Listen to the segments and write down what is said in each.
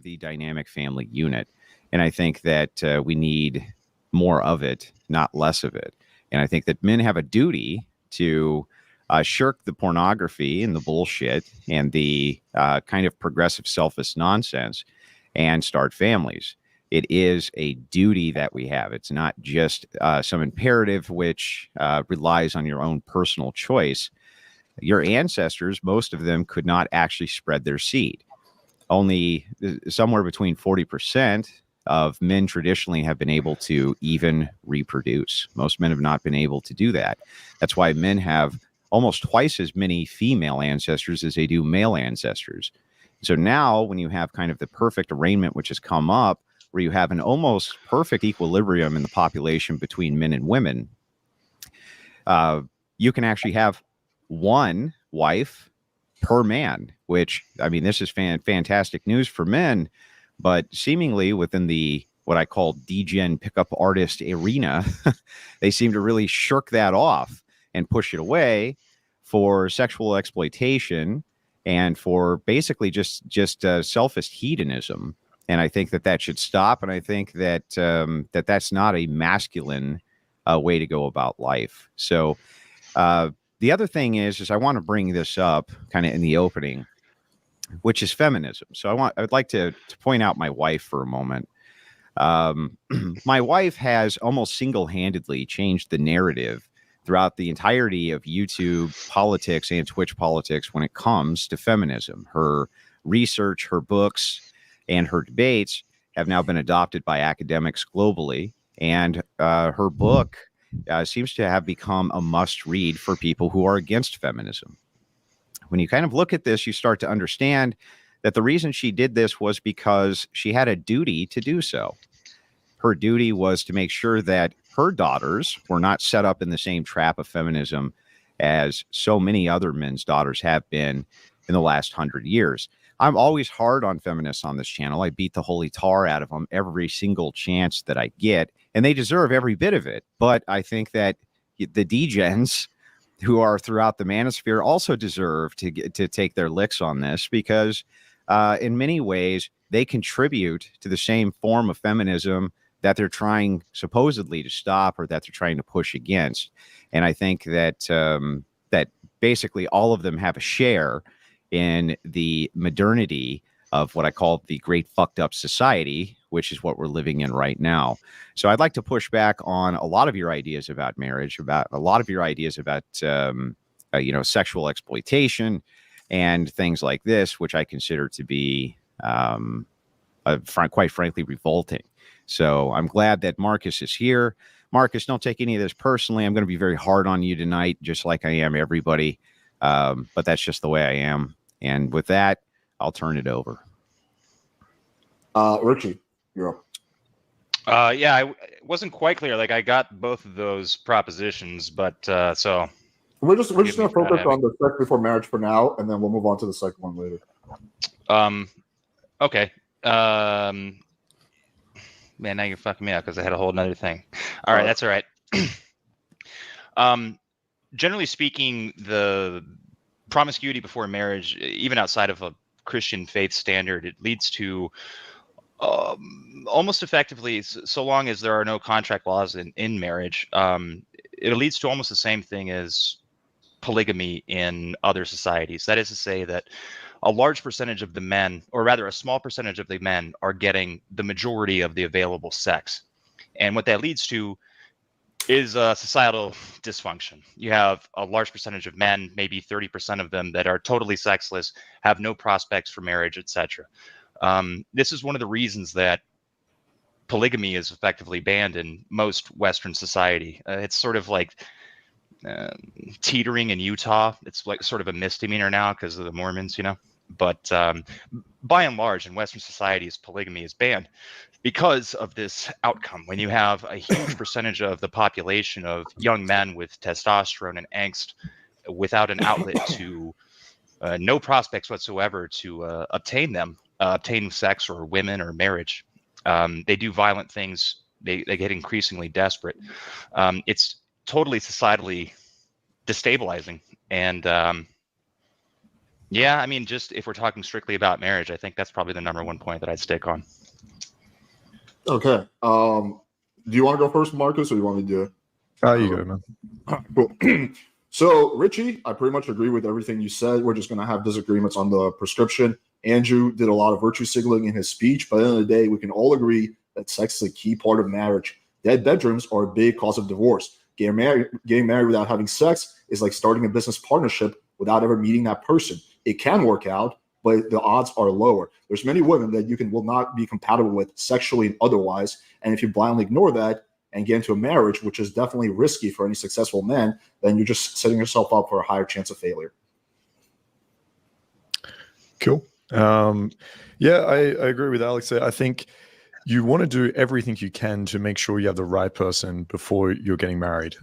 the dynamic family unit. And I think that we need more of it, not less of it. And I think that men have a duty to shirk the pornography and the bullshit and the kind of progressive selfish nonsense and start families. It is a duty that we have. It's not just some imperative which relies on your own personal choice. Your ancestors, most of them could not actually spread their seed. Only somewhere between 40% of men traditionally have been able to even reproduce. Most men have not been able to do that. That's why men have almost twice as many female ancestors as they do male ancestors. So now when you have kind of the perfect arrangement which has come up, where you have an almost perfect equilibrium in the population between men and women, you can actually have one wife per man, which, I mean, this is fantastic news for men, but seemingly within the what I call degen pickup artist arena, they seem to really shirk that off and push it away for sexual exploitation and for basically just selfish hedonism. And I think that should stop. And I think that that's not a masculine way to go about life. So the other thing is I want to bring this up kind of in the opening, which is feminism. So I would like to point out my wife for a moment. My wife has almost single-handedly changed the narrative throughout the entirety of YouTube politics and Twitch politics when it comes to feminism. Her research, her books, and her debates have now been adopted by academics globally. And her book seems to have become a must-read for people who are against feminism. When you kind of look at this, you start to understand that the reason she did this was because she had a duty to do so. Her duty was to make sure that her daughters were not set up in the same trap of feminism as so many other men's daughters have been in the last 100 years. I'm always hard on feminists on this channel. I beat the holy tar out of them every single chance that I get, and they deserve every bit of it. But I think that the degens who are throughout the manosphere also deserve to take their licks on this, because in many ways they contribute to the same form of feminism that they're trying supposedly to stop or that they're trying to push against. And I think that that basically all of them have a share in the modernity of what I call the great fucked up society, which is what we're living in right now. So I'd like to push back on a lot of your ideas about marriage, about a lot of your ideas about, sexual exploitation and things like this, which I consider to be quite frankly revolting. So I'm glad that Markus is here. Markus, don't take any of this personally. I'm going to be very hard on you tonight, just like I am everybody. But that's just the way I am. And with that, I'll turn it over. Richy, you're up. Yeah, it wasn't quite clear. Like, I got both of those propositions, but so we're just gonna focus on the sex before marriage for now, and then we'll move on to the second one later. Okay. Man, now you're fucking me up because I had a whole nother thing. All right, that's all right. Generally speaking, the promiscuity before marriage, even outside of a Christian faith standard, it leads to almost effectively, so long as there are no contract laws in marriage, it leads to almost the same thing as polygamy in other societies. That is to say that a large percentage of the men, or rather a small percentage of the men, are getting the majority of the available sex. And what that leads to is societal dysfunction. You have a large percentage of men, maybe 30% of them, that are totally sexless, have no prospects for marriage, etc. This is one of the reasons that polygamy is effectively banned in most Western society. It's sort of like teetering in Utah. It's like sort of a misdemeanor now because of the Mormons, But by and large, in Western societies, polygamy is banned because of this outcome. When you have a huge percentage of the population of young men with testosterone and angst without an outlet to no prospects whatsoever to obtain sex or women or marriage, they do violent things. They get increasingly desperate. It's totally societally destabilizing. And Yeah, I mean, just if we're talking strictly about marriage, I think that's probably the number one point that I'd stick on. Okay. Do you want to go first, Marcus, or do you want me to do it? You go, man. Cool. So, Richie, I pretty much agree with everything you said. We're just going to have disagreements on the prescription. Andrew did a lot of virtue signaling in his speech, but at the end of the day, we can all agree that sex is a key part of marriage. Dead bedrooms are a big cause of divorce. Getting married without having sex is like starting a business partnership without ever meeting that person. It can work out, but the odds are lower. There's many women that you will not be compatible with sexually and otherwise, and if you blindly ignore that and get into a marriage, which is definitely risky for any successful man, then you're just setting yourself up for a higher chance of failure. Cool. Yeah, I agree with Alex there. I think you want to do everything you can to make sure you have the right person before you're getting married.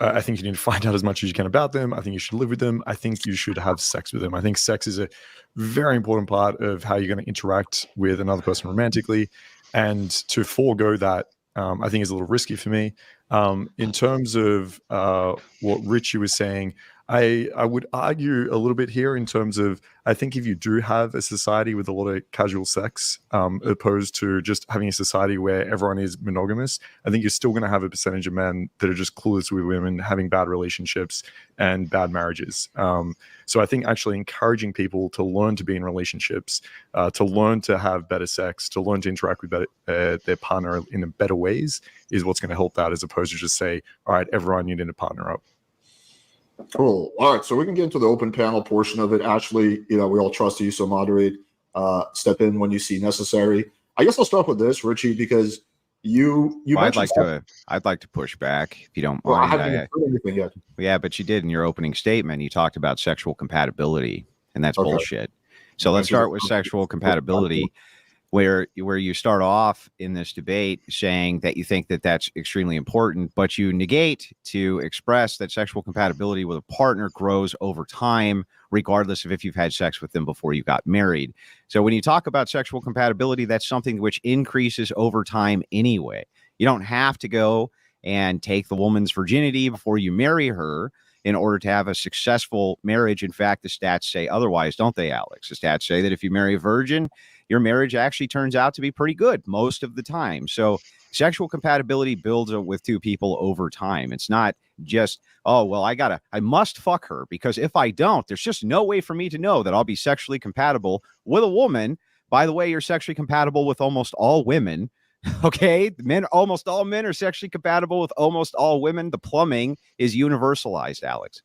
I think you need to find out as much as you can about them. I think you should live with them. I think you should have sex with them. I think sex is a very important part of how you're going to interact with another person romantically. And to forego that, I think is a little risky for me. In terms of what Richie was saying, I would argue a little bit here in terms of, I think if you do have a society with a lot of casual sex, opposed to just having a society where everyone is monogamous, I think you're still going to have a percentage of men that are just clueless with women, having bad relationships and bad marriages. So I think actually encouraging people to learn to be in relationships, to learn to have better sex, to learn to interact with their partner in better ways is what's going to help that, as opposed to just say, all right, everyone, you need to partner up. Cool. All right, so we can get into the open panel portion of it. Ashley, we all trust you, so moderate. Step in when you see necessary. I guess I'll start with this, Richie, because you well, I'd like to push back if you don't mind. I haven't even heard anything yet. Yeah, but you did in your opening statement. You talked about sexual compatibility, and that's bullshit. So let's start with sexual compatibility, where you start off in this debate saying that you think that that's extremely important, but you negate to express that sexual compatibility with a partner grows over time, regardless of if you've had sex with them before you got married. So when you talk about sexual compatibility, that's something which increases over time anyway. You don't have to go and take the woman's virginity before you marry her in order to have a successful marriage. In fact, the stats say otherwise, don't they, Alex? The stats say that if you marry a virgin, your marriage actually turns out to be pretty good most of the time. So sexual compatibility builds with two people over time. It's not just, oh, well, I must fuck her, because if I don't, there's just no way for me to know that I'll be sexually compatible with a woman. By the way, you're sexually compatible with almost all women. Okay, almost all men are sexually compatible with almost all women. The plumbing is universalized, Alex.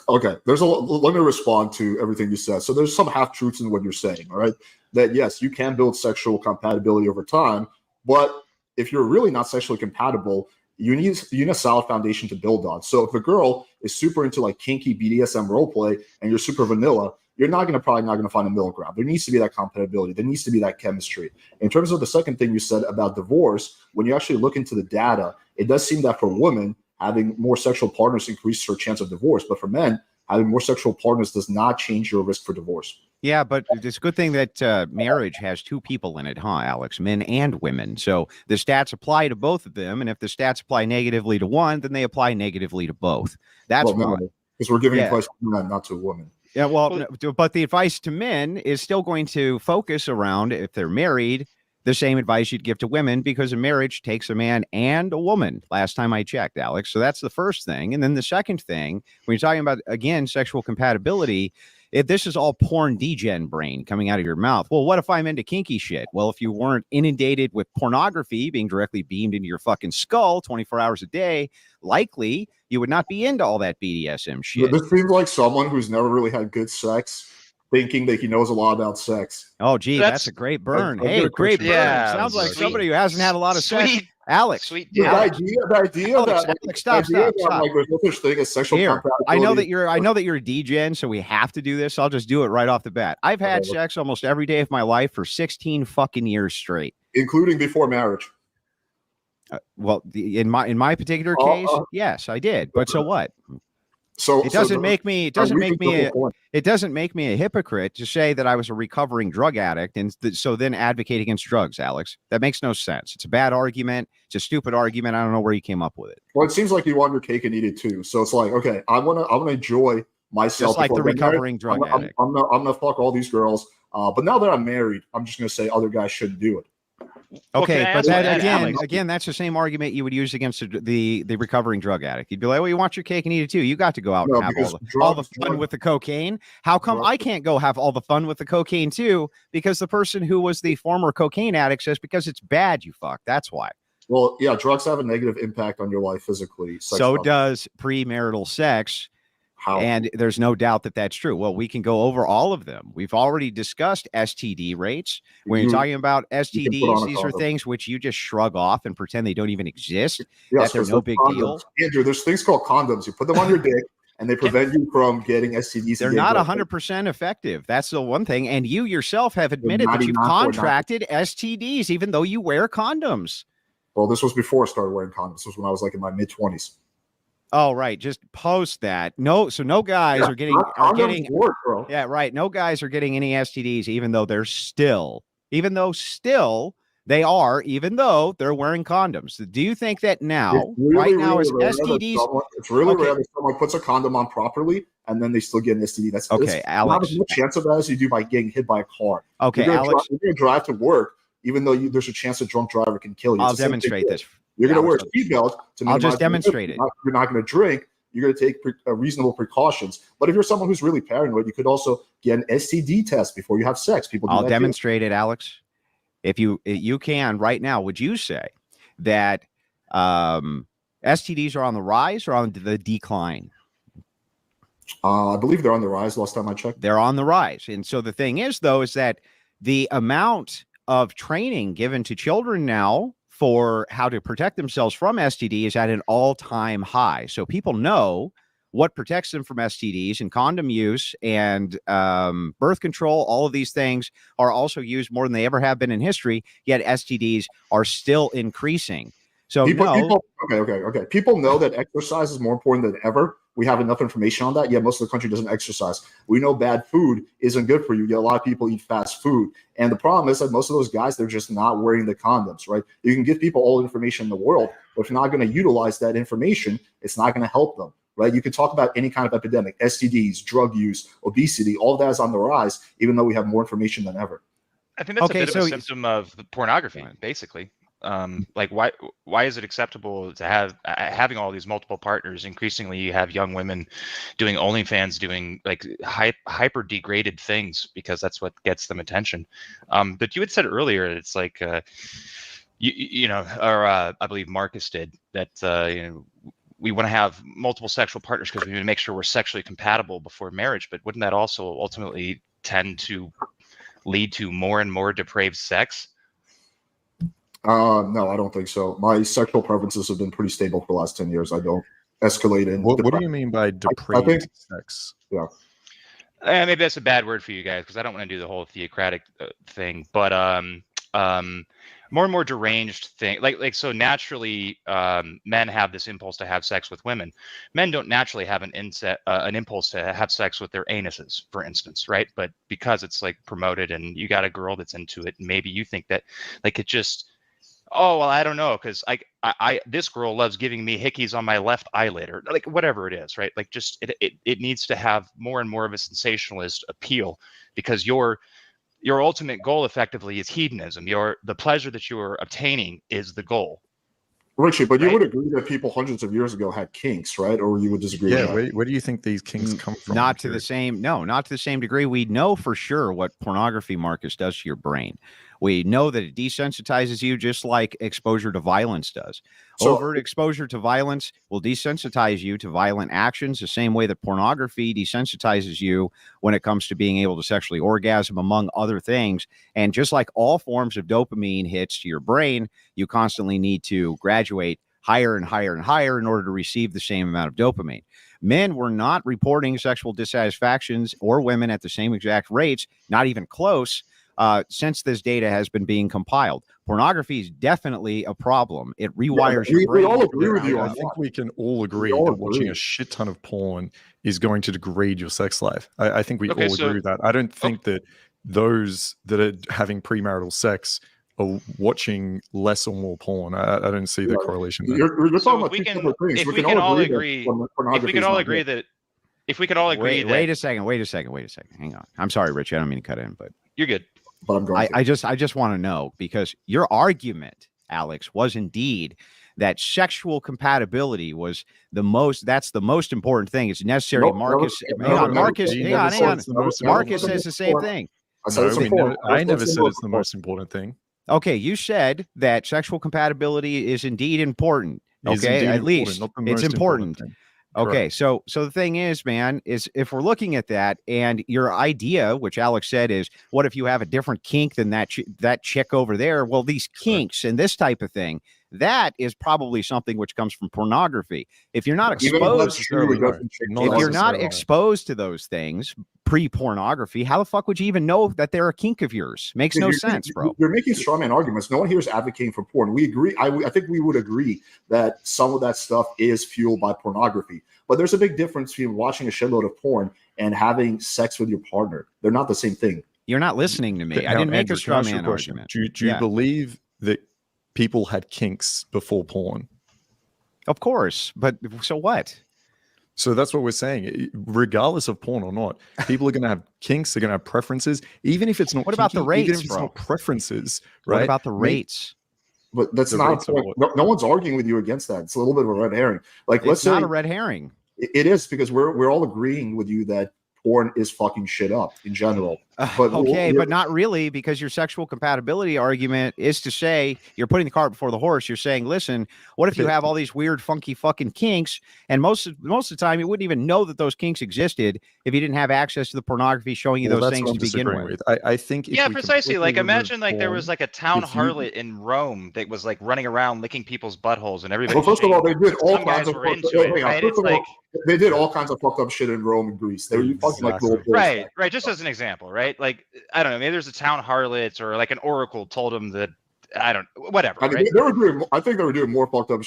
Okay, let me respond to everything you said. So there's some half truths in what you're saying, all right? That yes, you can build sexual compatibility over time, but if you're really not sexually compatible, you need a solid foundation to build on. So if a girl is super into like kinky BDSM roleplay and you're super vanilla, you're probably not gonna find a middle ground. There needs to be that compatibility. There needs to be that chemistry. In terms of the second thing you said about divorce, when you actually look into the data, it does seem that for women, having more sexual partners increases her chance of divorce. But for men, having more sexual partners does not change your risk for divorce. Yeah, but it's a good thing that marriage has two people in it, huh, Alex? Men and women. So the stats apply to both of them. And if the stats apply negatively to one, then they apply negatively to both. That's why. Because we're giving advice to men, not to women. Yeah, well, but the advice to men is still going to focus around, if they're married, the same advice you'd give to women, because a marriage takes a man and a woman, last time I checked, Alex. So that's the first thing. And then the second thing, when you're talking about, again, sexual compatibility, if this is all porn degen brain coming out of your mouth, well, what if I'm into kinky shit? Well, if you weren't inundated with pornography being directly beamed into your fucking skull 24 hours a day, likely you would not be into all that BDSM shit. This seems like someone who's never really had good sex thinking that he knows a lot about sex. Oh, gee, that's a great burn. Hey, great burn. Yeah, sounds like somebody who hasn't had a lot of sex. Alex, sweet. The idea Alex, that stop. like there's no such thing as sexual compatibility. I know that you're a degen, so we have to do this. I'll just do it right off the bat. I've had sex almost every day of my life for 16 fucking years straight, including before marriage. Well, in my particular case, yes, I did. But so what? So it doesn't make me a hypocrite to say that I was a recovering drug addict and so then advocate against drugs, Alex. That makes no sense. It's a bad argument. It's a stupid argument. I don't know where you came up with it. Well, it seems like you want your cake and eat it too. So it's like, okay, I want to enjoy myself. Just like the before I get married. recovering drug addict. I'm gonna fuck all these girls. But now that I'm married, I'm just gonna say other guys shouldn't do it. Okay, Well, but can I that ask you, Alex? again, that's the same argument you would use against the recovering drug addict. You'd be like, "Well, you want your cake and eat it too. You got to go out No, and have because all the fun with the cocaine. How come drugs- I can't go have all the fun with the cocaine too? Because the person who was the former cocaine addict says because it's bad. You fuck. That's why. Well, yeah, drugs have a negative impact on your life physically. So does premarital sex. How? And there's no doubt that that's true. Well, we can go over all of them. We've already discussed STD rates. When you're talking about STDs, these are things which you just shrug off and pretend they don't even exist. Yes, that they're no big deal. Andrew, there's things called condoms. You put them on your dick, and they prevent you from getting STDs. They're not 100% effective. That's the one thing. And you yourself have admitted that you've contracted STDs, even though you wear condoms. Well, this was before I started wearing condoms. This was when I was like in my mid-20s. Oh, right. Just post that. No, so no guys are getting work, bro. Yeah, right. No guys are getting any STDs, even though even though they're wearing condoms. Do you think that now, right now, is STDs? It's really rare that someone puts a condom on properly and then they still get an STD. That's okay, Alex. Not as much chance of that as you do by getting hit by a car. Okay, Alex. You're going to drive to work, even though there's a chance a drunk driver can kill you. I'll demonstrate this. You're going to wear a seatbelt to I'll just demonstrate it. You're not going to drink. You're going to take reasonable precautions. But if you're someone who's really paranoid, you could also get an STD test before you have sex. I'll demonstrate it, Alex. If you can right now, would you say that STDs are on the rise or on the decline? I believe they're on the rise. Last time I checked, they're on the rise. And so the thing is, though, is that the amount of training given to children now for how to protect themselves from STD is at an all-time high. So people know what protects them from STDs, and condom use and birth control. All of these things are also used more than they ever have been in history, yet STDs are still increasing. So okay. People know that exercise is more important than ever. We have enough information on that. Yeah, most of the country doesn't exercise. We know bad food isn't good for you. Yet a lot of people eat fast food. And the problem is that most of those guys, they're just not wearing the condoms, right? You can give people all the information in the world, but if you're not going to utilize that information, it's not going to help them, right? You can talk about any kind of epidemic, STDs, drug use, obesity, all of that is on the rise, even though we have more information than ever. I think that's a bit of a symptom of pornography, basically. Like why is it acceptable to have having all these multiple partners? Increasingly, you have young women doing OnlyFans, doing like hyper degraded things because that's what gets them attention. But you had said earlier, it's like I believe Markus did that. We want to have multiple sexual partners because we want to make sure we're sexually compatible before marriage. But wouldn't that also ultimately tend to lead to more and more depraved sex? No, I don't think so. My sexual preferences have been pretty stable for the last 10 years. I don't escalate in. What do you mean by depraved sex? Yeah. Maybe that's a bad word for you guys because I don't want to do the whole theocratic thing, but more and more deranged thing. Like so naturally, men have this impulse to have sex with women. Men don't naturally have an impulse to have sex with their anuses, for instance, right? But because it's like promoted and you got a girl that's into it, maybe you think that like it just. Oh, well, I don't know, because I this girl loves giving me hickeys on my left eyelid or like whatever it is, right? Like just it needs to have more and more of a sensationalist appeal because your ultimate goal effectively is hedonism. The pleasure that you are obtaining is the goal. Richie, but you would agree that people hundreds of years ago had kinks, right? Or you would disagree with that? Where do you think these kinks come from? Not to the same degree. We know for sure what pornography, Markus, does to your brain. We know that it desensitizes you just like exposure to violence does. Overt exposure to violence will desensitize you to violent actions the same way that pornography desensitizes you when it comes to being able to sexually orgasm, among other things. And just like all forms of dopamine hits to your brain, you constantly need to graduate higher and higher and higher in order to receive the same amount of dopamine. Men were not reporting sexual dissatisfactions or women at the same exact rates, not even close, since this data has been being compiled. Pornography is definitely a problem. It rewires your brain. We all agree with you. I think we can all agree that watching a shit ton of porn is going to degrade your sex life. I think we all agree with that. I don't think that those that are having premarital sex are watching less or more porn. I don't see the correlation there. If we can all agree that if we could all agree that wait a second. Hang on. I'm sorry, Rich. I don't mean to cut in, but you're good. But I'm going. I just want to know, because your argument, Alex, was indeed that sexual compatibility was that's the most important thing. It's necessary. Markus says the same thing. I never said it's the most important thing. Okay, you said that sexual compatibility is indeed important. Okay, at least it's important. Okay, so the thing is, man, is if we're looking at that, and your idea, which Alex said, is what if you have a different kink than that chick over there? Well, these kinks and this type of thing, that is probably something which comes from pornography. If you're not exposed, exposed to those things pre-pornography, how the fuck would you even know that they're a kink of yours? Makes no sense, bro. You're making strawman arguments. No one here is advocating for porn. We agree. I think we would agree that some of that stuff is fueled by pornography. But there's a big difference between watching a shitload of porn and having sex with your partner. They're not the same thing. You're not listening to me. Now, I didn't make a strawman argument. Do you believe that people had kinks before porn? Of course, but so what? So that's what we're saying. Regardless of porn or not, people are going to have kinks. They're going to have preferences, even if it's not. What about the rates, even if it's not preferences, right? What about the rates? But that's not. No one's arguing with you against that. It's a little bit of a red herring. Like, let's say it's not a red herring. It is, because we're all agreeing with you that porn is fucking shit up in general. But but not really, because your sexual compatibility argument is to say you're putting the cart before the horse. You're saying, listen, what if you have all these weird, funky fucking kinks, and most of the time you wouldn't even know that those kinks existed if you didn't have access to the pornography showing you those things to begin with. I think, precisely. Like, imagine like there was like a town harlot in Rome that was like running around licking people's buttholes, and everybody. Well, first of all, they did all kinds of they did all kinds of fucked up shit in Rome and Greece. They were fucking like little right. Just as an example, right? Like, I don't know, maybe there's a town harlot, or like an oracle told them that, whatever. I mean, right? I think they were doing more fucked up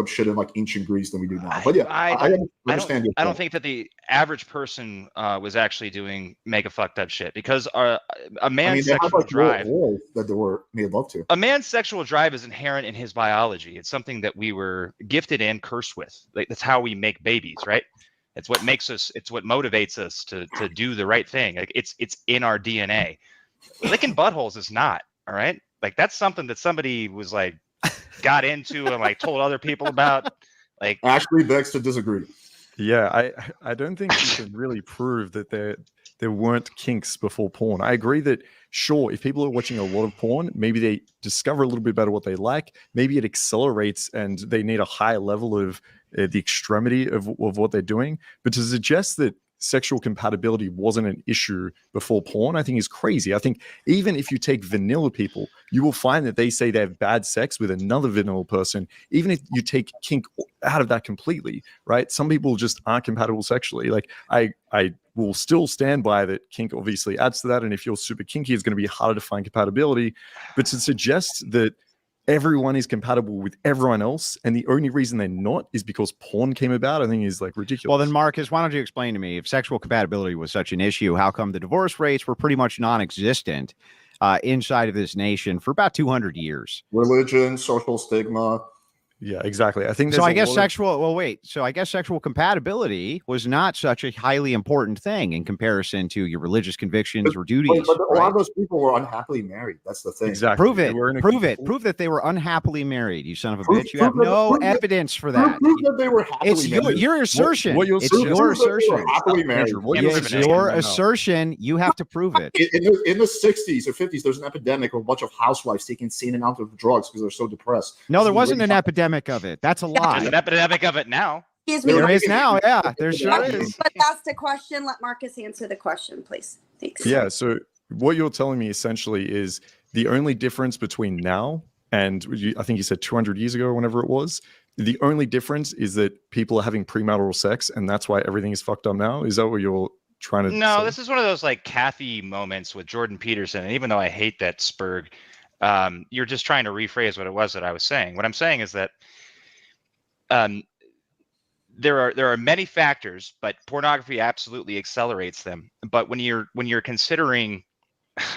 shit in like ancient Greece than we do now. But yeah, I understand. I don't think that the average person was actually doing mega fucked up shit, because a man's sexual drive that they were made love to. A man's sexual drive is inherent in his biology. It's something that we were gifted and cursed with. Like, that's how we make babies, right? It's what makes us. It's what motivates us to do the right thing. Like, it's in our DNA. Licking buttholes is not. All right. Like, that's something that somebody was like got into and like told other people about. Like, Ashley begs to disagree. Yeah, I don't think you can really prove that there weren't kinks before porn. I agree that, sure, if people are watching a lot of porn, maybe they discover a little bit better what they like. Maybe it accelerates and they need a high level of the extremity of what they're doing. But to suggest that sexual compatibility wasn't an issue before porn, I think is crazy. I think even if you take vanilla people, you will find that they say they have bad sex with another vanilla person. Even if you take kink out of that completely, right? Some people just aren't compatible sexually. Like, I will still stand by that kink obviously adds to that. And if you're super kinky, it's going to be harder to find compatibility. But to suggest that everyone is compatible with everyone else, and the only reason they're not is because porn came about, I think is like ridiculous. Well, then, Markus, why don't you explain to me, if sexual compatibility was such an issue, how come the divorce rates were pretty much non-existent inside of this nation for about 200 years? Religion, social stigma. Yeah, exactly. I think so. I guess sexual compatibility was not such a highly important thing in comparison to your religious convictions or duties. But a lot of those people were unhappily married. That's the thing. Exactly. Prove it. Prove that they were unhappily married. You son of a bitch. You have no evidence for that. Prove that they were happily married. It's your assertion. It's your assertion. It's your assertion. You have to prove it. In the 60s or 50s, there's an epidemic of a bunch of housewives taking insane amounts of drugs because they're so depressed. No, there wasn't an epidemic of it. That's a lie. There's an epidemic of it now. There is now. Yeah, there sure is. But that's the question. Let Markus answer the question, please. Thanks. Yeah. So what you're telling me essentially is the only difference between now and I think you said 200 years ago or whenever it was, the only difference is that people are having premarital sex, and that's why everything is fucked up now. Is that what you're trying to say? This is one of those like Kathy moments with Jordan Peterson. And even though I hate that Spurg, you're just trying to rephrase what it was that I was saying. What I'm saying is that there are many factors, but pornography absolutely accelerates them. But when you're considering,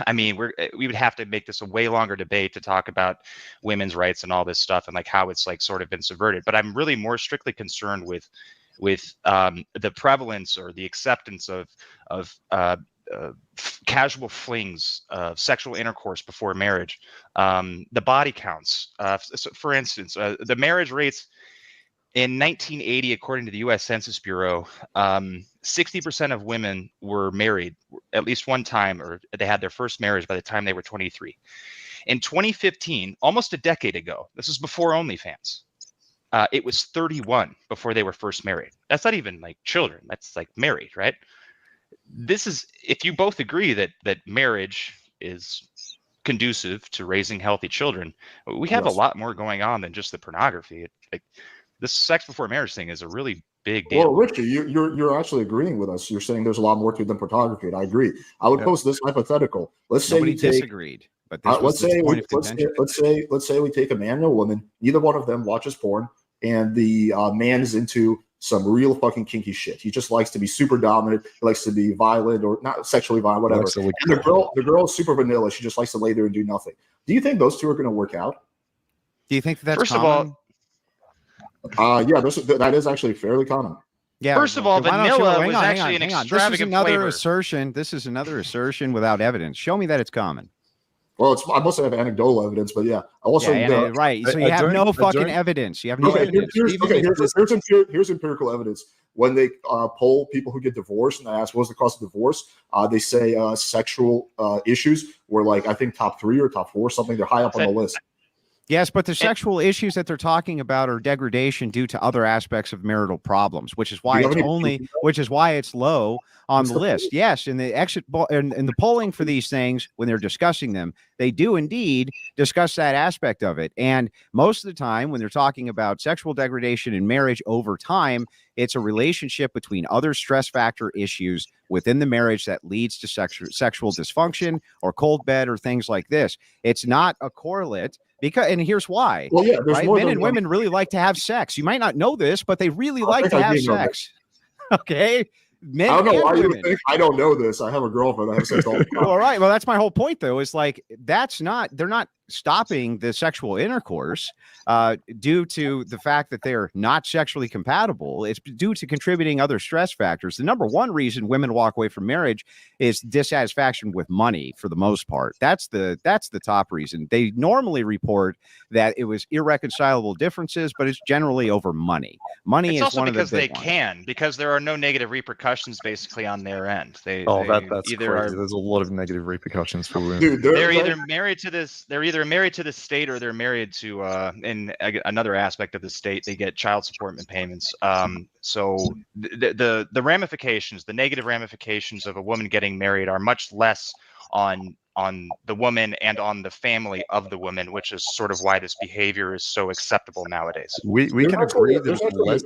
I mean, we would have to make this a way longer debate to talk about women's rights and all this stuff and like how it's like sort of been subverted. But I'm really more strictly concerned with with the prevalence or the acceptance of casual flings of sexual intercourse before marriage, the body counts. So for instance, the marriage rates in 1980, according to the U.S. Census Bureau, 60% of women were married at least one time, or they had their first marriage by the time they were 23. In 2015, almost a decade ago, this is before OnlyFans, it was 31 before they were first married. That's not even like children. That's like married, right? This is, if you both agree that marriage is conducive to raising healthy children, we have a lot more going on than just the pornography. Like, this sex before marriage thing is a really big deal. Well, Richie, you're actually agreeing with us. You're saying there's a lot more to it than pornography, and I agree. I would pose this hypothetical. Let's say Nobody you take, disagreed, but this was the point of contention. let's say we take a man and a woman. Neither one of them watches porn, and the man is into some real fucking kinky shit. He just likes to be super dominant. He likes to be violent, or not sexually violent, whatever. And the girl is super vanilla. She just likes to lay there and do nothing. Do you think those two are going to work out? Do you think that's First common? of all, yeah, that is actually fairly common. Yeah. First of all, vanilla was actually an extravagant This is another flavor. assertion. This is another assertion without evidence. Show me that it's common. Well, I must have anecdotal evidence, but yeah. Also, right. So you have no fucking evidence. You have no evidence. Here's empirical evidence. When they poll people who get divorced and they ask what's the cause of divorce, they say sexual issues were like, I think top 3 or top 4, something. They're high up on the list. Yes, but the sexual issues that they're talking about are degradation due to other aspects of marital problems, which is why it's low on the list. Yes, in the in the polling for these things, when they're discussing them, they do indeed discuss that aspect of it. And most of the time, when they're talking about sexual degradation in marriage over time, it's a relationship between other stress factor issues within the marriage that leads to sexual dysfunction or cold bed or things like this. It's not a correlate. And here's why. Well, yeah, right? Men and women really like to have sex. You might not know this, but they really like to have sex. Okay. Men I don't know why women. you would think I don't know this. I have a girlfriend. I have sex all the time. All right. Well, that's my whole point, though, is like they're not stopping the sexual intercourse due to the fact that they're not sexually compatible. It's due to contributing other stress factors. The number one reason women walk away from marriage is dissatisfaction with money, for the most part. That's the top reason. They normally report that it was irreconcilable differences, but it's generally over money. Money is also one because of the they can, because there are no negative repercussions basically on their end. That's either crazy. There's a lot of negative repercussions for women. Dude, they're either married to the state, or they're married to in another aspect of the state. They get child support payments. So the ramifications, the negative ramifications of a woman getting married are much less on the woman and on the family of the woman, which is sort of why this behavior is so acceptable nowadays. We can agree that it's less.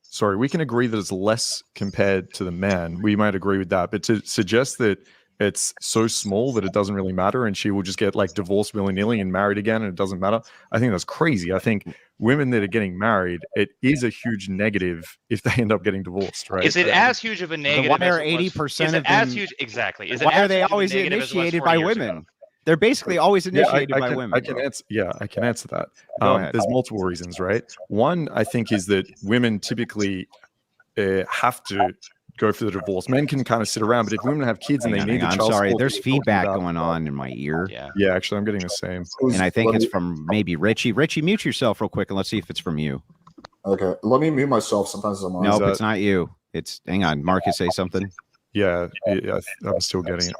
Sorry, we can agree that it's less compared to the man. We might agree with that, but to suggest that it's so small that it doesn't really matter and she will just get like divorced willy-nilly and married again and it doesn't matter, I think that's crazy. I think women that are getting married, it is a huge negative if they end up getting divorced, right? Is it as huge of a negative? Why are 80% of them as huge? Exactly. Why are they always initiated by women? They're basically always initiated by women. I can answer that. There's multiple reasons, right? One, I think, is that women typically have to go for the divorce. Men can kind of sit around, but if women have kids and they need the child support, there's feedback going on in my ear. Yeah, actually, I'm getting the same. And I think it's from maybe Richie. Richie, mute yourself real quick and let's see if it's from you. Okay, let me mute myself. Sometimes I'm on. Nope, it's not you. Hang on. Marcus, say something. Yeah, I'm still getting it.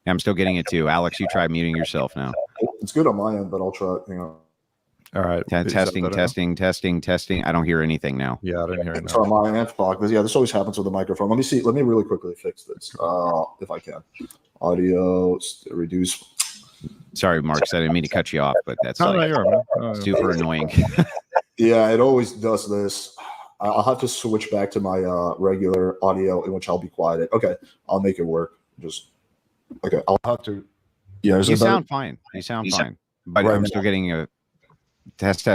Yeah, I'm still getting it too. Alex, you try muting yourself now. It's good on my end, but I'll try. Hang on. All right. Testing. I don't hear anything now. Yeah, I don't hear it now. It's on my end. Yeah, this always happens with the microphone. Let me see. Let me really quickly fix this, if I can. Audio reduce. Sorry, Marcus, I didn't mean to cut you off, but that's super annoying. Yeah, it always does this. I'll have to switch back to my regular audio, in which I'll be quiet. Okay, I'll make it work. Okay, I'll have to. Yeah, you sound fine. You sound fine. But right, I'm still getting a test.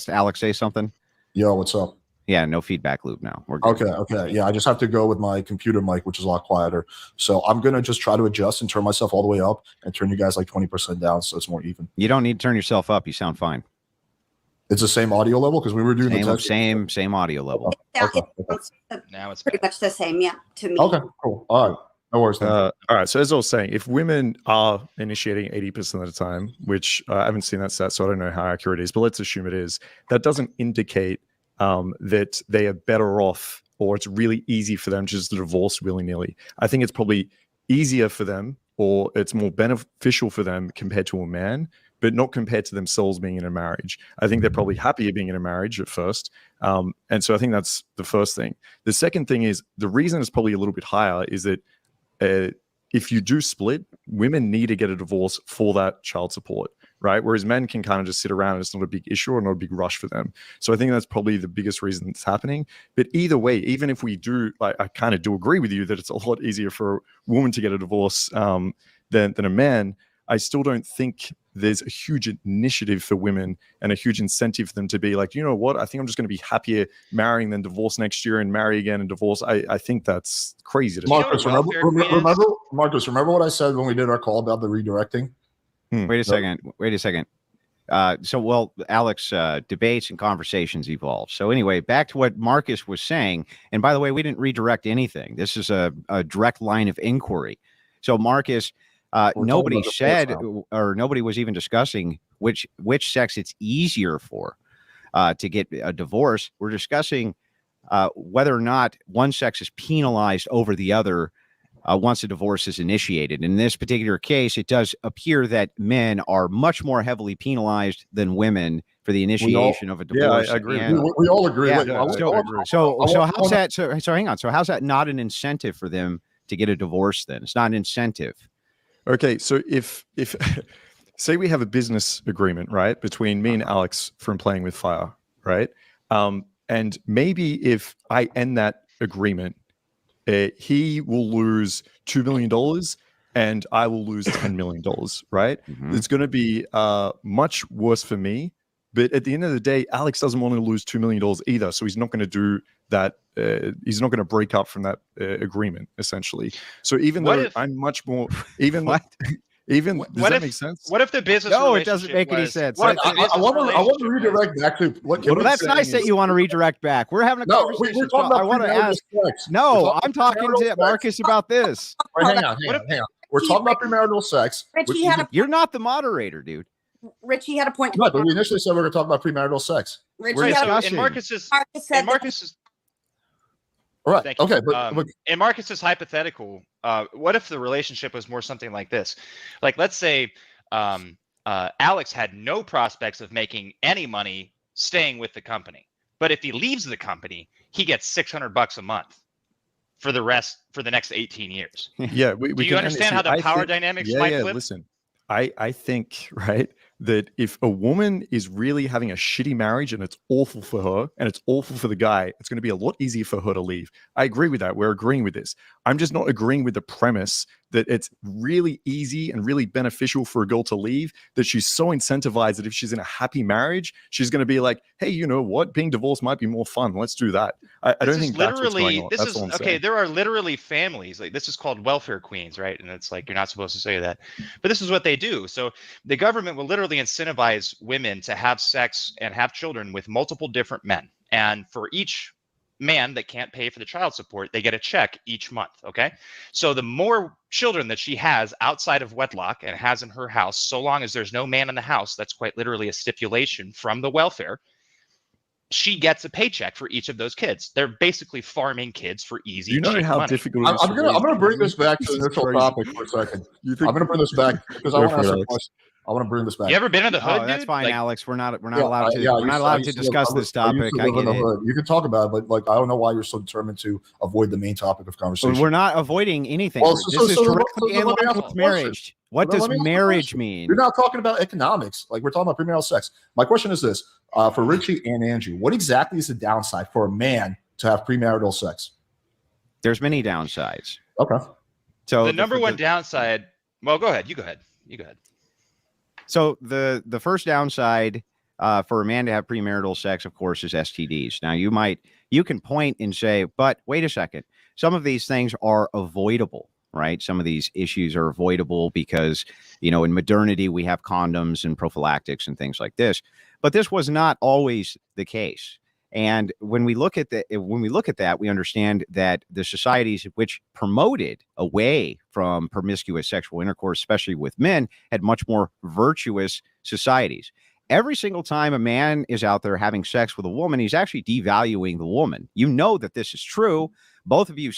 Alex, say something. Yo, what's up? Yeah, no feedback loop now. We're good. Okay. Yeah, I just have to go with my computer mic, which is a lot quieter. So I'm gonna just try to adjust and turn myself all the way up and turn you guys like 20% down, so it's more even. You don't need to turn yourself up. You sound fine. It's the same audio level because we were doing the text. Same audio level. Okay. It's Now it's pretty much the same, yeah, to me. Okay, cool. All right. No worries. All right. So as I was saying, if women are initiating 80% of the time, which I haven't seen that stat, so I don't know how accurate it is, but let's assume it is, that doesn't indicate that they are better off or it's really easy for them just to divorce willy-nilly. I think it's probably easier for them or it's more beneficial for them compared to a man, but not compared to themselves being in a marriage. I think they're probably happier being in a marriage at first. And so I think that's the first thing. The second thing is the reason it's probably a little bit higher is that if you do split, women need to get a divorce for that child support, right? Whereas men can kind of just sit around and it's not a big issue or not a big rush for them. So I think that's probably the biggest reason it's happening. But either way, even if we do, like, I kind of do agree with you that it's a lot easier for a woman to get a divorce than a man. I still don't think there's a huge initiative for women and a huge incentive for them to be like, you know what, I think I'm just going to be happier marrying than divorce next year and marry again and divorce. I think that's crazy. Marcus, remember what I said when we did our call about the redirecting? Wait a second. So Alex, debates and conversations evolve. So anyway, back to what Marcus was saying. And by the way, we didn't redirect anything. This is a direct line of inquiry. So Marcus, nobody said or nobody was even discussing which sex it's easier for to get a divorce. We're discussing whether or not one sex is penalized over the other once a divorce is initiated. In this particular case, it does appear that men are much more heavily penalized than women for the initiation of a divorce. Yeah, I agree. We all agree. Yeah, So how's that? So hang on. So how's that not an incentive for them to get a divorce? Then it's not an incentive. Okay, so if say we have a business agreement, right, between me and Alex from Playing with Fire, right, and maybe if I end that agreement, he will lose $2 million and I will lose $10 million, right? Mm-hmm. It's going to be much worse for me. But at the end of the day, Alex doesn't want to lose $2 million either. So he's not going to do that. He's not going to break up from that agreement, essentially. So even though I'm much more, even does that make sense? What if the business? No, it doesn't make any sense. I want to redirect back to what. Well, that's nice that you want to redirect back. We're having a conversation. We're talking about I want to ask. No, I'm talking to Marcus about this. Wait, hang on. We're talking about premarital sex. Richie You're not the moderator, dude. Richie had a point. No, but we initially said we were going to talk about premarital sex. Richie had a and Marcus's all right. Okay, but in Marcus's hypothetical, what if the relationship was more something like this? Like, let's say Alex had no prospects of making any money staying with the company, but if he leaves the company, he gets $600 a month for the next 18 years. Yeah, do you understand how the power dynamics might flip? Listen, I think, right, that if a woman is really having a shitty marriage and it's awful for her and it's awful for the guy, it's going to be a lot easier for her to leave. I agree with that. We're agreeing with this. I'm just not agreeing with the premise that it's really easy and really beneficial for a girl to leave, that she's so incentivized that if she's in a happy marriage, she's going to be like, hey, you know what? Being divorced might be more fun. Let's do that. I don't think that's what's going on. That's all I'm saying. There are literally families, like, this is called welfare queens, right? And it's like, you're not supposed to say that, but this is what they do. So the government will literally incentivize women to have sex and have children with multiple different men. And for each man that can't pay for the child support, they get a check each month. Okay. So the more children that she has outside of wedlock and has in her house, so long as there's no man in the house, that's quite literally a stipulation from the welfare, she gets a paycheck for each of those kids. They're basically farming kids for easy. You know how money. difficult it is. I'm gonna bring this back to the initial topic for a second. I'm gonna bring this back because I want to ask a question. I want to bring this back. You ever been in the hood? That's dude? fine, Like, Alex. We're not allowed to. We're not allowed to discuss this topic. I get it. You can talk about it, but I don't know why you're so determined to avoid the main topic of conversation. We're not avoiding anything. Well, this is directly in line with marriage. What does marriage mean? You're not talking about economics. Like, we're talking about premarital sex. My question is this: for Richie and Andrew, what exactly is the downside for a man to have premarital sex? There's many downsides. Okay. So the number one downside. Well, go ahead. You go ahead. So the first downside for a man to have premarital sex, of course, is STDs. Now you can point and say, but wait a second, some of these things are avoidable, right? Some of these issues are avoidable because, in modernity we have condoms and prophylactics and things like this. But this was not always the case. And when we look at that, we understand that the societies which promoted away from promiscuous sexual intercourse, especially with men, had much more virtuous societies. Every single time a man is out there having sex with a woman, he's actually devaluing the woman. You know that this is true. Both of you,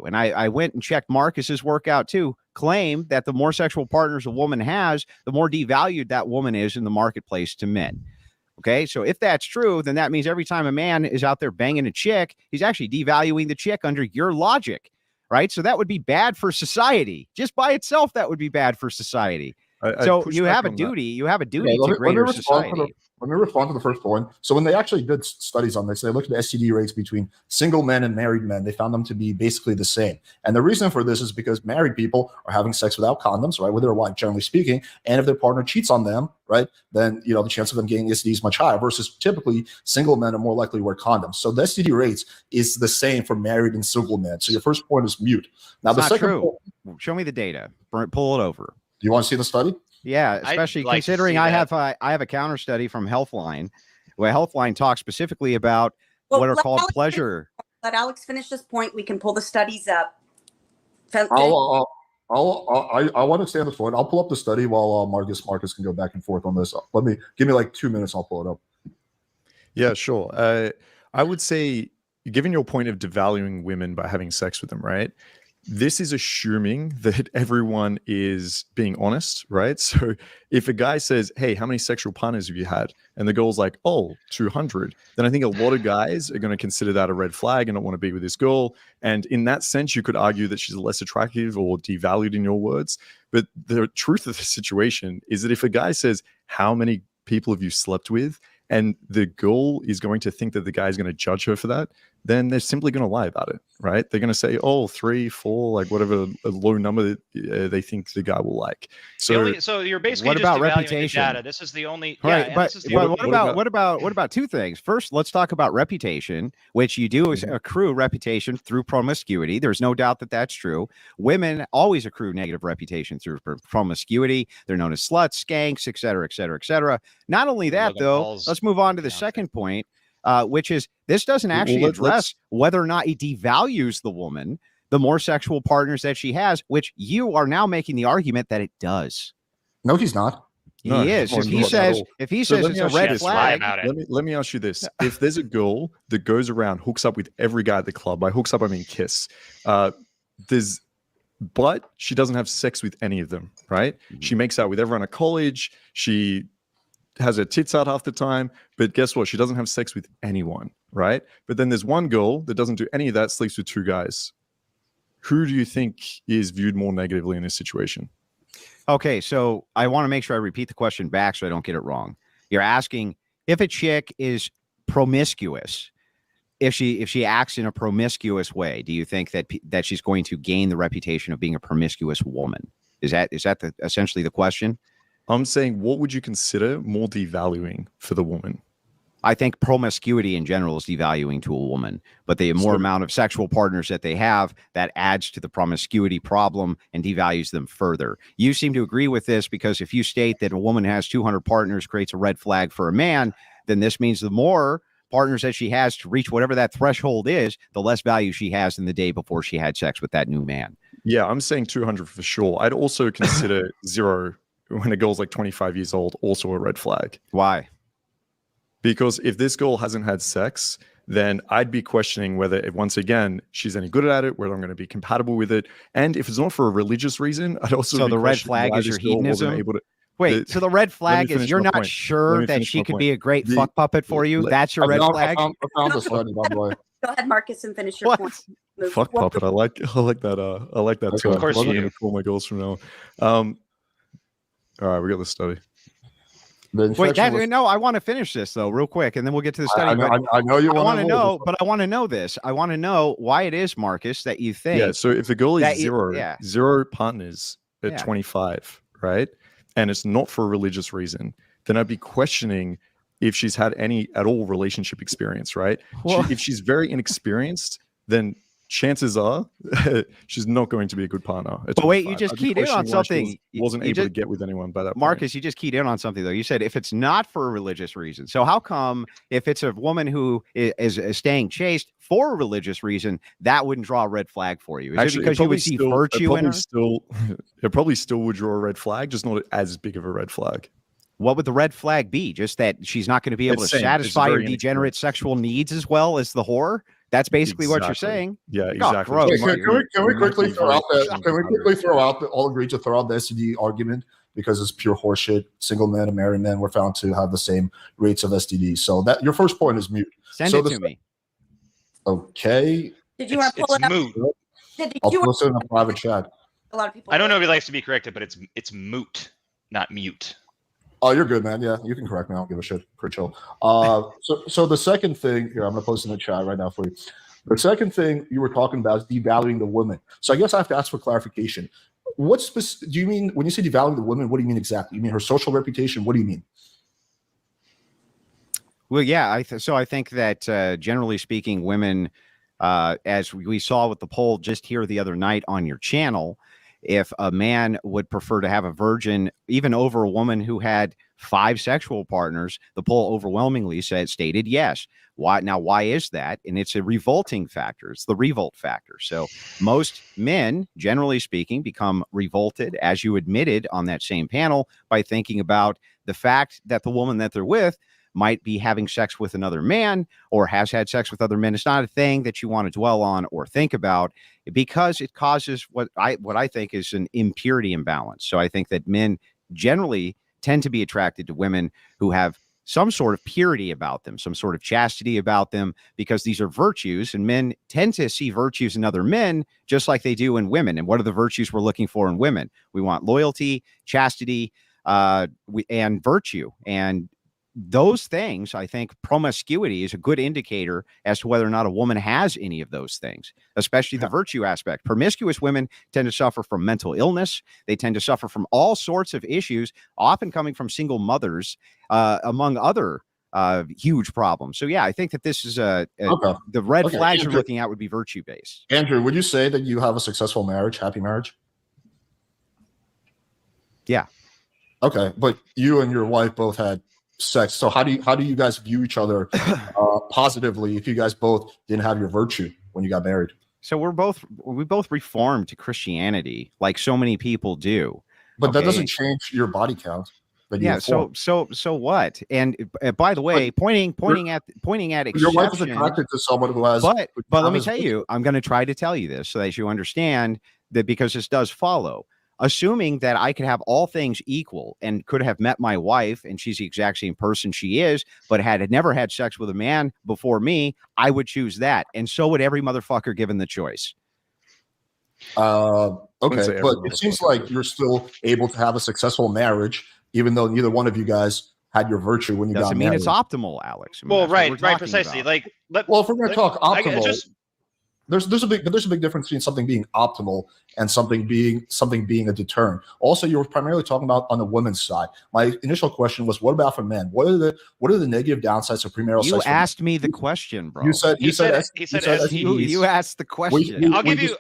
and I went and checked Markus's work out too, claim that the more sexual partners a woman has, the more devalued that woman is in the marketplace to men. Okay, so if that's true, then that means every time a man is out there banging a chick, he's actually devaluing the chick under your logic, right? So that would be bad for society. Just by itself, that would be bad for society. So you have a duty. You have a duty to greater society. Let me respond to the first point. So when they actually did studies on this, they looked at STD rates between single men and married men. They found them to be basically the same. And the reason for this is because married people are having sex without condoms, right, with their wife, generally speaking. And if their partner cheats on them, right, then the chance of them getting STD is much higher. Versus typically single men are more likely to wear condoms. So the STD rates is the same for married and single men. So your first point is mute. Now it's the not second true. Point, show me the data. Pull it over. Do you want to see the study? Yeah, especially considering I have a counter study from Healthline, where Healthline talks specifically about what are called pleasure. Let Alex finish this point. We can pull the studies up. I want to stay on this point. I'll pull up the study while Markus can go back and forth on this. Give me like 2 minutes. I'll pull it up. Yeah, sure. I would say, given your point of devaluing women by having sex with them, right? This is assuming that everyone is being honest, right? So if a guy says, hey, how many sexual partners have you had? And the girl's like, oh, 200. Then I think a lot of guys are going to consider that a red flag and not want to be with this girl. And in that sense, you could argue that she's less attractive or devalued in your words. But the truth of the situation is that if a guy says, how many people have you slept with? And the girl is going to think that the guy is going to judge her for that, then they're simply going to lie about it, right? They're going to say, oh, 3, 4, like whatever a low number they think the guy will like. So you're basically what about just reputation? the data. This is the only right. Yeah, but what about two things? First, let's talk about reputation, which you do accrue reputation through promiscuity. There's no doubt that that's true. Women always accrue negative reputation through promiscuity. They're known as sluts, skanks, et cetera, et cetera, et cetera. Not only that, though, let's move on to the second point. Which is this doesn't actually address whether or not he devalues the woman, the more sexual partners that she has, which you are now making the argument that it does. No, he's not. He is. If he says it's a red flag. Let me ask you this. If there's a girl that goes around, hooks up with every guy at the club, by hooks up, I mean kiss, but she doesn't have sex with any of them, right? Mm-hmm. She makes out with everyone at college. She has her tits out half the time, but guess what? She doesn't have sex with anyone, right? But then there's one girl that doesn't do any of that, sleeps with 2 guys. Who do you think is viewed more negatively in this situation? Okay, so I want to make sure I repeat the question back so I don't get it wrong. You're asking if a chick is promiscuous, if she acts in a promiscuous way, do you think that she's going to gain the reputation of being a promiscuous woman? Is that essentially the question? I'm saying, what would you consider more devaluing for the woman? I think promiscuity in general is devaluing to a woman, but the more amount of sexual partners that they have, that adds to the promiscuity problem and devalues them further. You seem to agree with this because if you state that a woman has 200 partners creates a red flag for a man, then this means the more partners that she has to reach whatever that threshold is, the less value she has in the day before she had sex with that new man. Yeah, I'm saying 200 for sure. I'd also consider 0 when a girl's like 25 years old, also a red flag. Why? Because if this girl hasn't had sex, then I'd be questioning whether, once again, she's any good at it, whether I'm going to be compatible with it. And if it's not for a religious reason, I'd also so the red flag is your hedonism? So the red flag is you're not sure that she could be a great fuck puppet for you? That's your red flag? I found the study, by the way. Go ahead, Markus, and finish your point. Fuck puppet. I like that. I like that term. Of course, I'm going to call my girls from now on. All right, we got the study. Wait, I want to finish this though, real quick, and then we'll get to the study. I know you want to know, but I want to know this. I want to know why it is, Markus, that you think. Yeah. So if the girl is zero partners at 25, right, and it's not for a religious reason, then I'd be questioning if she's had any at all relationship experience, right? Well, if she's very inexperienced, then chances are she's not going to be a good partner. But wait, you just keyed in on something. Wasn't able to get with anyone by that Markus, point. you just keyed in on something, though. You said if it's not for a religious reason. So how come if it's a woman who is staying chaste for a religious reason, that wouldn't draw a red flag for you? Is Actually, it because you would see virtue in her? It probably still would draw a red flag, just not as big of a red flag. What would the red flag be? Just that she's not going to be able to satisfy her degenerate sexual needs as well as the whore? That's basically what you're saying. Yeah, exactly. Oh, Can we quickly throw out that? Can we quickly throw out the all agreed to throw out the STD argument because it's pure horseshit? Single men and married men were found to have the same rates of STD. So that your first point is mute. Send it to me. Okay. Did you want to pull it up? Moot. I'll post it in a private chat. A lot of people. I don't know if he likes to be corrected, but it's moot, not mute. Oh, you're good, man. Yeah, you can correct me. I don't give a shit. Pretty chill. So the second thing here, I'm gonna post in the chat right now for you. The second thing you were talking about is devaluing the woman. So I guess I have to ask for clarification. Do you mean when you say devaluing the woman? What do you mean exactly? You mean her social reputation? What do you mean? Well, yeah. So I think that generally speaking, women, as we saw with the poll just here the other night on your channel, if a man would prefer to have a virgin even over a woman who had 5 sexual partners, the poll overwhelmingly stated yes. Why? Now, why is that? And it's a revolting factor. It's the revolt factor. So most men, generally speaking, become revolted, as you admitted on that same panel, by thinking about the fact that the woman that they're with might be having sex with another man or has had sex with other men. It's not a thing that you want to dwell on or think about because it causes what I think is an impurity imbalance. So I think that men generally tend to be attracted to women who have some sort of purity about them, some sort of chastity about them, because these are virtues, and men tend to see virtues in other men just like they do in women. And what are the virtues we're looking for in women? We want loyalty, chastity, and virtue. And those things, I think promiscuity is a good indicator as to whether or not a woman has any of those things, especially the virtue aspect. Promiscuous women tend to suffer from mental illness. They tend to suffer from all sorts of issues, often coming from single mothers, among other huge problems. So, yeah, I think that this is the red flags Andrew, you're looking at would be virtue based. Andrew, would you say that you have a successful marriage, happy marriage? Yeah. Okay, but you and your wife both had sex. So how do you guys view each other positively if you guys both didn't have your virtue when you got married? So we both reformed to Christianity, like so many people do. But that doesn't change your body count. Yeah. So what? And by the way, pointing at exceptions. Your wife is attracted to someone who has. But let me tell you, I'm going to try to tell you this so that you understand that, because this does follow. Assuming that I could have all things equal and could have met my wife and she's the exact same person she is, but had never had sex with a man before me, I would choose that. And so would every motherfucker given the choice. Okay, but it seems like you're still able to have a successful marriage, even though neither one of you guys had your virtue when you got married. Doesn't mean it's optimal, Alex. I mean, well, right, precisely. About. Well, if we're going to talk optimal, there's a big difference between something being optimal and something being a deterrent. Also, you were primarily talking about on the women's side. My initial question was, what about for men? What are the negative downsides of premarital sex? You asked me the question, bro. You said STDs. You asked the question. I'll give you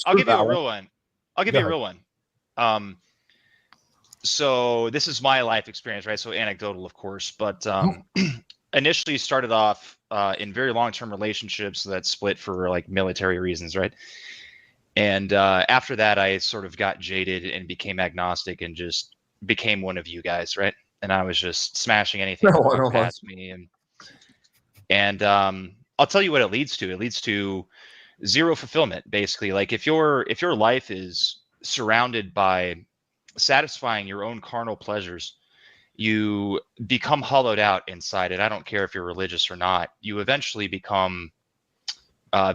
a real one. I'll give you a real one. So this is my life experience, right? So anecdotal, of course, but initially started off in very long-term relationships that split for like military reasons, right? And after that, I sort of got jaded and became agnostic and just became one of you guys, right? And I was just smashing anything that past me, and I'll tell you what it leads to. It leads to zero fulfillment, basically. Like if your life is surrounded by satisfying your own carnal pleasures, you become hollowed out inside it. I don't care if you're religious or not. You eventually become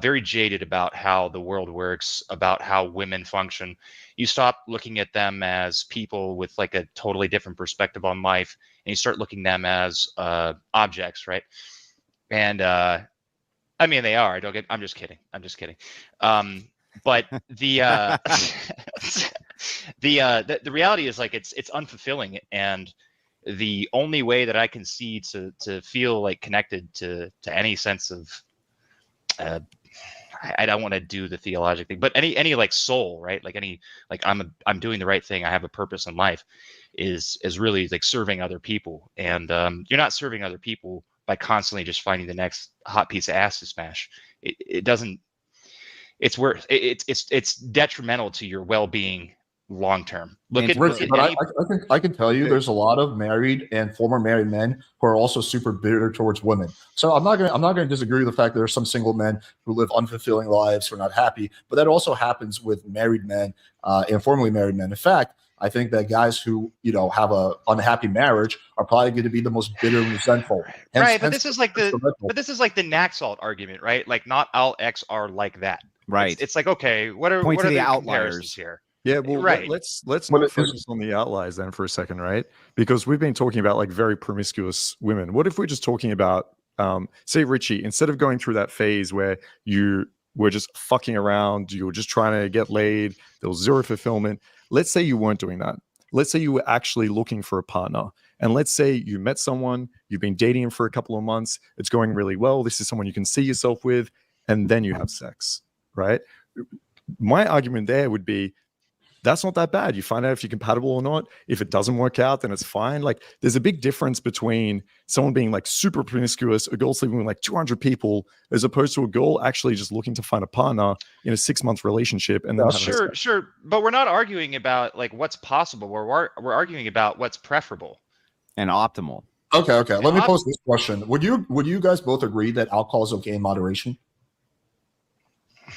very jaded about how the world works, about how women function. You stop looking at them as people with like a totally different perspective on life, and you start looking at them as objects, right? And I mean, they are. I'm just kidding. But the the reality is like it's unfulfilling, and the only way that I can see to feel like connected to any sense of I don't want to do the theologic thing, but any like soul, right? Like I'm doing the right thing. I have a purpose in life is really like serving other people. And you're not serving other people by constantly just finding the next hot piece of ass to smash. It doesn't, it's detrimental to your well-being long term. But I can tell you, there's a lot of married and former married men who are also super bitter towards women. So I'm not gonna disagree with the fact that there are some single men who live unfulfilling lives who are not happy, but that also happens with married men and formerly married men. In fact, I think that guys who have a unhappy marriage are probably going to be the most bitter and resentful. Right, but this is like the Naxalt argument, right? Like not all X are like that. Right. It's like, okay, what are the the outliers here? Yeah, well, right. let's not focus on the outliers then for a second, right? Because we've been talking about like very promiscuous women. What if we're just talking about, say, Richy, instead of going through that phase where you were just fucking around, you were just trying to get laid, there was zero fulfillment. Let's say you weren't doing that. Let's say you were actually looking for a partner. And let's say you met someone, you've been dating him for a couple of months, it's going really well, this is someone you can see yourself with, and then you have sex, right? My argument there would be, that's not that bad. You find out if you're compatible or not. If it doesn't work out, then it's fine. Like, there's a big difference between someone being like super promiscuous, a girl sleeping with like 200 people, as opposed to a girl actually just looking to find a partner in a 6-month relationship. And then sure, but we're not arguing about like what's possible. We're arguing about what's preferable and optimal. Okay. Let me pose this question: Would you guys both agree that alcohol is okay in moderation?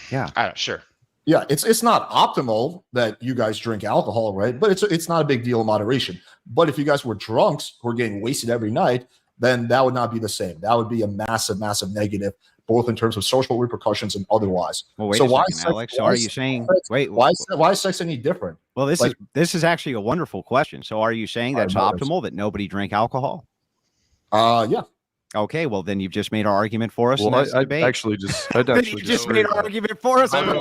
Yeah. Sure. Yeah, it's not optimal that you guys drink alcohol, right? But it's not a big deal in moderation. But if you guys were drunks who are getting wasted every night, then that would not be the same. That would be a massive, massive negative, both in terms of social repercussions and otherwise. Well, wait so a why second, Alex? So are you saying why is sex any different? Well, this is actually a wonderful question. So are you saying that's optimal that nobody drink alcohol? Yeah. Okay, well then you've just made our argument for us. Well, I'd actually just made our argument for us. How did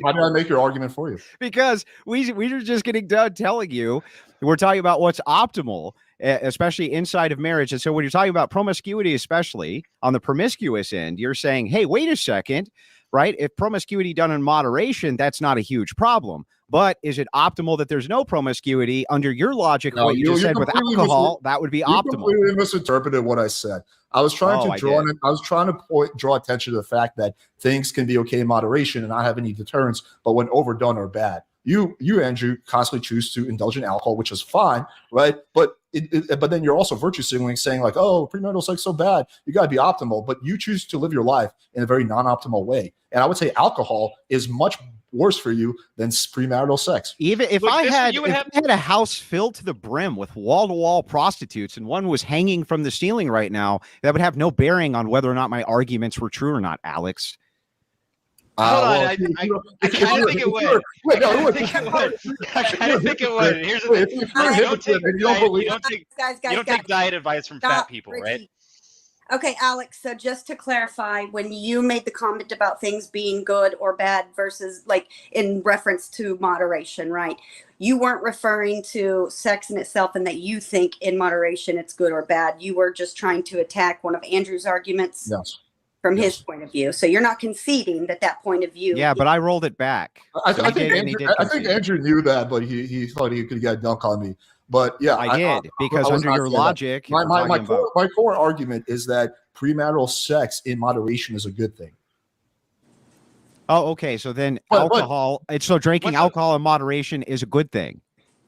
I make your argument for you? Because we were just getting done telling you we're talking about what's optimal, especially inside of marriage. And so when you're talking about promiscuity, especially on the promiscuous end, you're saying, hey, wait a second, right? If promiscuity done in moderation, that's not a huge problem. But is it optimal that there's no promiscuity? Under your logic, what you just said with alcohol, that would be optimal. You completely misinterpreted what I said. I was trying to draw attention to the fact that things can be okay in moderation and not have any deterrence, but when overdone are bad. You, Andrew, constantly choose to indulge in alcohol, which is fine, right? But then you're also virtue signaling, saying like, "Oh, premarital sex so bad, you got to be optimal." But you choose to live your life in a very non-optimal way, and I would say alcohol is much worse for you than premarital sex. Even if I had a house filled to the brim with wall-to-wall prostitutes and one was hanging from the ceiling right now, that would have no bearing on whether or not my arguments were true or not, Alex. Hold on, I kind of think it would. I kind of think it would. Here's the thing. You don't take diet advice from fat people, Richy. right? Okay, Alex, so just to clarify, when you made the comment about things being good or bad versus like in reference to moderation, right? You weren't referring to sex in itself and that you think in moderation it's good or bad. You were just trying to attack one of Andrew's arguments. Yes. From his point of view. So you're not conceding that point of view. Yeah, but I rolled it back. I think Andrew knew that, but he thought he could get a dunk on me. But yeah, I did, because under your logic, my core argument is that premarital sex in moderation is a good thing. Oh, okay. So then alcohol, so drinking alcohol in moderation is a good thing.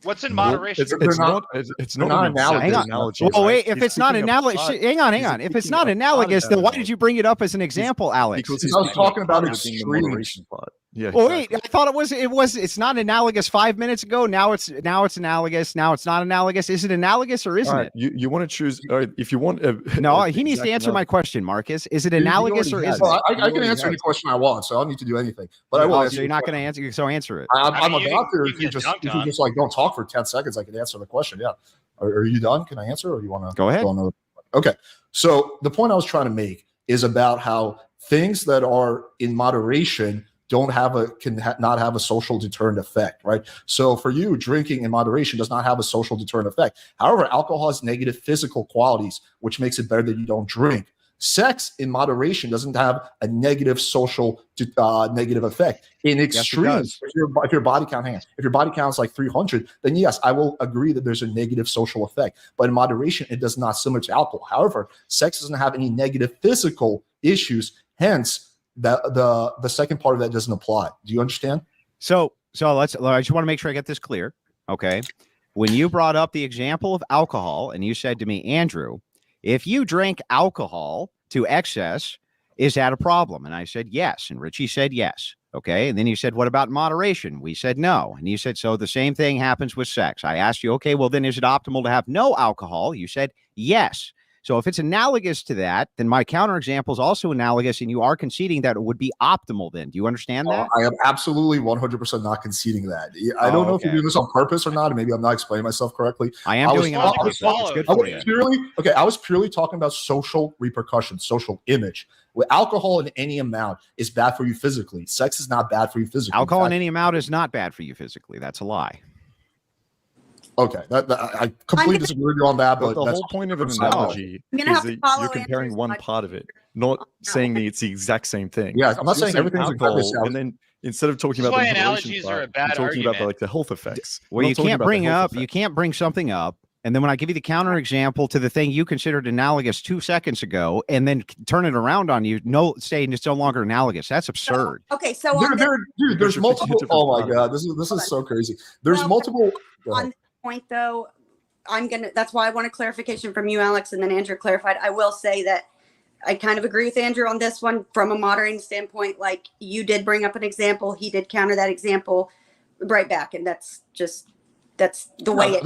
What's in moderation? It's not an analogy. Oh, wait, if it's not analogous, hang on. If it's not analogous, then why did you bring it up as an example, Alex? Because I was talking about extremes. Yeah. Well, wait, I thought it's not analogous 5 minutes ago. Now it's analogous. Now it's not analogous. Is it analogous or isn't it? You want to choose if you want. No, he needs to answer my question, Marcus. Is it analogous or isn't it? I can answer any question I want, so I don't need to do anything. But I will. So you're not going to answer. So answer it. I'm about to. If you just like don't talk for 10 seconds, I can answer the question. Yeah. Are you done? Can I answer, or you want to go ahead? Okay. So the point I was trying to make is about how things that are in moderation not have a social deterrent effect, right? So for you, drinking in moderation does not have a social deterrent effect. However, alcohol has negative physical qualities, which makes it better that you don't drink. Sex in moderation doesn't have a negative social negative effect. In extremes, if your body count, if your body count is like 300, then yes, I will agree that there's a negative social effect. But in moderation, it does not, similar to alcohol. However, sex doesn't have any negative physical issues. Hence, the second part of that doesn't apply. Do you understand? So I just want to make sure I get this clear. Okay. When you brought up the example of alcohol and you said to me, Andrew, if you drink alcohol to excess, is that a problem? And I said, yes. And Richy said, yes. Okay. And then you said, what about moderation? We said, no. And you said, so the same thing happens with sex. I asked you, okay, well, then is it optimal to have no alcohol? You said, yes. So if it's analogous to that, then my counterexample is also analogous, and you are conceding that it would be optimal then. Do you understand that? I am absolutely 100% not conceding that. I don't know if you're doing this on purpose or not, and maybe I'm not explaining myself correctly. I am doing it on purpose. It's good for you. I was purely talking about social repercussions, social image. With alcohol in any amount is bad for you physically. Sex is not bad for you physically. Alcohol in any amount is not bad for you physically. That's a lie. Okay, I completely disagree with you on that. But the whole point of an analogy is that you're comparing one part of it, not saying that it's the exact same thing. Yeah, I'm not saying everything's alcohol, and then instead of talking about the analogies are a bad you're talking argument. about the health effects. Well, you can't bring something up, and then when I give you the counterexample to the thing you considered analogous 2 seconds ago, and then turn it around on you, saying it's no longer analogous. That's absurd. Okay, so there's multiple. Oh my God, this is so crazy. There's multiple. On this point, though, that's why I want a clarification from you, Alex, and then Andrew clarified. I will say that I kind of agree with Andrew on this one from a moderating standpoint. Like, you did bring up an example, he did counter that example right back, and that's the way it.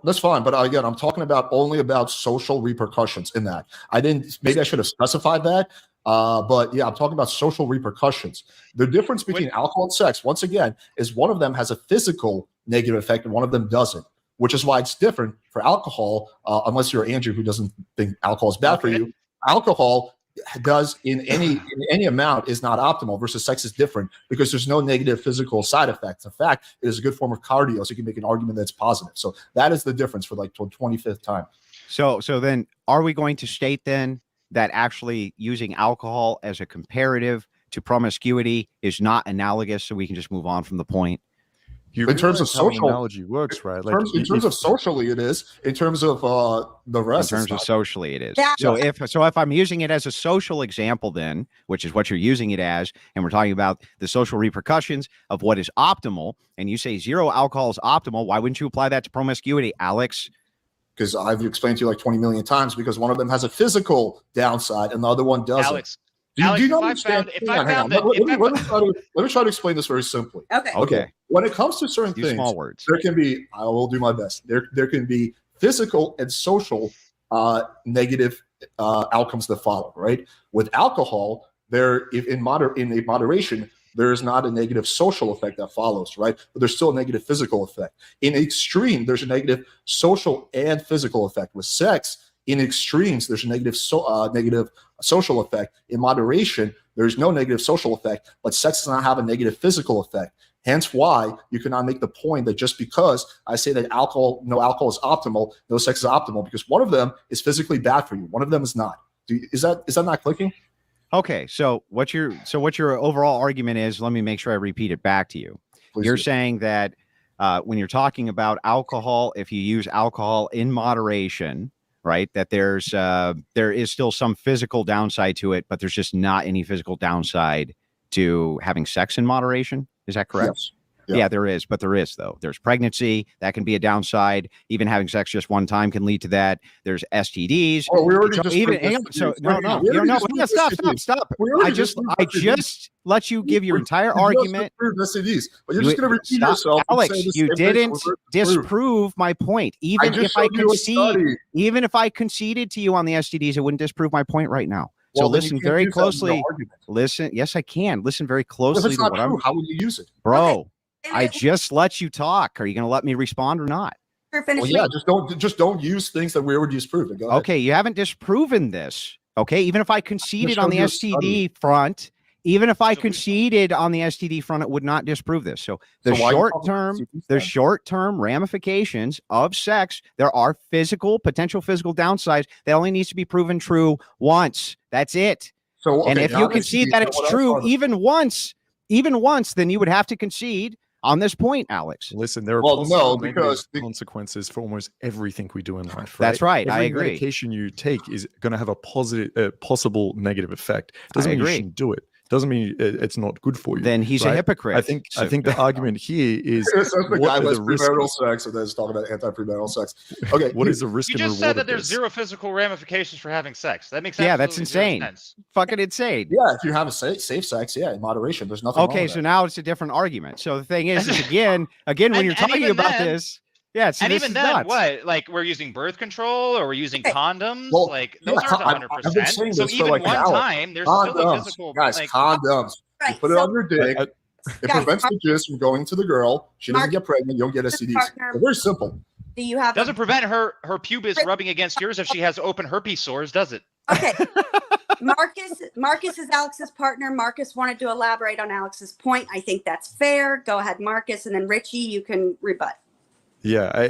That's fine, but again, I'm talking only about social repercussions in that. Maybe I should have specified that. But yeah, I'm talking about social repercussions. The difference between alcohol and sex, once again, is one of them has a physical negative effect and one of them doesn't, which is why it's different for alcohol, unless you're Andrew who doesn't think alcohol is bad for you. Alcohol does in any amount is not optimal, versus sex is different because there's no negative physical side effects. In fact, it is a good form of cardio, so you can make an argument that's positive. So that is the difference for like the 25th time. So then are we going to state then that actually using alcohol as a comparative to promiscuity is not analogous, so we can just move on from the point? In terms of social analogy works, right? In terms of socially, it is. In terms of the rest, in terms of socially, it is. So if I'm using it as a social example, then, which is what you're using it as, and we're talking about the social repercussions of what is optimal, and you say zero alcohol is optimal, why wouldn't you apply that to promiscuity, Alex? Because I've explained to you like 20 million times, because one of them has a physical downside and the other one doesn't. Alex, do you not understand? Let me try to explain this very simply. Okay. When it comes to certain things, small words. There can be, I will do my best. There can be physical and social negative outcomes that follow, right? With alcohol, in moderation, there is not a negative social effect that follows, right? But there's still a negative physical effect. In extreme, there's a negative social and physical effect. With sex, in extremes, there's a negative social effect. In moderation, there's no negative social effect, but sex does not have a negative physical effect. Hence why you cannot make the point that just because I say that no alcohol is optimal, no sex is optimal, because one of them is physically bad for you. One of them is not. Is that not clicking? Okay, so what your overall argument is, let me make sure I repeat it back to you. Please you're do. saying that when you're talking about alcohol, if you use alcohol in moderation, right, that there is still some physical downside to it, but there's just not any physical downside to having sex in moderation. Is that correct? Yes. Yeah, there is, but there is though. There's pregnancy, that can be a downside. Even having sex just one time can lead to that. There's STDs. Oh, we already stop. I just let you give your entire argument. STDs, but you're just going to repeat yourself. Alex, you didn't disprove my point. Even if I conceded to you on the STDs, it wouldn't disprove my point right now. So listen very closely. Listen. Yes, I can. Listen very closely. If it's not true, how would you use it? Bro, okay. I just let you talk. Are you going to let me respond or not? Well, yeah, just don't use things that we already disproved. Go ahead. Okay, you haven't disproven this. Okay, even if I conceded on the STD front, even if I So we- conceded on the STD front, it would not disprove this. So the So why are you talking short-term, about CP the then? short-term ramifications of sex, there are potential physical downsides that only needs to be proven true once. That's it. So, And okay, if now you that concede STDs, that then it's what else true are there? even once, then you would have to concede on this point, Alex. Listen, there are Well, possible no, negative because consequences for almost everything we do in life. That's right. I Every agree. medication you take is going to have a possible negative effect. Doesn't I mean you agree. shouldn't do it. Doesn't mean it's not good for you. Then he's a right? hypocrite. I think the argument here is So the what guy are was the risks? premarital sex, and then it's talking about anti-premarital sex. Okay, What is the risk You and just reward said that of there's this? zero physical ramifications for having sex. That makes Yeah, that's absolutely zero insane. sense. Fucking insane. Yeah, if you have a safe sex, yeah, in moderation, there's nothing wrong Okay, with so that. now it's a different argument. So the thing is again, when And- you're and talking even about then- this, yeah, so And this even is then, nuts. what? Like we're using birth control or we're using Okay. condoms? Well, like yeah, those aren't I've been 100%. saying So this for, even like, an one hour. time, there's still a Condoms, physical. guys, like, condoms. You Right, put it so- on your dick. I- It Guys, prevents the jizz from going to the girl. She doesn't Mark- get pregnant. You don't get STDs. partner- They're very simple. Do you have doesn't prevent her pubis rubbing against yours if she has open herpes sores, does it? okay? Marcus is Alex's partner. Marcus wanted to elaborate on Alex's point. I think that's fair. Go ahead, Marcus, and then Richie, you can rebut. Yeah,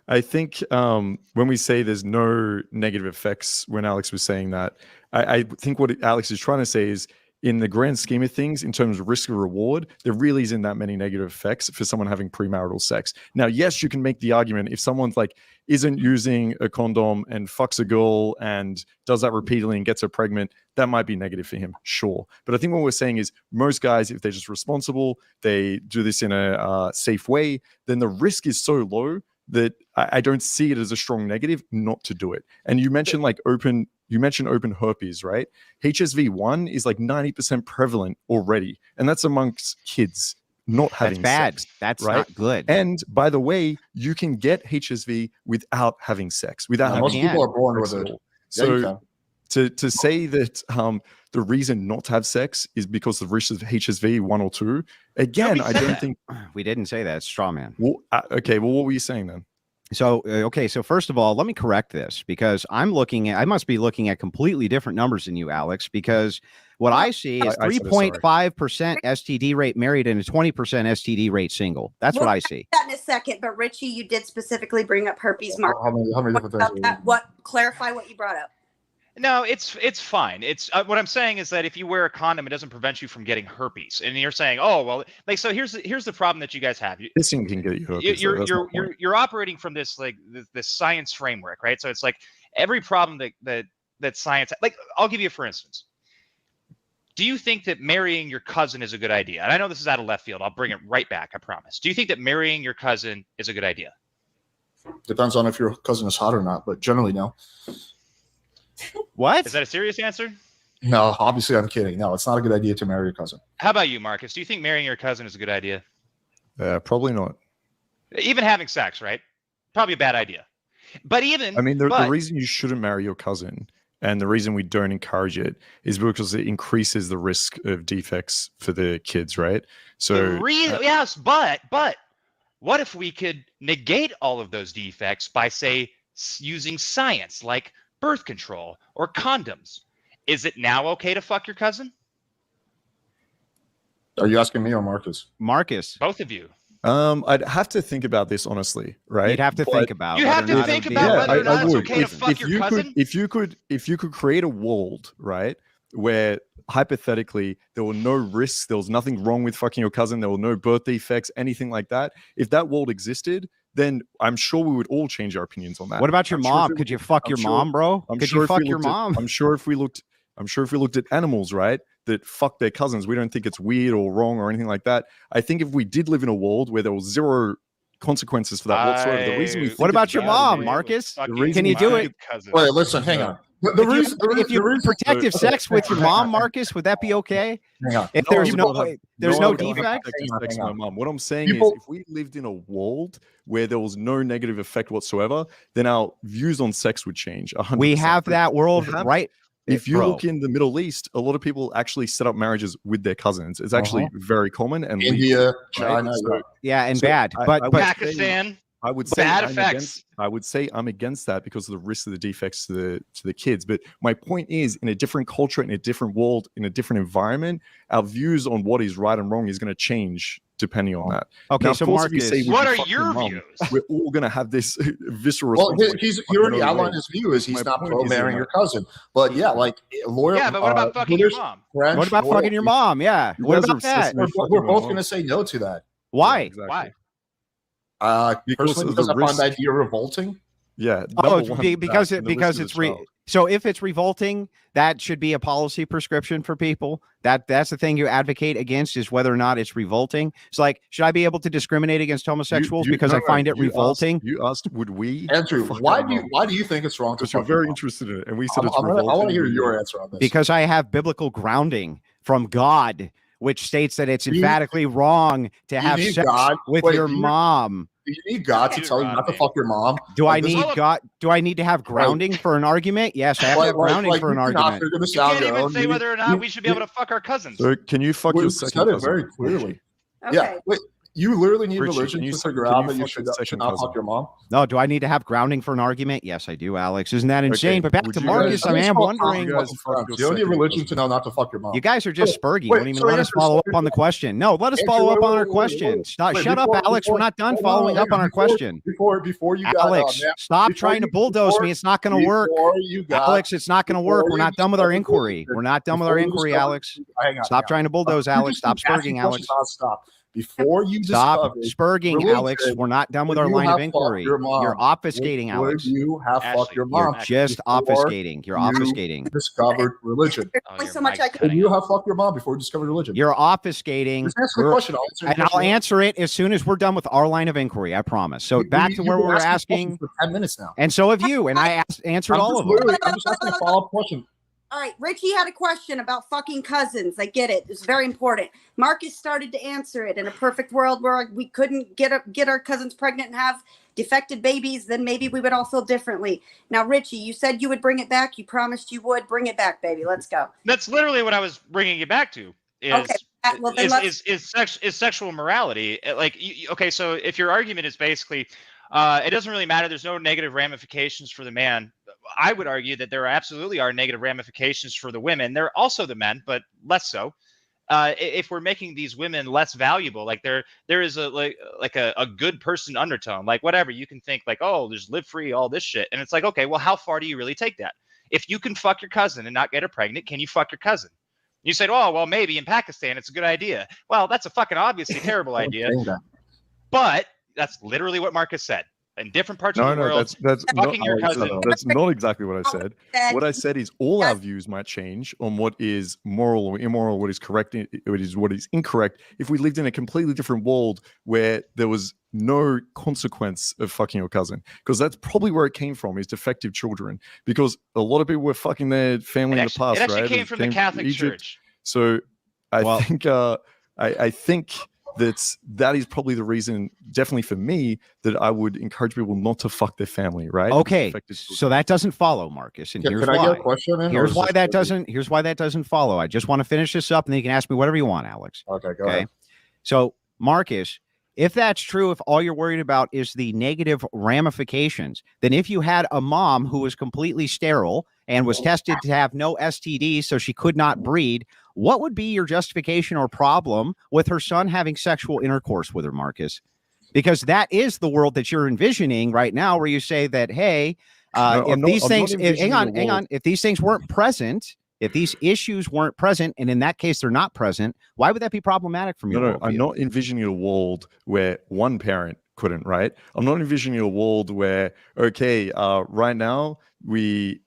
I think when we say there's no negative effects, when Alex was saying that, I think what Alex is trying to say is, in the grand scheme of things, in terms of risk and reward, there really isn't that many negative effects for someone having premarital sex. Now, yes, you can make the argument if someone's like isn't using a condom and fucks a girl and does that repeatedly and gets her pregnant, that might be negative for him, sure. But I think what we're saying is most guys, if they're just responsible, they do this in a safe way, then the risk is so low that I don't see it as a strong negative not to do it. And you mentioned open herpes, right? HSV1 is like 90% prevalent already, and that's amongst kids not having That's bad. sex. That's right? not good. And by the way, you can get HSV without having sex, without Yeah, having most people are born sex with at it. all. Yeah, you So can. to say that the reason not to have sex is because of risk of HSV 1 or 2, again, Nobody I said don't that. think. We didn't say that. It's straw man. Well, okay, well, what were you saying then? So, okay. So first of all, let me correct this because I must be looking at completely different numbers than you, Alex, because what I see is I said it, sorry. 3.5% STD rate married and a 20% STD rate single. That's what I see. That in a second, but Richie, you did specifically bring up herpes. Mark, How many different things? clarify what you brought up. No, it's fine. It's what I'm saying is that if you wear a condom, it doesn't prevent you from getting herpes. And you're saying, oh well, like so. Here's the problem that you guys have. This thing can get you herpes. though, that's my point. You're operating from this like this science framework, right? So it's like every problem that science. Like I'll give you for instance. Do you think that marrying your cousin is a good idea? And I know this is out of left field. I'll bring it right back. I promise. Do you think that marrying your cousin is a good idea? Depends on if your cousin is hot or not, but generally no. What? Is that a serious answer? No, obviously I'm kidding. No, it's not a good idea to marry your cousin. How about you, Marcus? Do you think marrying your cousin is a good idea? Probably not. Even having sex, right? Probably a bad idea. But even I mean, the reason you shouldn't marry your cousin and the reason we don't encourage it is because it increases the risk of defects for the kids, right? So yes, but what if we could negate all of those defects by, say, using science like birth control or condoms? Is it now okay to fuck your cousin? Are you asking me or Marcus? Marcus. Both of you. I'd have to think about this honestly, right? You'd have to think about. You whether have or to not it think would be- about Yeah, whether or not it's would. okay to fuck your cousin. If you could create a world, right, where hypothetically there were no risks, there was nothing wrong with fucking your cousin, there were no birth defects, anything like that. If that world existed, then I'm sure we would all change our opinions on that. What about your I'm sure mom? if it- Could you fuck I'm your sure- mom, bro? I'm Could sure you if we fuck your looked at- mom? I'm sure if we looked at animals, right, that fuck their cousins, we don't think it's weird or wrong or anything like that. I think if we did live in a world where there was zero consequences for that whatsoever, the reason we think What it's about your bad mom, is- Marcus? reason Can you we do think it? Cousin. Wait, listen, hang on. If you protective sex with your mom, Marcus, would that be okay? Hang on. If there's we no don't have- there's I no would not have defect. protective Hang on, sex hang with on. my mom. What I'm saying People- is, if we lived in a world where there was no negative effect whatsoever, then our views on sex would change. 100%. We have that world, have- right? If you Bro. look in the Middle East, a lot of people actually set up marriages with their cousins. It's actually very common and legal, India, right? China. So- Yeah, and so bad. I But would but say- Pakistan. I would say bad I'm effects. against, I would say I'm against that because of the risk of the defects to the kids. But my point is, in a different culture, in a different world, in a different environment, our views on what is right and wrong is going to change depending on that. Okay, Now, so of course, if you Marcus, say, would What you are fuck your mum, views? We're all going to have this visceral Well, response. he already no outlined way. his view is he's My not point pro is marrying that- your cousin. But yeah, like loyal. Yeah, but what about fucking your mom? French, what about loyal- fucking your mom? Yeah, You what guys are about that? obsessed with We're fucking both my going to mom. say no to that. Why? Yeah, exactly. Why? Personally, of the because I find the risk. idea revolting. Yeah, Oh, number it's one, because that, it and the risk because of the it's child. so if it's revolting, that should be a policy prescription for people. That's the thing you advocate against, is whether or not it's revolting. It's like, should I be able to discriminate against homosexuals because I find it revolting? You asked, would we? Andrew, fuck why our do you mom? think it's wrong to Because you're fuck your very mom? interested in it, and we said it's I revolting. want to hear your answer on this. Because I have biblical grounding from God, which states that it's You- emphatically wrong to you have need sex God? with Wait, your do you- mom. Do you need God to Dude, tell you not to Rodney. fuck your mom? Do Like, I this is- need God? Do I need to have grounding for an argument? Yes, I have to have grounding for an you cannot argument. figure this You out can't your even own. say whether or not we should be able to fuck our cousins. So can you fuck your We second said it cousin? very clearly. Okay. Yeah, wait, you literally need Richie, religion can you to fuck- figure can out you that you fuck should your second not cousin? fuck your mom. No, do I need to have grounding for an argument? Yes, I do, Alex. Isn't that insane? Okay, But back would to you Marcus, guys- I am You wondering. guys fuck your You don't need second religion cousin? to know not to fuck your mom. You guys are just spurgy. Wait, Won't even so let us Andrew, follow so- up on the question. No, let us Andrew, follow up wait, on wait, our wait, question. wait. Stop, Wait, shut up, before- Alex. We're not done hold following on, up on our before- question. Before you got Alex, stop before trying to you- bulldoze before- me. It's not going to work. before you got- Alex, it's not going to work. before We're you not done with our discovered inquiry. religion- We're not done with our before you inquiry, discovered- Alex. Hang on, Stop trying to bulldoze, You Alex. just Stop keep asking spurging, questions Alex. nonstop. Before you Stop discovered spurging, religion, Alex. We're not done with would our you line of have fucked inquiry. your mom? You're obfuscating, Would Alex. you have fucked Ashley, your You're mom? just before obfuscating. You're you obfuscating. discovered religion. There's Oh, only your so much mic's I can. Would cutting you out. have fucked your mom before you discovered religion? You're obfuscating. Just answer the We're- question. I'll answer the And I'll question. answer it as soon as we're done with our line of inquiry. I promise. So back to You've where been we were asking questions asking, for 10 minutes now. and so have you. And I answered all of them. I'm just asking a follow-up question. All right, Richie had a question about fucking cousins. I get it. It's very important. Marcus started to answer it. In a perfect world where we couldn't get our cousins pregnant and have defected babies, then maybe we would all feel differently. Now, Richie, you said you would bring it back. You promised you would. Bring it back, baby. Let's go. That's literally what I was bringing you back to. Is Okay, well, then let's- is sexual morality. Like, okay, so if your argument is basically, it doesn't really matter. There's no negative ramifications for the man. I would argue that there absolutely are negative ramifications for the women. There are also the men, but less so. If we're making these women less valuable, like there is a good person undertone, like whatever you can think, like, oh, there's live free, all this shit, and it's like, okay, well, how far do you really take that? If you can fuck your cousin and not get her pregnant, can you fuck your cousin? You said, oh, well, maybe in Pakistan it's a good idea. Well, that's a fucking obviously terrible idea, but that's literally what Marcus said. In different parts of the world, that's fucking not, your cousin. that's not exactly what I said. What I said is all our views might change on what is moral or immoral, what is correct, what is incorrect. If we lived in a completely different world where there was no consequence of fucking your cousin, because that's probably where it came from, is defective children. Because a lot of people were fucking their family in the past, it actually right? came from the Catholic Egypt. Church. So I think I think that is probably the reason, definitely for me, that I would encourage people not to fuck their family, right? Okay, so that doesn't follow, Marcus, and here's Can why. I get a question in? Here's why that doesn't follow. I just want to finish this up, and then you can ask me whatever you want, Alex. Okay, go ahead. So, Marcus, if that's true, if all you're worried about is the negative ramifications, then if you had a mom who was completely sterile and was tested to have no STDs, so she could not breed, what would be your justification or problem with her son having sexual intercourse with her, Marcus? Because that is the world that you're envisioning right now, where you say that, hey, if these things weren't present, if these issues weren't present, and in that case they're not present, why would that be problematic from your worldview? I'm not envisioning a world where one parent couldn't, right? I'm not envisioning a world where, okay, right now we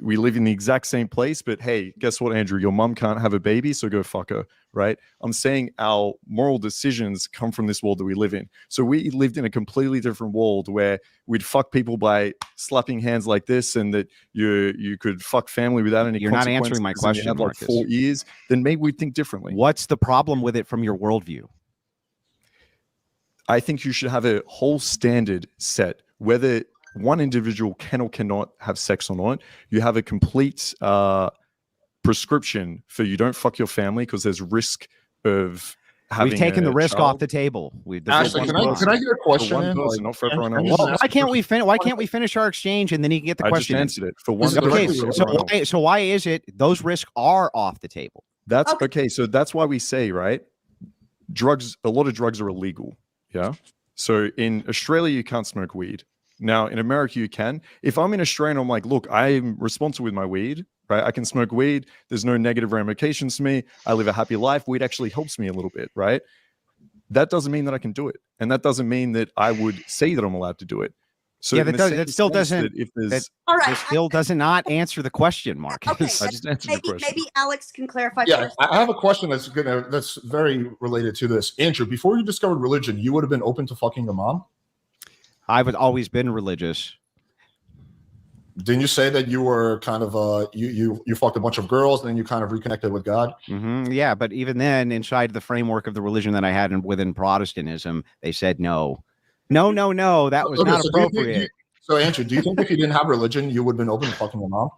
live in the exact same place, but hey, guess what, Andrew? Your mom can't have a baby, so go fuck her, right? I'm saying our moral decisions come from this world that we live in. So we lived in a completely different world where we'd fuck people by slapping hands like this, and that you could fuck family without any. You're not answering my question, you have like Marcus. 4 years. Then maybe we'd think differently. What's the problem with it from your worldview? I think you should have a whole standard set, whether one individual can or cannot have sex or not. You have a complete prescription for you don't fuck your family because there's risk of having We've taken a the risk child. off the table. Ashley, can I get a question one in? person, not for everyone else. Well, why can't we finish our exchange and then you can get the I just question in? answered it for one This is Okay, person. directly so relevant. why is it those risks are off the table? That's Okay. okay. So that's why we say, right? Drugs, a lot of drugs are illegal. Yeah. So in Australia, you can't smoke weed. Now in America, you can. If I'm in Australia, I'm like, look, I'm responsible with my weed, right? I can smoke weed. There's no negative ramifications to me. I live a happy life. Weed actually helps me a little bit, right? That doesn't mean that I can do it. And that doesn't mean that I would say that I'm allowed to do it. So Yeah, in that the does- same that still sense doesn't- that if there's that- All right. This still does not answer the question, Marcus. Okay. I just answered your question. Maybe Alex can clarify. Yeah, first. I have a question that's very related to this. Andrew, before you discovered religion, you would have been open to fucking your mom? I've always been religious. Didn't you say that you were kind of you fucked a bunch of girls and then you kind of reconnected with God? Yeah, but even then, inside the framework of the religion that I had within Protestantism, they said no. That was Okay, not so appropriate. So Andrew, do you think if you didn't have religion, you would have been open to fucking your mom?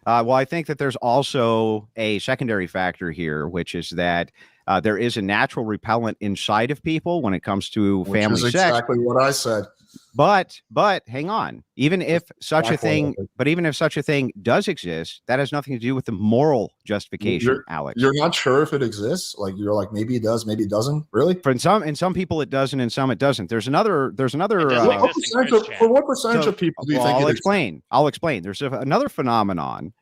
Well, I think that there's also a secondary factor here, which is that there is a natural repellent inside of people when it comes to Which family is sex. exactly what I said. But hang on. Even if such a Exactly. thing, but even if such a thing does exist, that has nothing to do with the moral justification, Alex. You're not sure if it exists. Like you're like maybe it does, maybe it doesn't. Really? For in some people it does, and in some it doesn't. There's another. It doesn't What exist. percentage So- of people do you Well, think I'll it explain. I'll explain. There's another phenomenon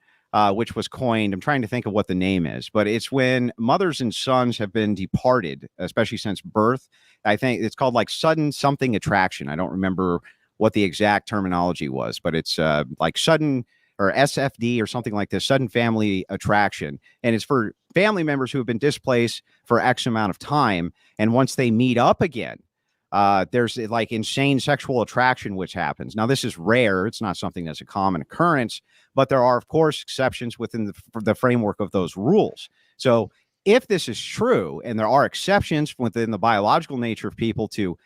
which was coined. I'm trying to think of what the name is, but it's when mothers and sons have been departed, especially since birth. I think it's called like sudden something attraction. I don't remember what the exact terminology was, but it's like sudden or SFD or something like this, sudden family attraction. And it's for family members who have been displaced for X amount of time. And once they meet up again, there's like insane sexual attraction, which happens. Now, this is rare. It's not something that's a common occurrence, but there are, of course, exceptions within the framework of those rules. So if this is true, and there are exceptions within the biological nature of people to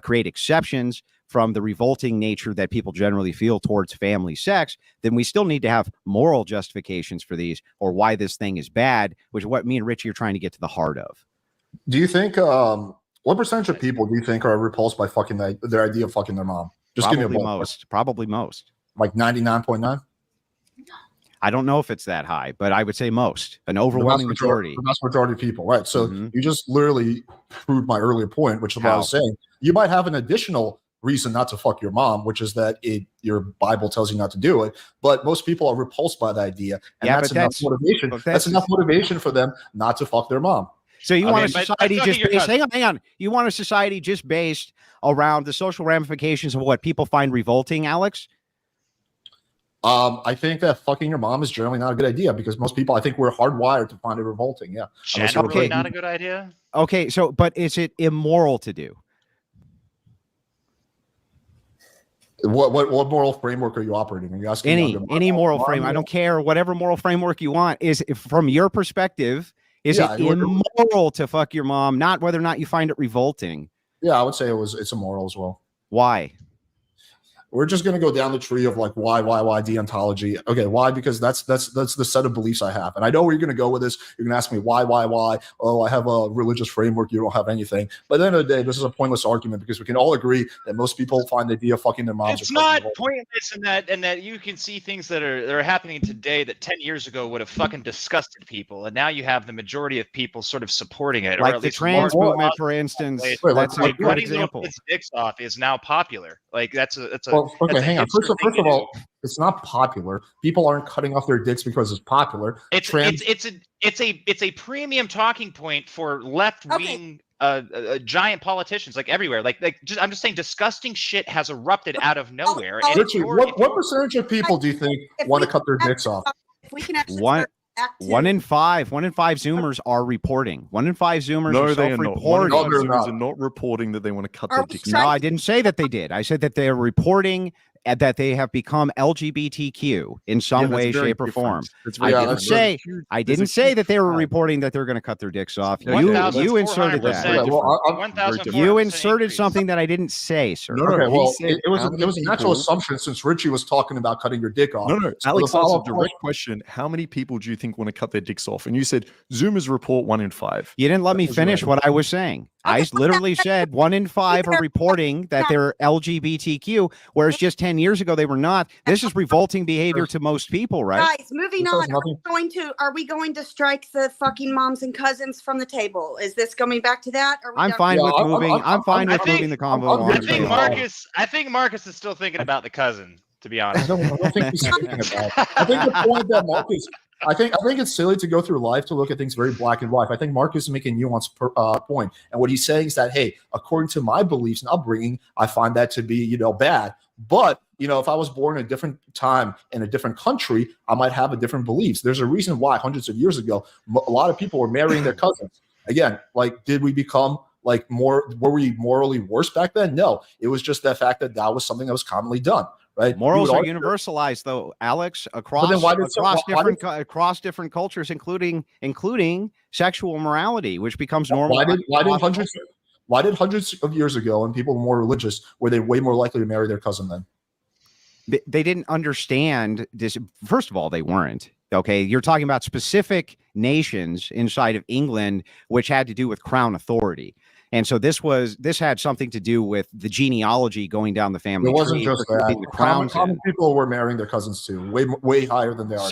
create exceptions from the revolting nature that people generally feel towards family sex, then we still need to have moral justifications for these or why this thing is bad, which is what me and Richy are trying to get to the heart of. Do you think what percentage of people do you think are repulsed by fucking their idea of fucking their mom? Just Probably give me a ballpark. most. Probably most. Like 99.9? I don't know if it's that high, but I would say most, an overwhelming majority. The vast majority of people, right? So Mhm. you just literally proved my earlier point, which is what I was saying. You might have an additional reason not to fuck your mom, which is that your Bible tells you not to do it. But most people are repulsed by the idea, and Yeah, that's but enough that's- motivation. but That's enough motivation for them not to fuck their mom. So you I want mean, a but society fucking just your based, cousin. hang on. You want a society just based around the social ramifications of what people find revolting, Alex? I think that fucking your mom is generally not a good idea because most people, I think we're hardwired to find it revolting. Yeah. Unless you're Generally Okay. not a good idea. Okay, so but is it immoral to do? What moral framework are you operating? Are you asking Any moral frame? I don't care. Whatever moral framework you want is, if, from your perspective, is Yeah, it immoral to fuck your mom? Not whether or not you find it revolting. Yeah, I would say it's immoral as well. Why? We're just gonna go down the tree of like why deontology. Okay, why? Because that's the set of beliefs I have, and I know where you're gonna go with this. You're gonna ask me why. Oh, I have a religious framework. You don't have anything. But at the end of the day, this is a pointless argument because we can all agree that most people find the idea of fucking their moms. It's not pointless in that you can see things that are happening today that 10 years ago would have fucking disgusted people, and now you have the majority of people sort of supporting it, or Like at the least trans more movement, for instance. Wait, That's a like good cutting example. little kids' dicks off is now popular. Like that's a Well, okay, that's a hang on. hipster First thing of to all, do. it's not popular. People aren't cutting off their dicks because it's popular. It's a premium talking point for left wing giant politicians like everywhere. I'm just saying, disgusting shit has erupted out of nowhere. And Richie, what percentage of people do you think want to cut their dicks off? If we can actually One- start back to- 1 in 5 Zoomers are reporting. 1 in 5 Zoomers No, are they are not. self-reporting. No, they're Zoomers not. are not reporting that they want to cut Are their we dicks No, trying- I didn't say that they did. I said that they're reporting that they have become LGBTQ in some way, shape, or form. I didn't say that they were reporting that they're going to cut their dicks off. You inserted that. You inserted something that I didn't say, sir. Okay, well, it was a natural assumption since Richy was talking about cutting your dick off. No, Alex asked a direct question. How many people do you think want to cut their dicks off? And you said Zoomers report 1 in 5. You didn't let me finish what I was saying. I literally said 1 in 5 are reporting that they're LGBTQ, whereas just 10 years ago they were not. This is revolting behavior to most people, right? Guys, moving on. Are we going to strike the fucking moms and cousins from the table? Is this going back to that? I'm fine with moving. I'm fine with moving the combo on. I think Markus is still thinking about the cousin, to be honest. I don't think he's thinking about it. I think the point that Markus, I think it's silly to go through life to look at things very black and white. I think Markus is making a nuanced point, and what he's saying is that, hey, according to my beliefs and upbringing, I find that to be bad. But if I was born in a different time in a different country, I might have a different beliefs. There's a reason why hundreds of years ago, a lot of people were marrying their cousins. Again, did we become were we morally worse back then? No, it was just the fact that was something that was commonly done. Right. Morals are universalized, though, Alex, across different cultures, including sexual morality, which becomes normal. Why did hundreds of years ago, and people were more religious, were they way more likely to marry their cousin then? They didn't understand this. First of all, they weren't. Okay, you're talking about specific nations inside of England, which had to do with crown authority. And so this had something to do with the genealogy going down the family. It wasn't tree, just that. Common people were marrying their cousins too, way higher than they are.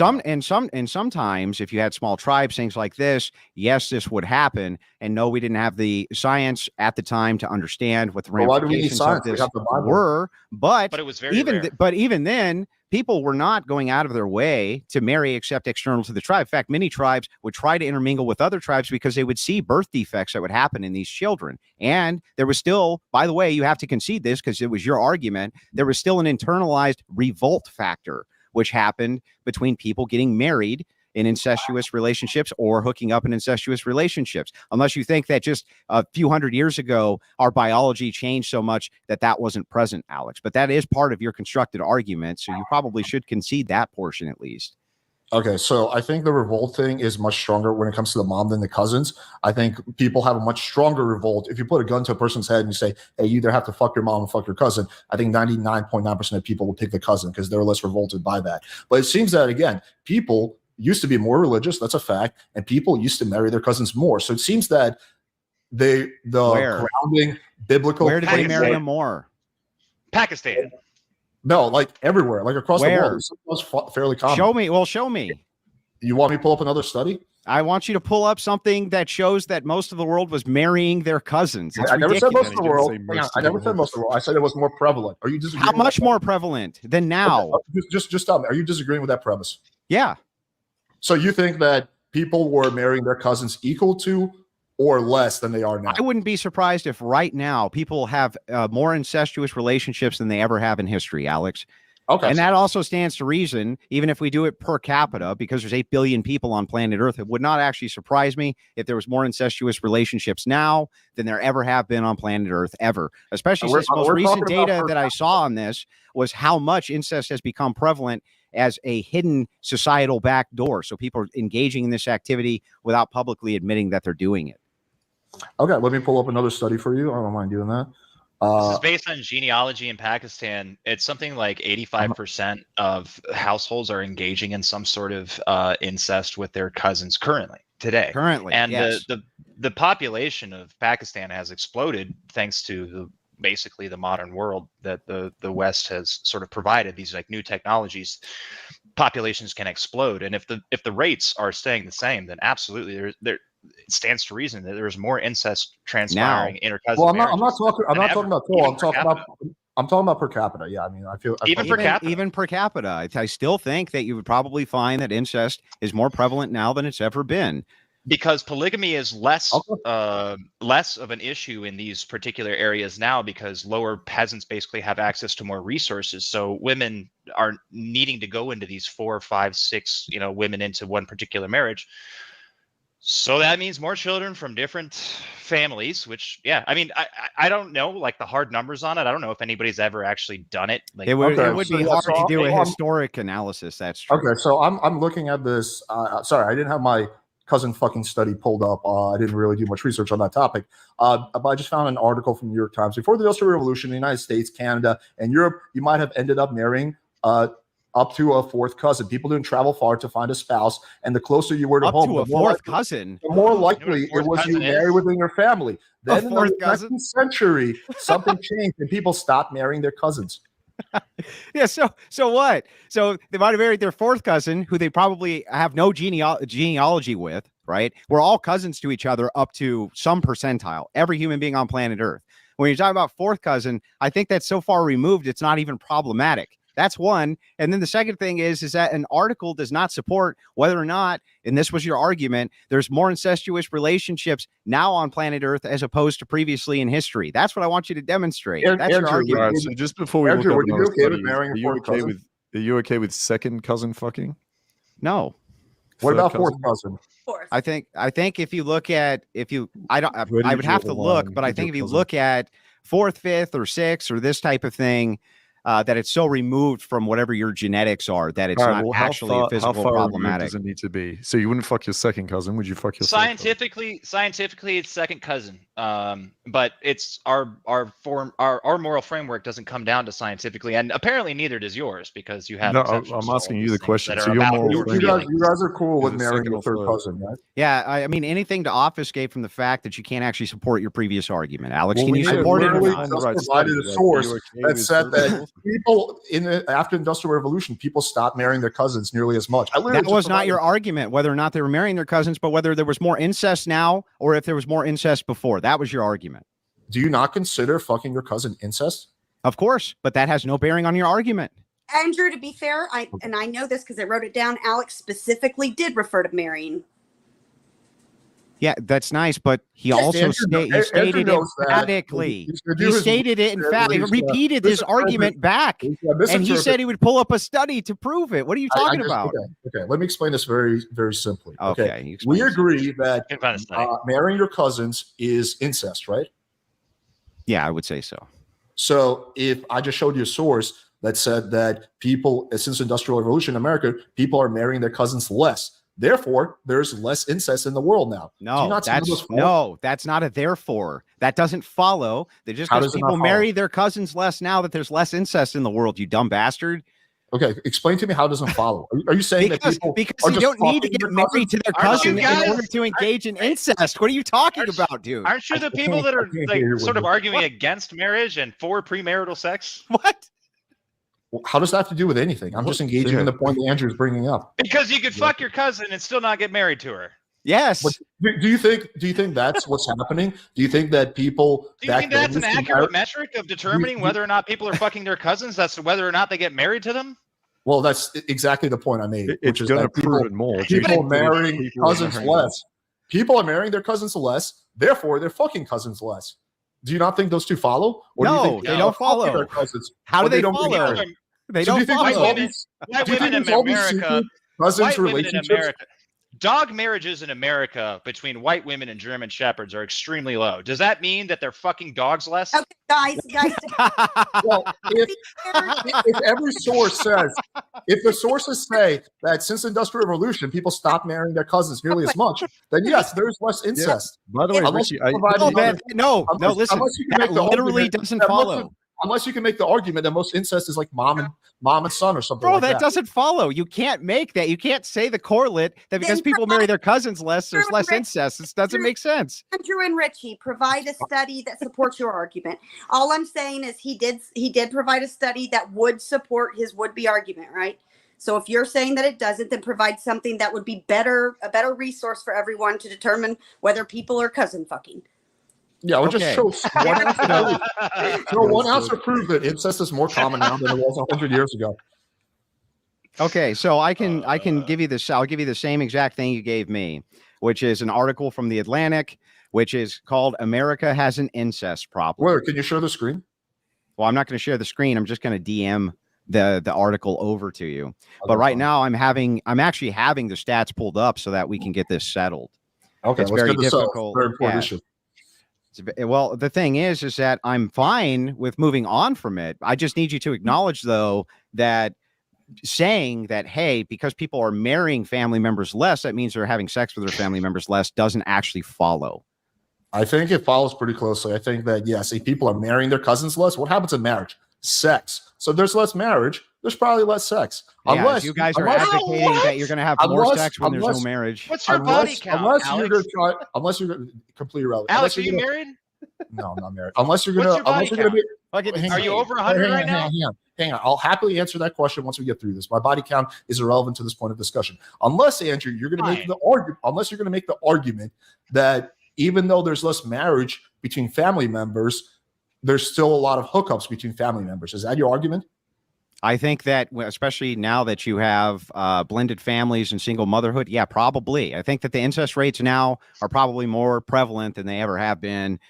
Sometimes if you had small tribes, things like this, yes, this would happen. And no, we didn't have the science at the time to understand what the ramifications of this were. But it was very rare. But even then, people were not going out of their way to marry except external to the tribe. In fact, many tribes would try to intermingle with other tribes because they would see birth defects that would happen in these children. And there was still, by the way, you have to concede this because it was your argument, there was still an internalized revolt factor, which happened between people getting married in incestuous relationships or hooking up in incestuous relationships, unless you think that just a few hundred years ago, our biology changed so much that wasn't present, Alex. But that is part of your constructed argument, so you probably should concede that portion at least. Okay, so I think the revolt thing is much stronger when it comes to the mom than the cousins. I think people have a much stronger revolt. If you put a gun to a person's head and you say, hey, you either have to fuck your mom or fuck your cousin, I think 99.9% of people will pick the cousin because they're less revolted by that. But it seems that, again, people used to be more religious, that's a fact, and people used to marry their cousins more. So it seems that grounding biblical. Where did they marry them more? Pakistan. No, everywhere, across the world. It was fairly common. Show me. You want me to pull up another study? I want you to pull up something that shows that most of the world was marrying their cousins. I never said most of the world. I never said most of the world. I said it was more prevalent. Are you disagreeing? How much more prevalent than now? Okay. Just tell me. Are you disagreeing with that premise? Yeah. So you think that people were marrying their cousins equal to or less than they are now? I wouldn't be surprised if right now people have more incestuous relationships than they ever have in history, Alex. Okay. And that also stands to reason, even if we do it per capita, because there's 8 billion people on planet Earth, it would not actually surprise me if there was more incestuous relationships now than there ever have been on planet Earth ever. Especially since the most recent data that I saw on this was how much incest has become prevalent as a hidden societal backdoor. So people are engaging in this activity without publicly admitting that they're doing it. Okay, let me pull up another study for you. I don't mind doing that. This is based on genealogy in Pakistan. It's something like 85% of households are engaging in some sort of incest with their cousins today. And yes. the population of Pakistan has exploded thanks to basically the modern world that the West has sort of provided. These new technologies, populations can explode, and if the rates are staying the same, then absolutely there it stands to reason that there's more incest transpiring inter-cousin. Well, I'm not talking about total. I'm talking about per capita. Yeah, I mean, I feel even per capita. I still think that you would probably find that incest is more prevalent now than it's ever been. Because polygamy is less of an issue in these particular areas now, because lower peasants basically have access to more resources. So women are needing to go into these 4, 5, 6, women into one particular marriage. So that means more children from different families, which, yeah, I mean, I don't know, like, the hard numbers on it. I don't know if anybody's ever actually done it. Like, It would Okay, it would so be yeah, hard so to do a I'm- historic analysis. That's true. Okay, so I'm looking at this. Sorry, I didn't have my cousin fucking study pulled up. I didn't really do much research on that topic. But I just found an article from the New York Times. Before the Industrial Revolution in the United States, Canada, and Europe, you might have ended up marrying up to a fourth cousin. People didn't travel far to find a spouse, and the closer you were to Up home, to a the more fourth likely- cousin. the more You know likely what a it was fourth you cousin is? marry within your family. Then in fourth the cousin? 19th century, something changed, and people stopped marrying their cousins. Yeah. So what? So they might have married their fourth cousin, who they probably have no genealogy with. Right? We're all cousins to each other up to some percentile. Every human being on planet Earth. When you're talking about fourth cousin, I think that's so far removed, it's not even problematic. That's one. And then the second thing is that an article does not support whether or not, and this was your argument, there's more incestuous relationships now on planet Earth as opposed to previously in history. That's what I want you to demonstrate. That's your Andrew, argument. Right, so just before we Andrew, look would up you another be okay with study, marrying a are you fourth okay cousin? with are you okay with second cousin fucking? No. What Third about cousin? fourth cousin? Fourth. I think if you look at I Where do I you would draw have the to look, line but I with think your if you cousin? look at fourth, fifth, or sixth, or this type of thing, that it's so removed from whatever your genetics are that it's All right, not well, actually how a physical far removed problematic. does it need to be? So you wouldn't fuck your second cousin? Would you fuck your third cousin? Scientifically, it's second cousin. But it's our moral framework doesn't come down to scientifically, and apparently neither does yours, because you have No, exceptions I'm to all asking of you these the things question. that So are your about moral your You framework- feelings. guys are cool Is with it marrying second your or third third? cousin, right? Yeah, I mean anything to obfuscate from the fact that you can't actually support your previous argument. Alex, Well, can we you need to support it or literally not? find the just right provided study, a right? Are source you okay that with said third that cousin? people after Industrial Revolution, people stopped marrying their cousins nearly as much. I literally That just was not provided- your argument, whether or not they were marrying their cousins, but whether there was more incest now or if there was more incest before. That was your argument. Do you not consider fucking your cousin incest? Of course, but that has no bearing on your argument. Andrew, to be fair, I know this because I wrote it down. Alex specifically did refer to marrying. Yeah, that's nice, but he Yes, also Andrew he stated Andrew knows that. emphatically. He's gonna do He his stated it research, repeated his argument back, and he said he would pull up a study to prove it. What are you talking about? Okay, let me explain this very, very simply. Okay, you we explain it. agree that Can find a study. marrying your cousins is incest, right? Yeah, I would say so. So if I just showed you a source that said that people, since the Industrial Revolution in America, people are marrying their cousins less. Therefore, there's less incest in the world now. Do you No, not see how that's this falls? no, that's not a therefore. That doesn't follow. That just How because does it not people follow? marry their cousins less now that there's less incest in the world, you dumb bastard. Okay, explain to me how it doesn't follow. Are you saying that Because, people because are you just don't need to fucking get their married cousins? to their Aren't you cousin in guys- order to engage in incest. What are you talking Aren't- about, dude? Aren't you the people that I are can't like hear sort of what- arguing against marriage and for premarital sex? What? How does that have to do with anything? I'm just engaging in the point that Andrew's bringing up. Because you could fuck your cousin and still not get married to her. Yes. But do you think that's what's happening? Do you think that people Do you back think that's then an used to accurate marry- metric of determining you- whether or not people are fucking their cousins? That's whether or not they get married to them? Well, that's exactly the point I made. It's which is going to that people, prove it more. people But- marrying People are cousins marrying less. People are marrying their cousins less. Therefore, they're fucking cousins less. Do you not think those two follow? Or do you No, think they people don't are fucking follow. their cousins, How do but they don't get follow? married? They So do don't you think follow. there's all White these- White do you think women in there's all these America. secret cousins White women in relationships? America. Dog marriages in America between white women and German shepherds are extremely low. Does that mean that they're fucking dogs less? Okay, guys, Well, if every source says, if the sources say that since the Industrial Revolution, people stopped marrying their cousins nearly as much, then yes, there's less incest. By the way, Unless Richie, you provide no, the man, other- no, unless- listen. unless you can That make the literally argument doesn't that most follow. of- Unless you can make the argument that most incest is like mom and son or something Bro, like that that. doesn't follow. You can't make that. You can't say the correlate that because Then people marry their cousins less, there's Drew, less Rick, incest. It doesn't make sense. Andrew and Richie provide a study that supports your argument. All I'm saying is he did provide a study that would support his would-be argument, right? So if you're saying that it doesn't, then provide something that would be a better resource for everyone to determine whether people are cousin fucking. Yeah, or just Okay. show one ounce one ounce to prove that incest is more common now than it was 100 years ago. Okay, so I can give you this. I'll give you the same exact thing you gave me, which is an article from the Atlantic, which is called "America Has an Incest Problem." Where can you show the screen? Well, I'm not going to share the screen. I'm just going to DM the article over to you. But right now, I'm actually having the stats pulled up so that we can get this settled. Okay, It's let's very get this out. difficult. Very important Yeah. issue. Well, the thing is that I'm fine with moving on from it. I just need you to acknowledge, though, that saying that, hey, because people are marrying family members less, that means they're having sex with their family members less, doesn't actually follow. I think it follows pretty closely. I think that, yes, if people are marrying their cousins less, what happens in marriage? Sex. So if there's less marriage, there's probably less sex. Yeah, Unless you guys are advocating that you're going to have more sex when there's no marriage. What's your body count, unless Alex? you're going to try, unless you're completely irrelevant. Alex, are Unless you you're married? No, I'm not married. Unless you're going What's to, your body unless you're going to be. count? Are you over 100 right now? Hang on. I'll happily answer that question once we get through this. My body count is irrelevant to this point of discussion. Unless, Andrew, you're going to make the argument. Unless you're going to make the argument that even though there's less marriage between family members, there's still a lot of hookups between family members. Is that your argument? I think that, especially now that you have blended families and single motherhood, yeah, probably. I think that the incest rates now are probably more prevalent than they ever have been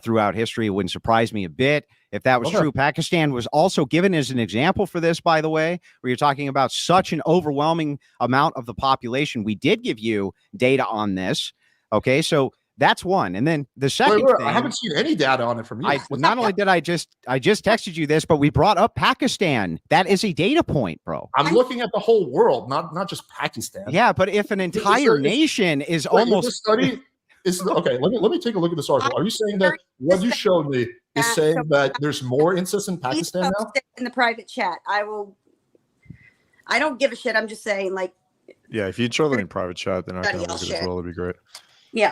throughout history. It wouldn't surprise me a bit if that was true. Pakistan was also given as an example for this, by the way, where you're talking about such an overwhelming amount of the population. We did give you data on this. Okay, so that's one. And then the second thing, I haven't seen any data on it from you. Not only did I just texted you this, but we brought up Pakistan. That is a data point, bro. I'm looking at the whole world, not just Pakistan. Yeah, but if an entire nation is almost this study is okay. Let me take a look at this article. Are you saying that what you showed me is saying that there's more incest in Pakistan now? In the private chat, I don't give a shit. I'm just saying, like. Yeah, if you'd show them in private chat, then I can look at it as well. It'd be great. Yeah.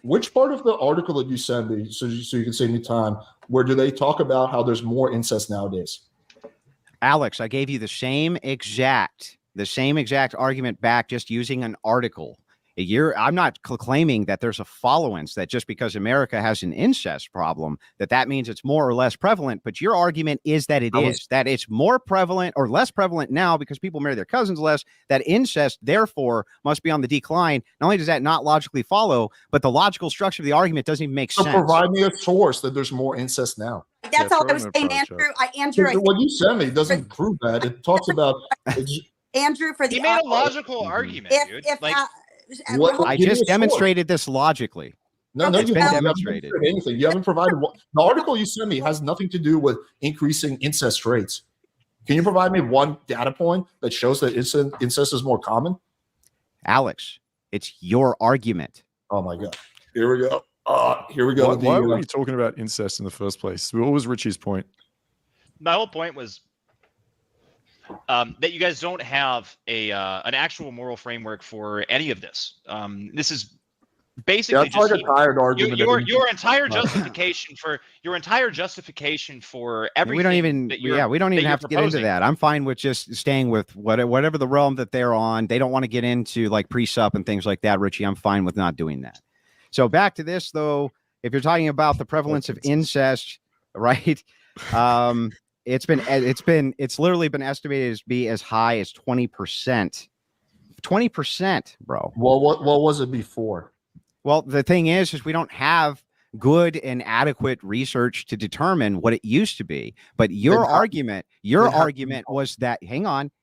Which part of the article that you sent me, so you can save me time, where do they talk about how there's more incest nowadays? Alex, I gave you the same exact argument back, just using an article. I'm not claiming that there's a followance that just because America has an incest problem, that means it's more or less prevalent. But your argument is that that it's more prevalent or less prevalent now because people marry their cousins less, that incest therefore must be on the decline. Not only does that not logically follow, but the logical structure of the argument doesn't even make sense. Provide me a source that there's more incest now. That's all I was saying, Andrew. What you sent me doesn't prove that. It talks about Andrew for the. He made a logical argument, dude. I just demonstrated this logically. No, you haven't demonstrated anything. You haven't provided the article you sent me has nothing to do with increasing incest rates. Can you provide me one data point that shows that incest is more common? Alex, it's your argument. Oh my God. Here we go. Why were you talking about incest in the first place? What was Richie's point? My whole point was that you guys don't have an actual moral framework for any of this. This is basically just like a tired argument. Your entire justification for everything. We don't even have to get into that. I'm fine with just staying with whatever the realm that they're on. They don't want to get into like pre-sup and things like that, Richie. I'm fine with not doing that. So back to this though, if you're talking about the prevalence of incest, right? It's literally been estimated to be as high as 20%. 20%, bro. Well, what was it before? Well, the thing is we don't have good and adequate research to determine what it used to be. But your argument was that,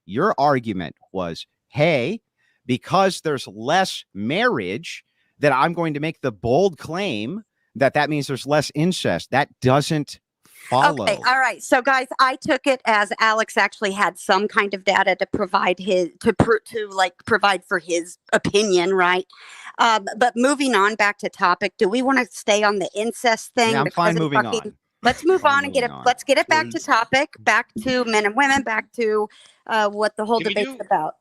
your argument was, hey, because there's less marriage, that I'm going to make the bold claim that means there's less incest. That doesn't follow. Okay, all right. So, guys, I took it as Alex actually had some kind of data to provide provide for his opinion, right? But moving on back to topic, do we want to stay on the incest thing? Yeah, I'm fine moving on. Let's move on and let's get it back to topic, back to men and women, back to what the whole debate's about.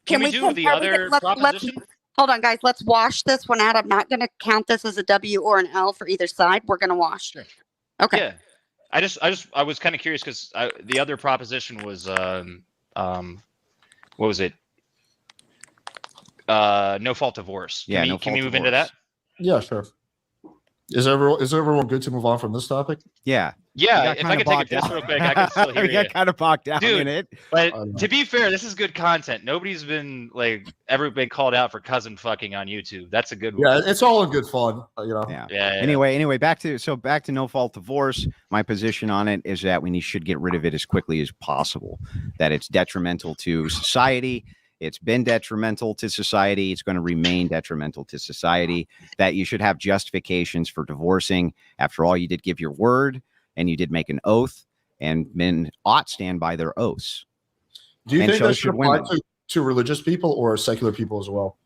Can we do the other proposition? Hold on, guys. Let's wash this one out. I'm not going to count this as a W or an L for either side. We're going to wash. Sure. Okay. Yeah. I was kind of curious because the other proposition was what was it? No fault divorce. Can we move into that? Yeah, sure. Is everyone good to move on from this topic? Yeah. Yeah, if I could take a piss real quick, I can still hear you. We got kind of bogged down in it. But to be fair, this is good content. Nobody's been ever been called out for cousin fucking on YouTube. That's a good one. Yeah, it's all in good fun. Yeah. Anyway, back to no fault divorce. My position on it is that we should get rid of it as quickly as possible. That it's detrimental to society. It's been detrimental to society. It's going to remain detrimental to society. That you should have justifications for divorcing. After all, you did give your word and you did make an oath, and men ought stand by their oaths. Do you And think so that should should apply women. to religious people or secular people as well?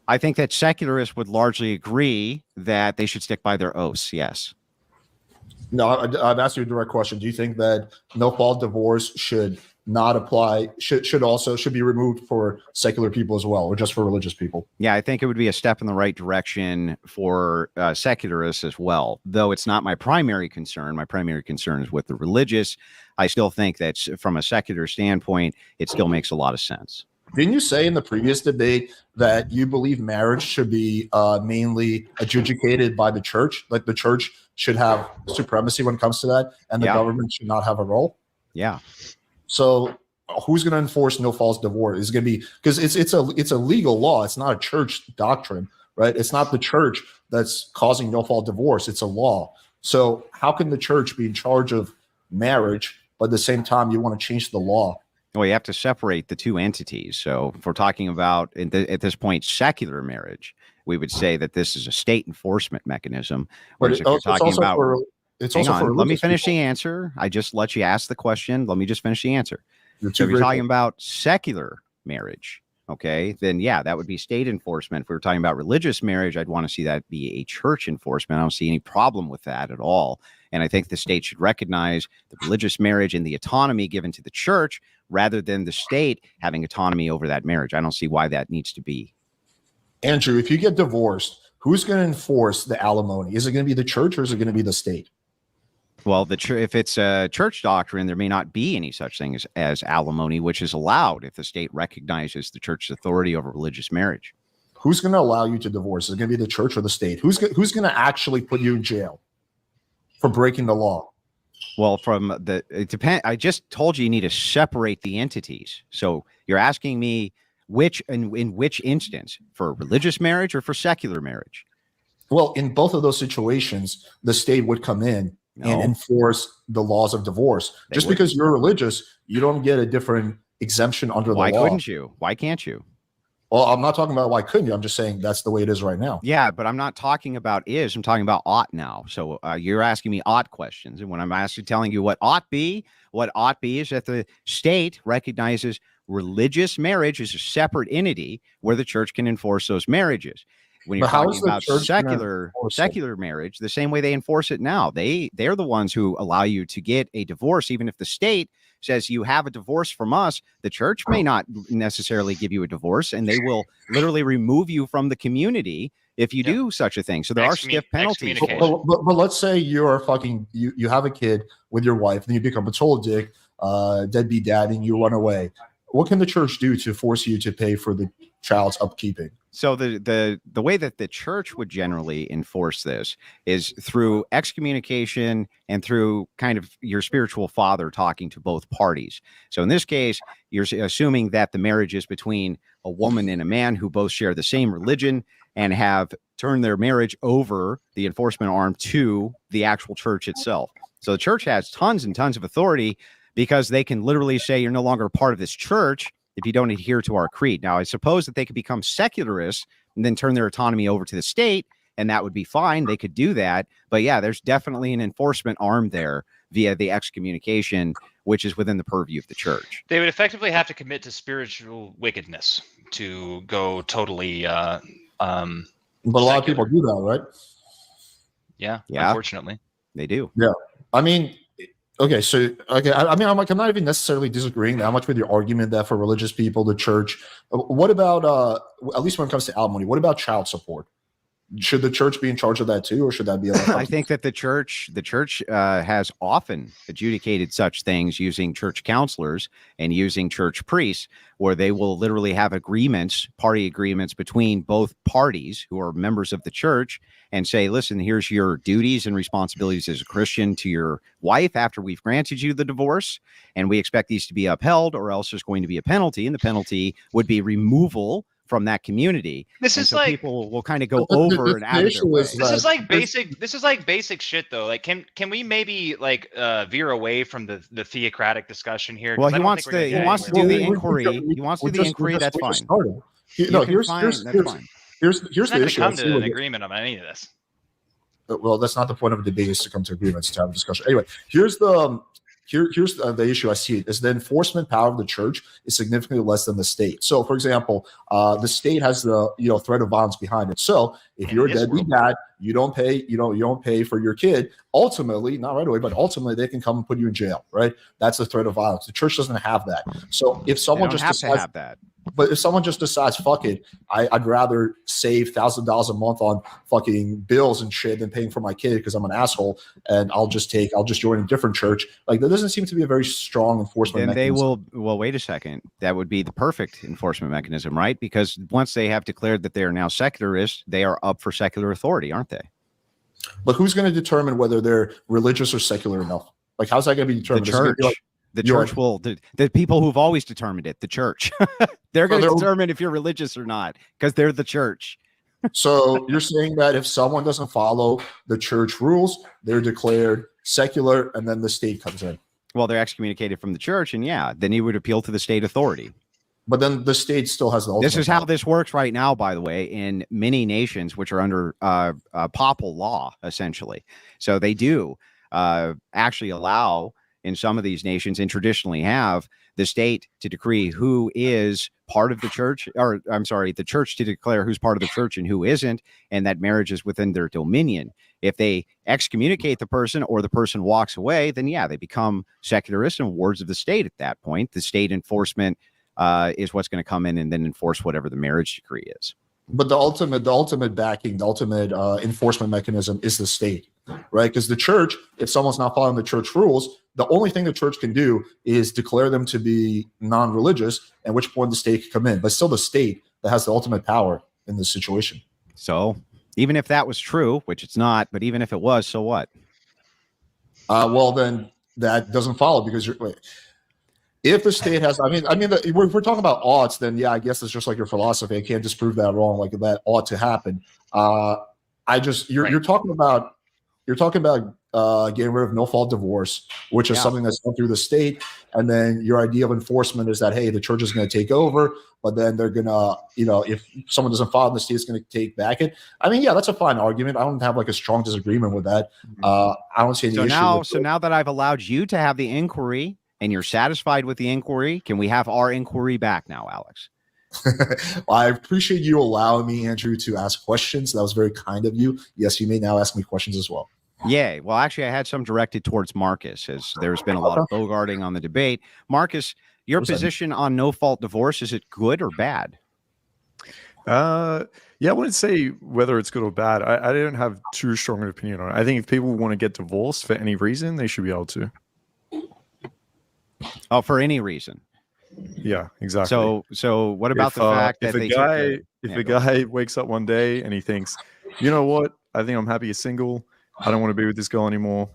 I think that secularists would largely agree that they should stick by their oaths. Yes. No, I've asked you a direct question. Do you think that no fault divorce should not apply, should be removed for secular people as well, or just for religious people? Yeah, I think it would be a step in the right direction for secularists as well, though it's not my primary concern. My primary concern is with the religious. I still think that from a secular standpoint, it still makes a lot of sense. Didn't you say in the previous debate that you believe marriage should be mainly adjudicated by the church? Like the church should have supremacy when it comes to that, and the government should not have a role? Yeah. So who's going to enforce no fault divorce? Is going to be, because it's a legal law. It's not a church doctrine, right? It's not the church that's causing no fault divorce. It's a law. So how can the church be in charge of marriage, but at the same time you want to change the law? Well, you have to separate the two entities. So if we're talking about, at this point, secular marriage, we would say that this is a state enforcement mechanism. Whereas if you're talking about, hang on, let me finish the answer. I just let you ask the question. Let me just finish the answer. So if you're talking about secular marriage, okay, then yeah, that would be state enforcement. If we were talking about religious marriage, I'd want to see that be a church enforcement. I don't see any problem with that at all. And I think the state should recognize the religious marriage and the autonomy given to the church rather than the state having autonomy over that marriage. I don't see why that needs to be. Andrew, if you get divorced, who's going to enforce the alimony? Is it going to be the church or is it going to be the state? Well, if it's a church doctrine, there may not be any such thing as alimony, which is allowed if the state recognizes the church's authority over religious marriage. Who's going to allow you to divorce? Is it going to be the church or the state? Who's going to actually put you in jail for breaking the law? Well, it depends. I just told you need to separate the entities. So you're asking me in which instance, for religious marriage or for secular marriage? Well, in both of those situations, the state would come in and enforce the laws of divorce. Just because you're religious, you don't get a different exemption under the law. Why couldn't you? Why can't you? Well, I'm not talking about why couldn't you. I'm just saying that's the way it is right now. Yeah, but I'm not talking about I'm talking about ought now. So you're asking me ought questions. And when I'm actually telling you what ought be is that the state recognizes religious marriage as a separate entity where the church can enforce those marriages. When you're talking about secular marriage, the same way they enforce it now, they're the ones who allow you to get a divorce, even if the state says you have a divorce from us. The church may not necessarily give you a divorce, and they will literally remove you from the community if you do such a thing. So there are stiff penalties. But let's say you're you have a kid with your wife, and you become a total dick, deadbeat dad, and you run away. What can the church do to force you to pay for the child's upkeeping? So the way that the church would generally enforce this is through excommunication and through kind of your spiritual father talking to both parties. So in this case, you're assuming that the marriage is between a woman and a man who both share the same religion and have turned their marriage over, the enforcement arm, to the actual church itself. So the church has tons and tons of authority because they can literally say you're no longer a part of this church if you don't adhere to our creed. Now, I suppose that they could become secularists and then turn their autonomy over to the state, and that would be fine. They could do that. But yeah, there's definitely an enforcement arm there via the excommunication, which is within the purview of the church. They would effectively have to commit to spiritual wickedness to go totally. But a lot of people do that, right? Yeah. Unfortunately, they do. Yeah. I mean, okay, so I'm not even necessarily disagreeing that much with your argument that for religious people, the church. What about at least when it comes to alimony? What about child support? Should the church be in charge of that too, or should that be? I think that the church has often adjudicated such things using church counselors and using church priests, where they will literally have party agreements between both parties who are members of the church, and say, listen, here's your duties and responsibilities as a Christian to your wife after we've granted you the divorce, and we expect these to be upheld, or else there's going to be a penalty, and the penalty would be removal from that community. This And is so like people will kind of go The- the- over the and out of their issue way. is this is like there's- basic. This is like basic shit, though. Like, can we maybe like veer away from the theocratic discussion here? 'Cause Well, I he don't wants think we're gonna to. He get wants to anywhere do with the it. inquiry. He wants to do the inquiry. That's fine. Started. You No, can here's find- here's that's here's fine. here's We're here's not the gonna issue. come Let's to see an what- agreement on any of this. Well, that's not the point of a debate, is to come to agreements, to have a discussion. Anyway, here's the issue I see is the enforcement power of the church is significantly less than the state. So, for example, the state has the threat of violence behind it. So, if you're a deadbeat dad, you don't pay for your kid. Ultimately, not right away, but ultimately, they can come and put you in jail. Right? That's the threat of violence. The church doesn't have that. So, if They someone don't just have to decides, have that. but if someone just decides, fuck it, I'd rather save $1,000 a month on fucking bills and shit than paying for my kid because I'm an asshole, and I'll just join a different church. Like, there doesn't seem to be a very strong enforcement Then they mechanism. will. Well, wait a second. That would be the perfect enforcement mechanism, right? Because once they have declared that they are now secularists, they are up for secular authority, aren't they? But who's going to determine whether they're religious or secular enough? Like, how's that going to be The determined? Is it gonna church. be like- The you're church will. The people who've always determined it. The church. They're going to they're- determine if you're religious or not because they're the church. So you're saying that if someone doesn't follow the church rules, they're declared secular, and then the state comes in. Well, they're excommunicated from the church, and yeah, then you would appeal to the state authority. But then the state still has the ultimate This is how power. this works right now, by the way, in many nations which are under papal law, essentially. So they do actually allow, in some of these nations, and traditionally have, the state to decree who is part of the church, or I'm sorry, the church to declare who's part of the church and who isn't, and that marriage is within their dominion. If they excommunicate the person or the person walks away, then yeah, they become secularists and wards of the state at that point. The state enforcement is what's going to come in and then enforce whatever the marriage decree is. But the ultimate backing, the ultimate enforcement mechanism is the state, right? Because the church, if someone's not following the church rules, the only thing the church can do is declare them to be non-religious, at which point the state can come in. But still the state that has the ultimate power in this situation. So even if that was true, which it's not, but even if it was, so what? Well, then that doesn't follow, because if the state has, if we're talking about oughts, then yeah, I guess it's just like your philosophy. I can't disprove that wrong. Like, that ought to happen. You're talking about getting rid of no-fault divorce, which is something that's done through the state. And then your idea of enforcement is that, hey, the church is going to take over, but then they're going to, if someone doesn't follow, the state is going to take back it. I mean, yeah, that's a fine argument. I don't have like a strong disagreement with that. I don't see any issue. So now that I've allowed you to have the inquiry and you're satisfied with the inquiry, can we have our inquiry back now, Alex? I appreciate you allowing me, Andrew, to ask questions. That was very kind of you. Yes, you may now ask me questions as well. Yay. Well, actually, I had some directed towards Markus, as there's been a lot of bogarting on the debate. Markus, your position on no-fault divorce, is it good or bad? Yeah, I wouldn't say whether it's good or bad. I don't have too strong an opinion on it. I think if people want to get divorced for any reason, they should be able to. Oh, for any reason. Yeah, exactly. So what about the fact that if a guy wakes up one day and he thinks, you know what, I think I'm happy as single, I don't want to be with this girl anymore,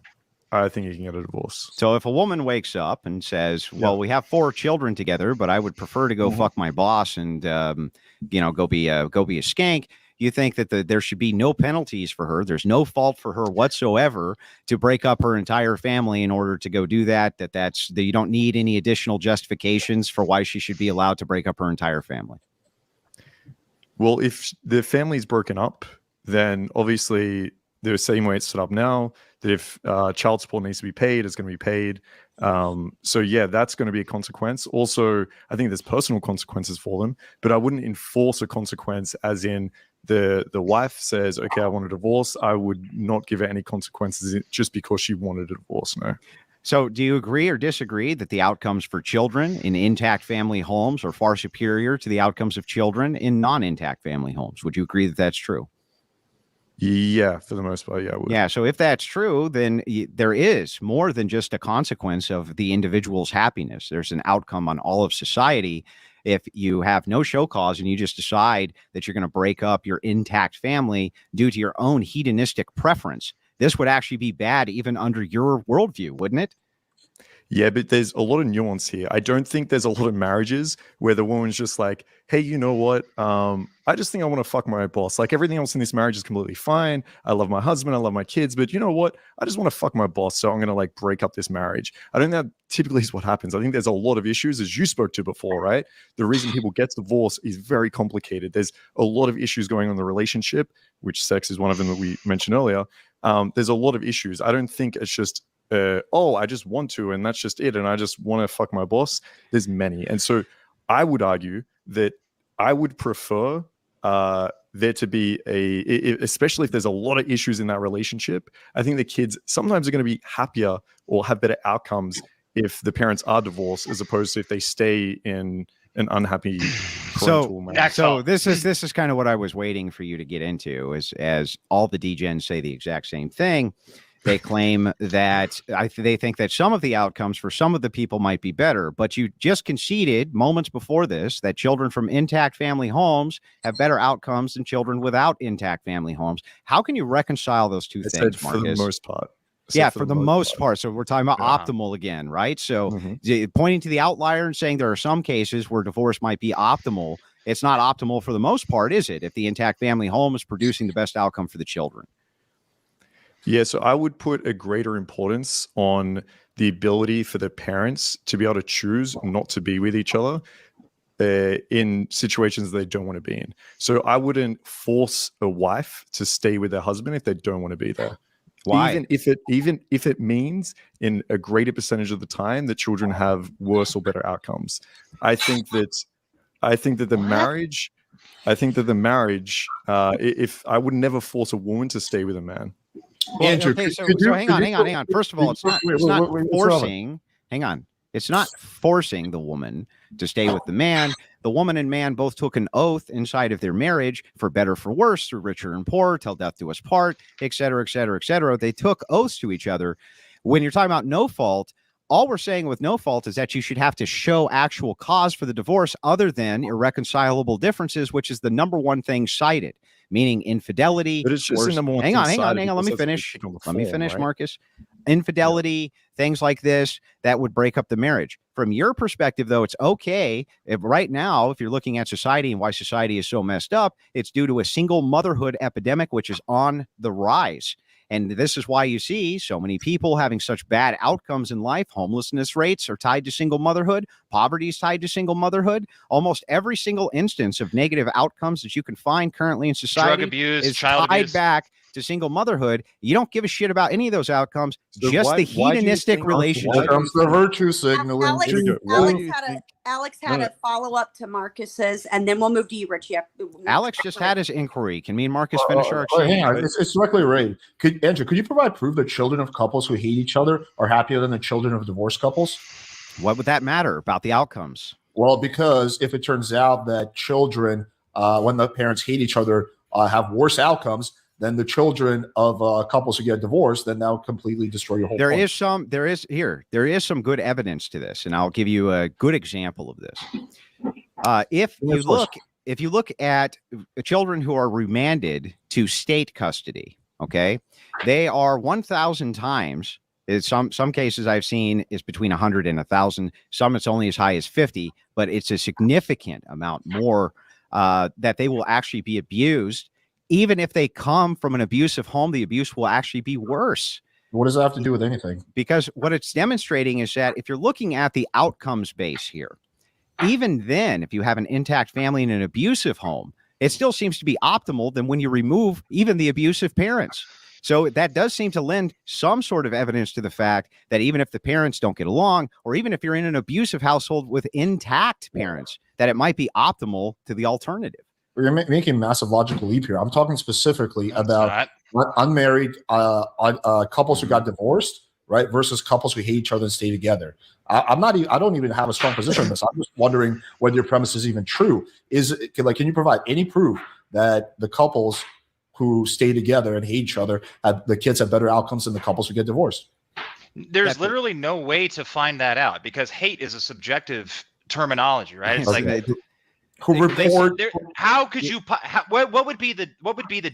I think he can get a divorce. So if a woman wakes up and says, well, we have 4 children together, but I would prefer to go fuck my boss and go be a skank, you think that there should be no penalties for her. There's no fault for her whatsoever to break up her entire family in order to go do that. That you don't need any additional justifications for why she should be allowed to break up her entire family. Well, if the family's broken up, then obviously the same way it's set up now, that if child support needs to be paid, it's going to be paid. So yeah, that's going to be a consequence. Also, I think there's personal consequences for them, but I wouldn't enforce a consequence as in the wife says, okay, I want a divorce. I would not give her any consequences just because she wanted a divorce. No. So do you agree or disagree that the outcomes for children in intact family homes are far superior to the outcomes of children in non-intact family homes? Would you agree that that's true? Yeah, for the most part, yeah, I would. Yeah, so if that's true, then there is more than just a consequence of the individual's happiness. There's an outcome on all of society. If you have no show cause and you just decide that you're going to break up your intact family due to your own hedonistic preference, this would actually be bad even under your worldview, wouldn't it? Yeah, but there's a lot of nuance here. I don't think there's a lot of marriages where the woman's just like, hey, you know what? I just think I want to fuck my boss. Like everything else in this marriage is completely fine. I love my husband. I love my kids. But you know what? I just want to fuck my boss. So I'm going to like break up this marriage. I don't think that typically is what happens. I think there's a lot of issues, as you spoke to before, right? The reason people get divorced is very complicated. There's a lot of issues going on in the relationship, which sex is one of them that we mentioned earlier. There's a lot of issues. I don't think it's just I just want to, and that's just it, and I just want to fuck my boss. There's many, and so I would argue that I would prefer there to be especially if there's a lot of issues in that relationship. I think the kids sometimes are going to be happier or have better outcomes if the parents are divorced, as opposed to if they stay in an unhappy parental marriage. So this is kind of what I was waiting for you to get into, as all the degens say the exact same thing. They claim that they think that some of the outcomes for some of the people might be better, but you just conceded moments before this that children from intact family homes have better outcomes than children without intact family homes. How can you reconcile those two things, Marcus? For the most part. Yeah, for the most part. So we're talking about optimal again, right? So pointing to the outlier and saying there are some cases where divorce might be optimal. It's not optimal for the most part, is it? If the intact family home is producing the best outcome for the children. Yeah, so I would put a greater importance on the ability for the parents to be able to choose not to be with each other in situations they don't want to be in. So I wouldn't force a wife to stay with their husband if they don't want to be there. Why? Even if it means in a greater percentage of the time that children have worse or better outcomes. I think that the marriage, if I would never force a woman to stay with a man. Well, Andrew, okay, so hang on. First of all, it's not forcing. Hang on. It's not forcing the woman to stay with the man. The woman and man both took an oath inside of their marriage, for better, for worse, through richer and poorer, till death do us part, et cetera, et cetera, et cetera. They took oaths to each other. When you're talking about no fault, all we're saying with no fault is that you should have to show actual cause for the divorce other than irreconcilable differences, which is the number one thing cited, meaning infidelity. But it's just the number one thing. Hang on. Let me finish. Right? Marcus. Infidelity, things like this, that would break up the marriage. From your perspective, though, it's okay. If right now, if you're looking at society and why society is so messed up, it's due to a single motherhood epidemic, which is on the rise. And this is why you see so many people having such bad outcomes in life. Homelessness rates are tied to single motherhood. Poverty is tied to single motherhood. Almost every single instance of negative outcomes that you can find currently in society, drug abuse, is child tied abuse, back to single motherhood. You don't give a shit about any of those outcomes, So just the why do you hedonistic think- relationship. Here comes the virtue signaling. Alex had a follow-up to Marcus's, and then we'll move to you, Richy. Alex just had his inquiry. Can me and Marcus finish our exchange? Hang on. It's directly related. Andrew, could you provide proof that children of couples who hate each other are happier than the children of divorced couples? What would that matter about the outcomes? Well, because if it turns out that children, when the parents hate each other, have worse outcomes than the children of couples who get divorced, then that'll completely destroy your whole There point. is some good evidence to this, and I'll give you a good example of this. If you look at children who are remanded to state custody, okay, they are 1,000 times. Some cases I've seen is between 100 and 1,000. Some it's only as high as 50, but it's a significant amount more that they will actually be abused. Even if they come from an abusive home, the abuse will actually be worse. What does that have to do with anything? Because what it's demonstrating is that if you're looking at the outcomes base here, even then, if you have an intact family in an abusive home, it still seems to be optimal than when you remove even the abusive parents. So that does seem to lend some sort of evidence to the fact that even if the parents don't get along, or even if you're in an abusive household with intact parents, that it might be optimal to the alternative. You're making a massive logical leap here. I'm talking specifically about unmarried couples who got divorced, right, versus couples who hate each other and stay together. I don't even have a strong position on this. I'm just wondering whether your premise is even true. Can you provide any proof that the couples who stay together and hate each other, the kids have better outcomes than the couples who get divorced? There's literally no way to find that out, because hate is a subjective terminology, right? It's like who report. How could you? What would be the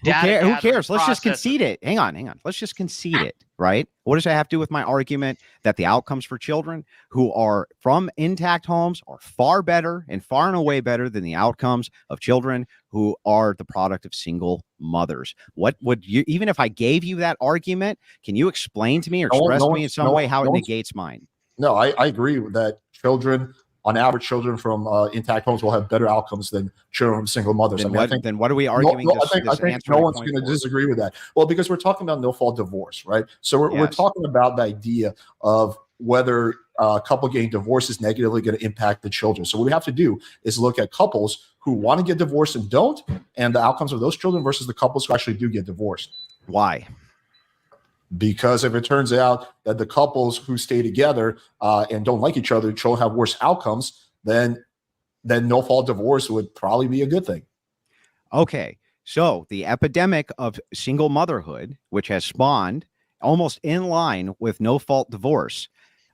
data? Who cares? Let's just process concede it. Hang on. Let's just concede it. Right? What does that have to do with my argument that the outcomes for children who are from intact homes are far better and far and away better than the outcomes of children who are the product of single mothers? What would you, even if I gave you that argument, can you explain to me or express to me in some way how it negates mine? No, I agree with that. Children, on average, children from intact homes will have better outcomes than children from single mothers. Then what are we arguing? I think no one's going to disagree with that. Well, because we're talking about no-fault divorce, right? So we're talking about the idea of whether a couple getting divorced is negatively going to impact the children. So what we have to do is look at couples who want to get divorced and don't, and the outcomes of those children versus the couples who actually do get divorced. Why? Because if it turns out that the couples who stay together and don't like each other have worse outcomes, then no-fault divorce would probably be a good thing. Okay, so the epidemic of single motherhood, which has spawned almost in line with no-fault divorce,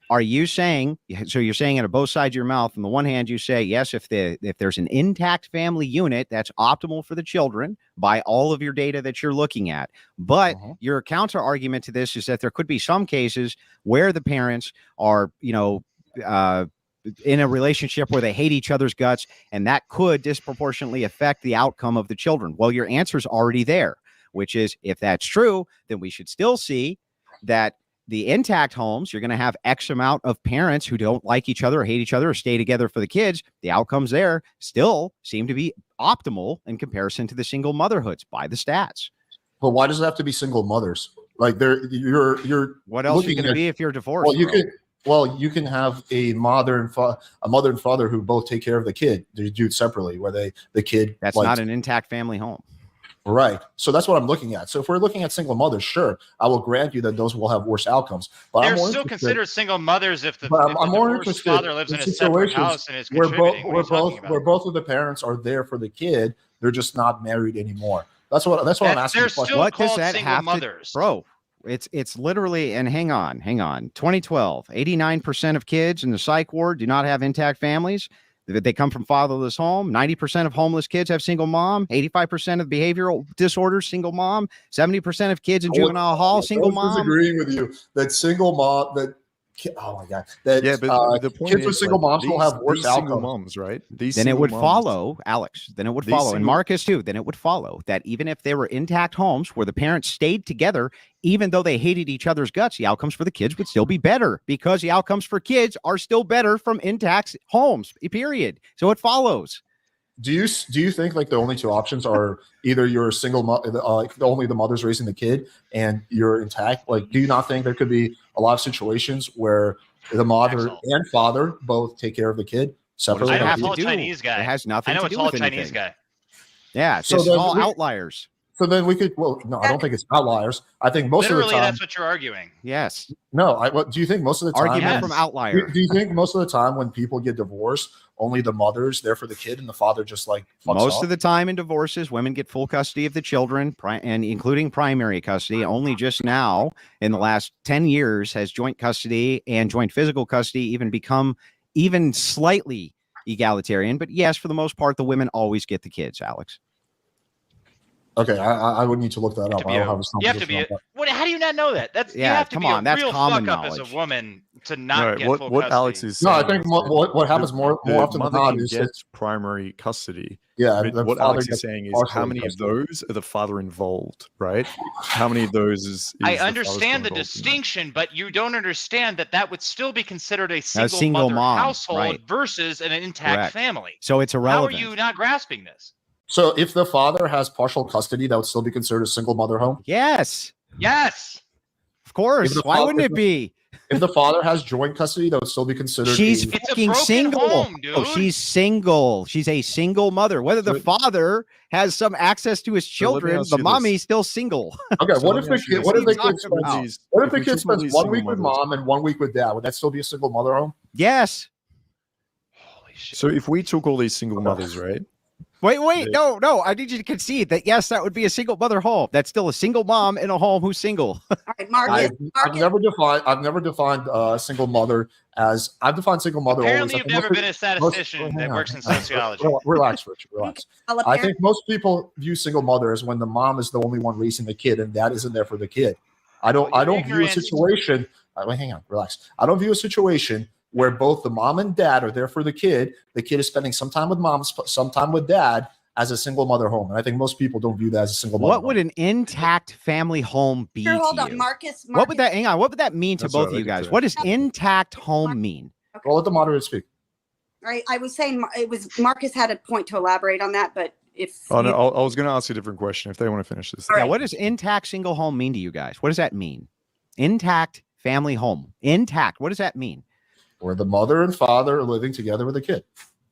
are you saying, so you're saying it on both sides of your mouth? On the one hand, you say, yes, if there's an intact family unit, that's optimal for the children by all of your data that you're looking at. But your counter argument to this is that there could be some cases where the parents are, in a relationship where they hate each other's guts, and that could disproportionately affect the outcome of the children. Well, your answer's already there, which is, if that's true, then we should still see that the intact homes, you're going to have X amount of parents who don't like each other or hate each other or stay together for the kids. The outcomes there still seem to be optimal in comparison to the single motherhoods by the stats. But why does it have to be single mothers? Like you're what else are you going to be if you're divorced? Well, you can have a mother and father who both take care of the kid. They do it separately, where the kid. That's not an intact family home. Right. So that's what I'm looking at. So if we're looking at single mothers, sure, I will grant you that those will have worse outcomes. But they're still considered single mothers if the father lives in a separate house and is contributing. Where both of the parents are there for the kid, they're just not married anymore. That's what I'm asking. They're still what called does that single have mothers, bro? It's literally, and hang on. 2012, 89% of kids in the psych ward do not have intact families. They come from fatherless home. 90% of homeless kids have single mom. 85% of behavioral disorders, single mom. 70% of kids in juvenile hall, single mom. I'm disagreeing with you that single mom, oh my God. But the point kids with single moms will have worse outcomes. Single moms, right? Then it would follow, Alex. Then it would follow, and Marcus too. Then it would follow that even if they were intact homes where the parents stayed together, even though they hated each other's guts, the outcomes for the kids would still be better because the outcomes for kids are still better from intact homes. Period. So it follows. Do you think like the only two options are either you're a single only the mother's raising the kid and you're intact? Like, do you not think there could be a lot of situations where the mother and father both take care of the kid separately? I know it's all Chinese guy. It has nothing to do with anything. I know it's all Chinese guy. Yeah, so it's all outliers. So then we could. Well, no, I don't think it's outliers. I think most of the time. That's what you're arguing. Yes. No, do you think most of the time? Argument from outlier. Do you think most of the time when people get divorced, only the mother's there for the kid and the father just like fucks most off? Of the time in divorces, women get full custody of the children, and including primary custody. Only just now, in the last 10 years, has joint custody and joint physical custody even become even slightly egalitarian. But yes, for the most part, the women always get the kids, Alex. Okay, I would need to look that up. I don't have a you have to be. How do you not know that? That's you have to come be on. That's real common fuck up knowledge. as a woman to not get full what custody. Alex is saying. No, I think what happens more often than not is gets primary custody. Yeah, what Alex is saying is how many of those are the father involved, right? How many of those is I understand the distinction, but you don't understand that would still be considered a single mom household versus an intact family. So it's irrelevant. How are you not grasping this? So if the father has partial custody, that would still be considered a single mother home? Yes. Yes. Of course. Why wouldn't it be? If the father has joint custody, that would still be considered. She's fucking single. Home, dude. Oh, she's single. She's a single mother. Whether the father has some access to his children, the mommy's still single. Okay. What if the kid spends 1 week with mom and 1 week with dad? Would that still be a single mother home? Yes. Holy shit. So if we took all these single mothers, right? Wait, no. I need you to concede that yes, that would be a single mother home. That's still a single mom in a home who's single. All right, Marcus. I've never defined single mother as I've defined single mother. Apparently, always. you've never been a statistician that works in sociology. Relax, Richard. Relax. I think most people view single mother as when the mom is the only one raising the kid, and dad isn't there for the kid. I don't view a situation. Hang on, relax. I don't view a situation where both the mom and dad are there for the kid. The kid is spending some time with mom, some time with dad, as a single mother home. And I think most people don't view that as a single mother What would an intact family home be to Hold on, you? Marcus. What would that, hang on, what would that mean to That's both what of I you can guys? say. What does intact home mean? Well, let the moderator speak. Right. I was saying it was Marcus had a point to elaborate on that, but if Oh, no, I was going to ask you a different question if they want to finish this. All Yeah, right. what does intact single home mean to you guys? What does that mean? Intact family home. Intact. What does that mean? Where the mother and father are living together with the kid.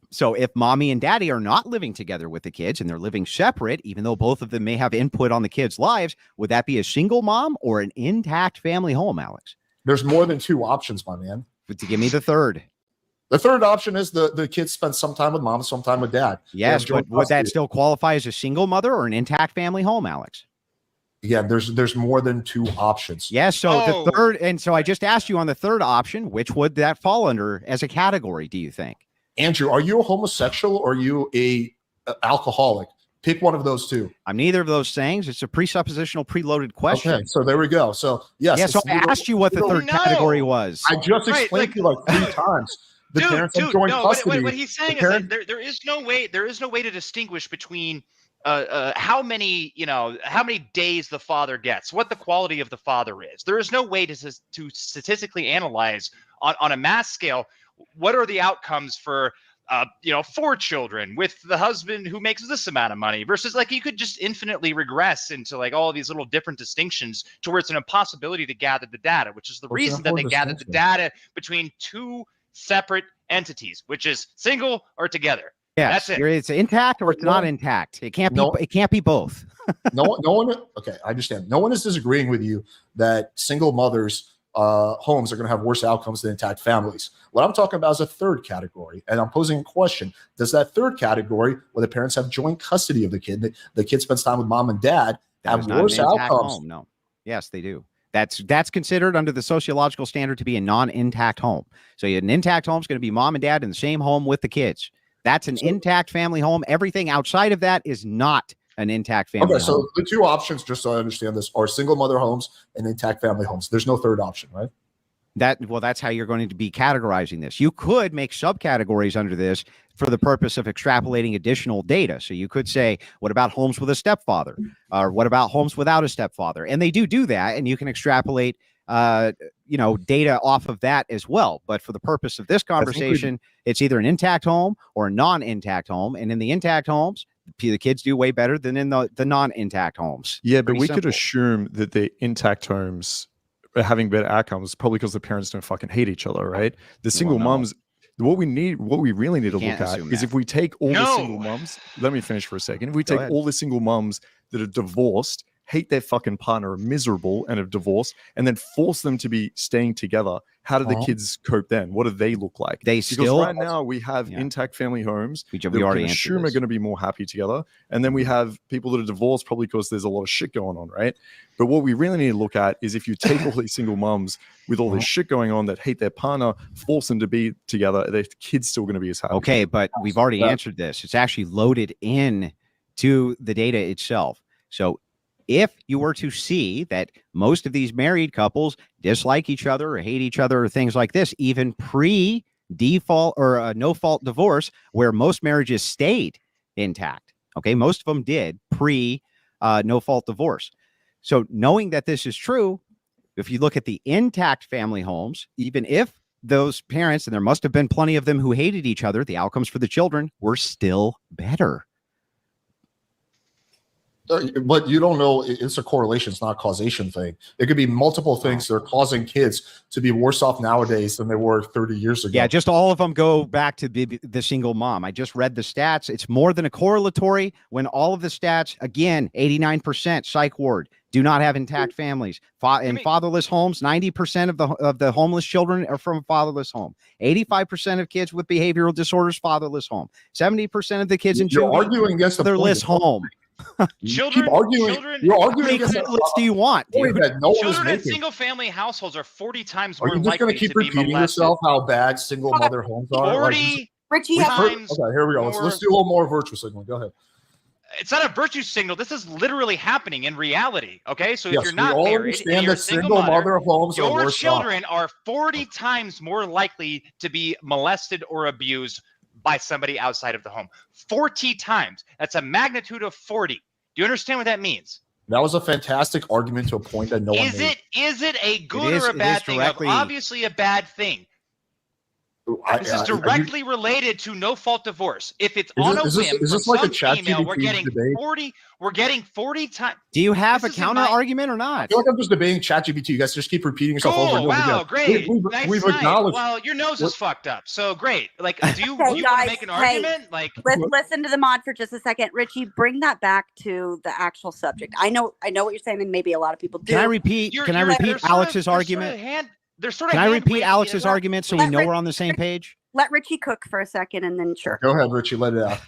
So if mommy and daddy are not living together with the kids and they're living separate, even though both of them may have input on the kids' lives, would that be a single mom or an intact family home, Alex? There's more than two options, my man. To give me the third. The third option is the kids spend some time with mom, some time with dad. Yes, They have but would that custody. still qualify as a single mother or an intact family home, Alex? Yeah, there's more than two options. Yes, so Oh. the third, and so I just asked you on the third option, which would that fall under as a category, do you think? Andrew, are you a homosexual or are you a alcoholic? Pick one of those two. I'm neither of those things. It's a presuppositional, preloaded question. Okay, so there we go. So yes, Yeah, so it's I neither- asked you what the third No. category was. I just Right, explained to you like 3 times. The parents have joint no. custody. What he's saying The is that there is no way to distinguish between how many days the father gets, what the quality of the father is. There is no way to statistically analyze on a mass scale what are the outcomes for 4 children with the husband who makes this amount of money versus like you could just infinitely regress into like all of these little different distinctions to where it's an impossibility to gather the data, which is the What's an reason that they important gathered the distinction? data between 2 separate entities, which is single or together. Yes, That's it. it's intact or it's not intact. It can't be. No. It can't be both. no one. Okay, I understand. No one is disagreeing with you that single mothers' homes are going to have worse outcomes than intact families. What I'm talking about is a third category, and I'm posing a question: does that third category, where the parents have joint custody of the kid spends time with mom and dad, That have is not an worse intact outcomes? home. No. Yes, they do. That's considered under the sociological standard to be a non-intact home. So an intact home is going to be mom and dad in the same home with the kids. That's an intact family home. Everything outside of that is not an intact family Okay, home. so the two options, just so I understand this, are single mother homes and intact family homes. There's no third option, right? That's how you're going to be categorizing this. You could make subcategories under this for the purpose of extrapolating additional data. So you could say, what about homes with a stepfather? Or what about homes without a stepfather? And they do that, and you can extrapolate data off of that as well. But for the purpose of this conversation, it's either an intact home or a non-intact home. And in the intact homes, the kids do way better than in the non-intact homes. Yeah, but Pretty we could simple. assume that the intact homes are having better outcomes probably because the parents don't fucking hate each other, right? The single no. moms, what we really need to look Can't at assume is that. if we take all the No. single moms, let me finish for a second. If we Go take ahead. all the single moms that are divorced, hate their fucking partner, are miserable and have divorced, and then force them to be staying together, how do the kids cope then? What do they look like? They Because still right now we have intact family homes we that already can answered assume are this. going to be more happy together. And then we have people that are divorced probably because there's a lot of shit going on, right? But what we really need to look at is if you take all these single moms with all this shit going on that hate their partner, force them to be together, their kids still going to be as happy. Okay, but we've already answered this. It's actually loaded in to the data itself. So if you were to see that most of these married couples dislike each other or hate each other or things like this, even pre-default or no-fault divorce, where most marriages stayed intact, okay, most of them did pre-no-fault divorce. So knowing that this is true, if you look at the intact family homes, even if those parents, and there must have been plenty of them who hated each other, the outcomes for the children were still better. But you don't know. It's a correlation. It's not a causation thing. It could be multiple things that are causing kids to be worse off nowadays than they were 30 years ago. Yeah, just all of them go back to the single mom. I just read the stats. It's more than a correlatory when all of the stats, again, 89% psych ward, do not have intact families. In fatherless homes, 90% of the homeless children are from a fatherless home. 85% of kids with behavioral disorders, fatherless home. 70% of the kids in You're arguing against the fatherless home. Children, You're arguing against what list do you want, dude? that no one is children in making. single-family households are 40 times Are more you just going likely to keep to be repeating molested. yourself how bad single mother homes are? 40 Richie, times. Okay, here we go. Let's do a little more virtue signaling. Go ahead. It's not a virtue signal. This is literally happening in reality. Okay, so if Yes, you're we not all married understand and you're a that single mother, homes are your worse children are 40 times more likely to be molested or abused by somebody outside of the home. 40 times. That's a magnitude of 40. Do you understand what that means? That was a fantastic argument to a point that no one made. Is it a good or a bad thing? Obviously a bad thing. This is directly related to no-fault divorce. If it's on a whim from some female, we're getting 40 times. Do you have a counter argument or not? I feel like I'm just debating ChatGPT. You guys just keep repeating yourself over and over again. Wow, great. We've acknowledged. Well, your nose is fucked up. So great. Like, do you want to make an argument? Like, listen to the mod for just a second. Richie, bring that back to the actual subject. I know what you're saying, and maybe a lot of people do. Can I repeat Alex's argument? Can I repeat Alex's argument so we know we're on the same page? Let Richie cook for a second and then sure. Go ahead, Richie. Let it out.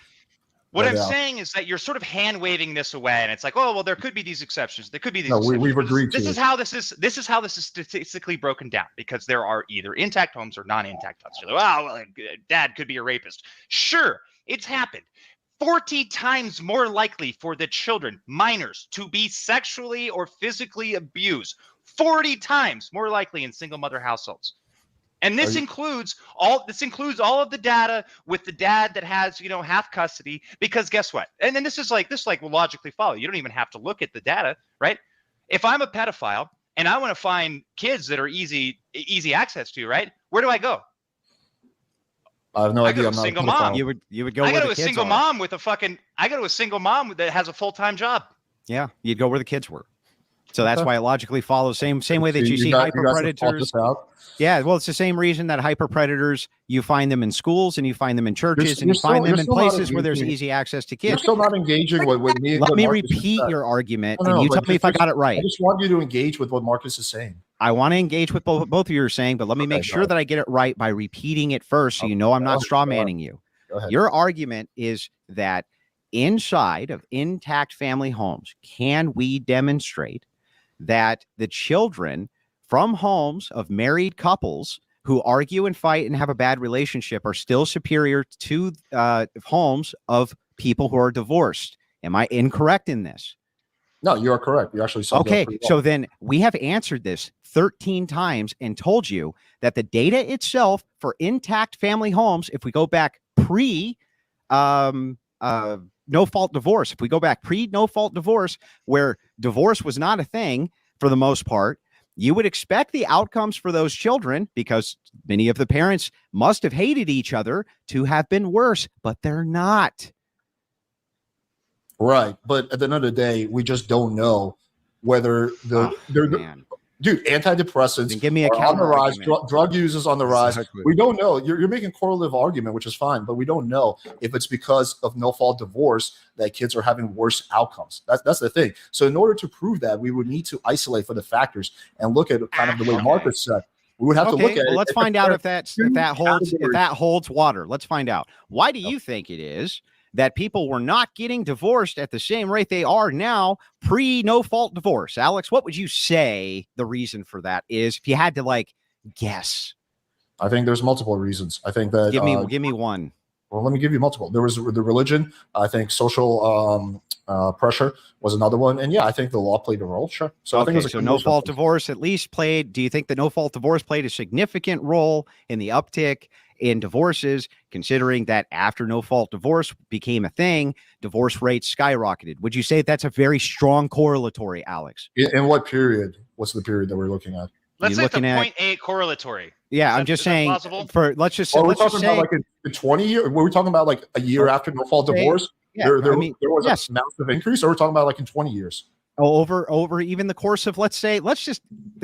What I'm saying is that you're sort of hand waving this away, and it's like, oh well, there could be these exceptions. There could be these. No, exceptions. we've agreed to. This is how this is statistically broken down, because there are either intact homes or non-intact homes. You're like, well, dad could be a rapist. Sure, it's happened. 40 times more likely for the children, minors, to be sexually or physically abused. 40 times more likely in single mother households. And this includes all of the data with the dad that has, half custody, because guess what? And then this will logically follow. You don't even have to look at the data, right? If I'm a pedophile and I want to find kids that are easy access to, right? Where do I go? I have no idea. I'm not a single mom. You would go. I go to a single mom with I go to a single mom that has a full-time job. Yeah, you'd go where the kids were. So that's why it logically follows same way that you see hyperpredators. Yeah, well, it's the same reason that hyperpredators, you find them in schools and you find them in churches and you find them in places where there's easy access to kids. You're still not engaging with me. Let me repeat your argument and you tell me if I got it right. I just want you to engage with what Marcus is saying. I want to engage with both of you are saying, but let me make sure that I get it right by repeating it first so you know I'm not straw manning you. Your argument is that inside of intact family homes, can we demonstrate that the children from homes of married couples who argue and fight and have a bad relationship are still superior to homes of people who are divorced? Am I incorrect in this? No, you are correct. You actually said okay. So then we have answered this 13 times and told you that the data itself for intact family homes, if we go back pre no fault divorce, if we go back pre no fault divorce, where divorce was not a thing for the most part, you would expect the outcomes for those children, because many of the parents must have hated each other, to have been worse, but they're not. Right. But at the end of the day, we just don't know whether dude, antidepressants give me a are on the rise, drug use is on the rise. Exactly. We don't know. You're making a correlative argument, which is fine, but we don't know if it's because of no fault divorce that kids are having worse outcomes. That's the thing. So in order to prove that, we would need to isolate for the factors and look at kind of the way Marcus said. We would have to look at it. Let's find out if that holds water. Let's find out. Why do you think it is that people were not getting divorced at the same rate they are now pre no fault divorce? Alex, what would you say the reason for that is, if you had to guess? I think there's multiple reasons. I think that give me one. Well, let me give you multiple. There was the religion. I think social pressure was another one, and yeah, I think the law played a role. Sure. So I think no fault divorce at least played. Do you think that no fault divorce played a significant role in the uptick in divorces, considering that after no fault divorce became a thing, divorce rates skyrocketed? Would you say that's a very strong correlatory, Alex? In what period? What's the period that we're looking at? Let's say the 0.8 correlatory. Yeah, I'm just saying. Let's just say. We're talking about in 20 years. Were we talking about a year after no fault divorce? Yeah, there was a massive increase, or we're talking about in 20 years? Over even the course of, let's just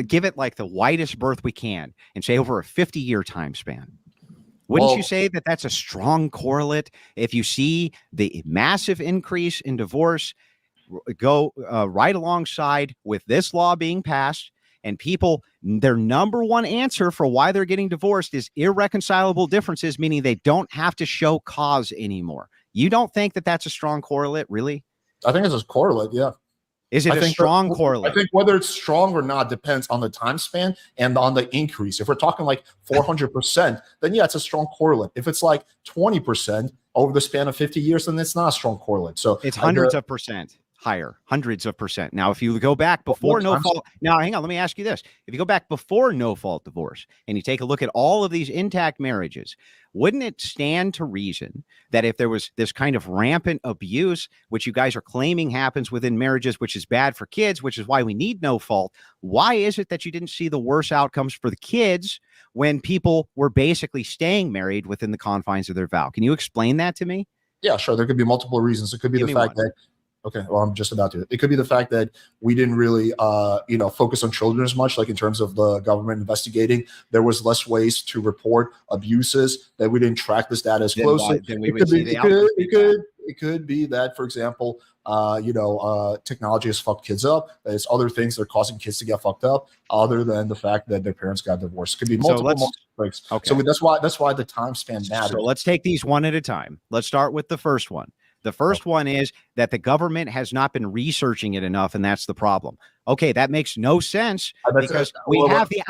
give it the widest berth we can and say over a 50-year time span. Wouldn't you say that that's a strong correlate if you see the massive increase in divorce go right alongside with this law being passed, and people, their number one answer for why they're getting divorced is irreconcilable differences, meaning they don't have to show cause anymore. You don't think that that's a strong correlate, really? I think it's a correlate, yeah. Is it a strong correlate? I think whether it's strong or not depends on the time span and on the increase. If we're talking like 400%, then yeah, it's a strong correlate. If it's like 20% over the span of 50 years, then it's not a strong correlate. So it's hundreds of percent higher, hundreds of percent. Now, if you go back before no fault, now hang on, let me ask you this. If you go back before no fault divorce and you take a look at all of these intact marriages, wouldn't it stand to reason that if there was this kind of rampant abuse, which you guys are claiming happens within marriages, which is bad for kids, which is why we need no fault, why is it that you didn't see the worst outcomes for the kids when people were basically staying married within the confines of their vow? Can you explain that to me? Yeah, sure. There could be multiple reasons. It could be the fact that, okay, well, I'm just about to. It could be the fact that we didn't really, focus on children as much, like in terms of the government investigating. There was less ways to report abuses, that we didn't track this data as closely. It could be that, for example, technology has fucked kids up. There's other things that are causing kids to get fucked up, other than the fact that their parents got divorced. It could be multiple breaks. Okay. So that's why the time span matters. So let's take these one at a time. Let's start with the first one. The first one is that the government has not been researching it enough, and that's the problem. Okay, that makes no sense because we have the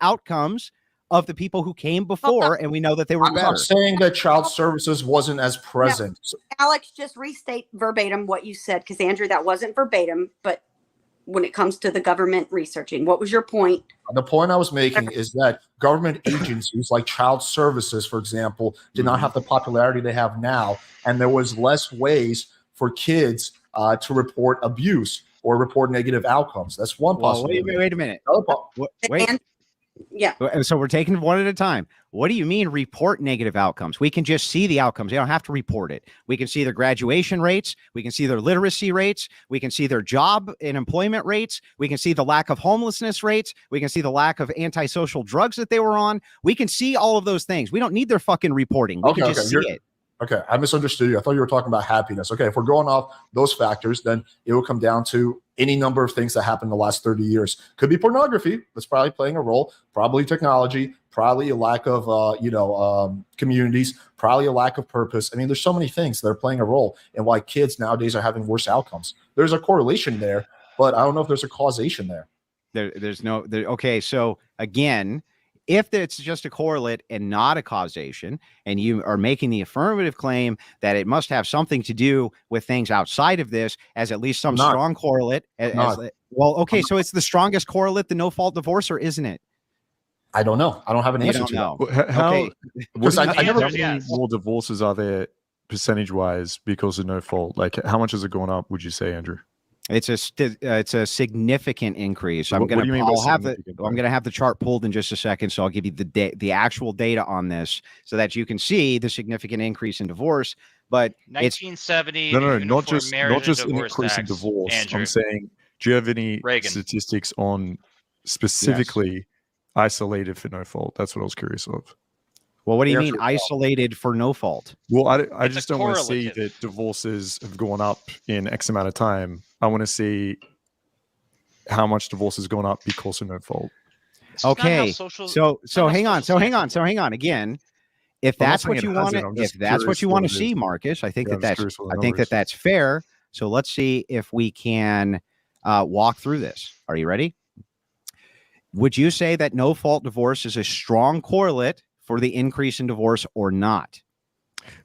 outcomes of the people who came before, and we know that they were better. I'm not saying that child services wasn't as present. Now, Alex, just restate verbatim what you said, because Andrew, that wasn't verbatim, but when it comes to the government researching, what was your point? The point I was making is that government agencies like child services, for example, did not have the popularity they have now, and there was less ways for kids to report abuse or report negative outcomes. That's one possibility. Wait a minute. Wait. Yeah. So we're taking one at a time. What do you mean report negative outcomes? We can just see the outcomes. They don't have to report it. We can see their graduation rates. We can see their literacy rates. We can see their job and employment rates. We can see the lack of homelessness rates. We can see the lack of antisocial drugs that they were on. We can see all of those things. We don't need their fucking reporting. We can just see it. Okay, I misunderstood you. I thought you were talking about happiness. Okay, if we're going off those factors, then it will come down to any number of things that happened in the last 30 years. Could be pornography. That's probably playing a role. Probably technology. Probably a lack of, communities. Probably a lack of purpose. I mean, there's so many things that are playing a role in why kids nowadays are having worse outcomes. There's a correlation there, but I don't know if there's a causation there. Okay, so again, if it's just a correlate and not a causation, and you are making the affirmative claim that it must have something to do with things outside of this as at least some strong correlate. So it's the strongest correlate, the no-fault divorce, or isn't it? I don't know. I don't have an answer to that. How many more divorces are there percentage-wise because of no fault? Like, how much has it gone up, would you say, Andrew? It's a significant increase. I'm going to have the chart pulled in just a second, so I'll give you the actual data on this so that you can see the significant increase in divorce. But 1970. Not just an increase in divorce. Andrew. I'm saying, do you have any statistics on specifically isolated for no fault? That's what I was curious of. Well, what do you mean isolated for no fault? Well, I just don't want to see that divorces have gone up in X amount of time. I want to see how much divorce has gone up because of no fault. Okay. So hang on. Again, if that's what you want to see, Marcus, I think that's fair. So let's see if we can walk through this. Are you ready? Would you say that no fault divorce is a strong correlate for the increase in divorce or not?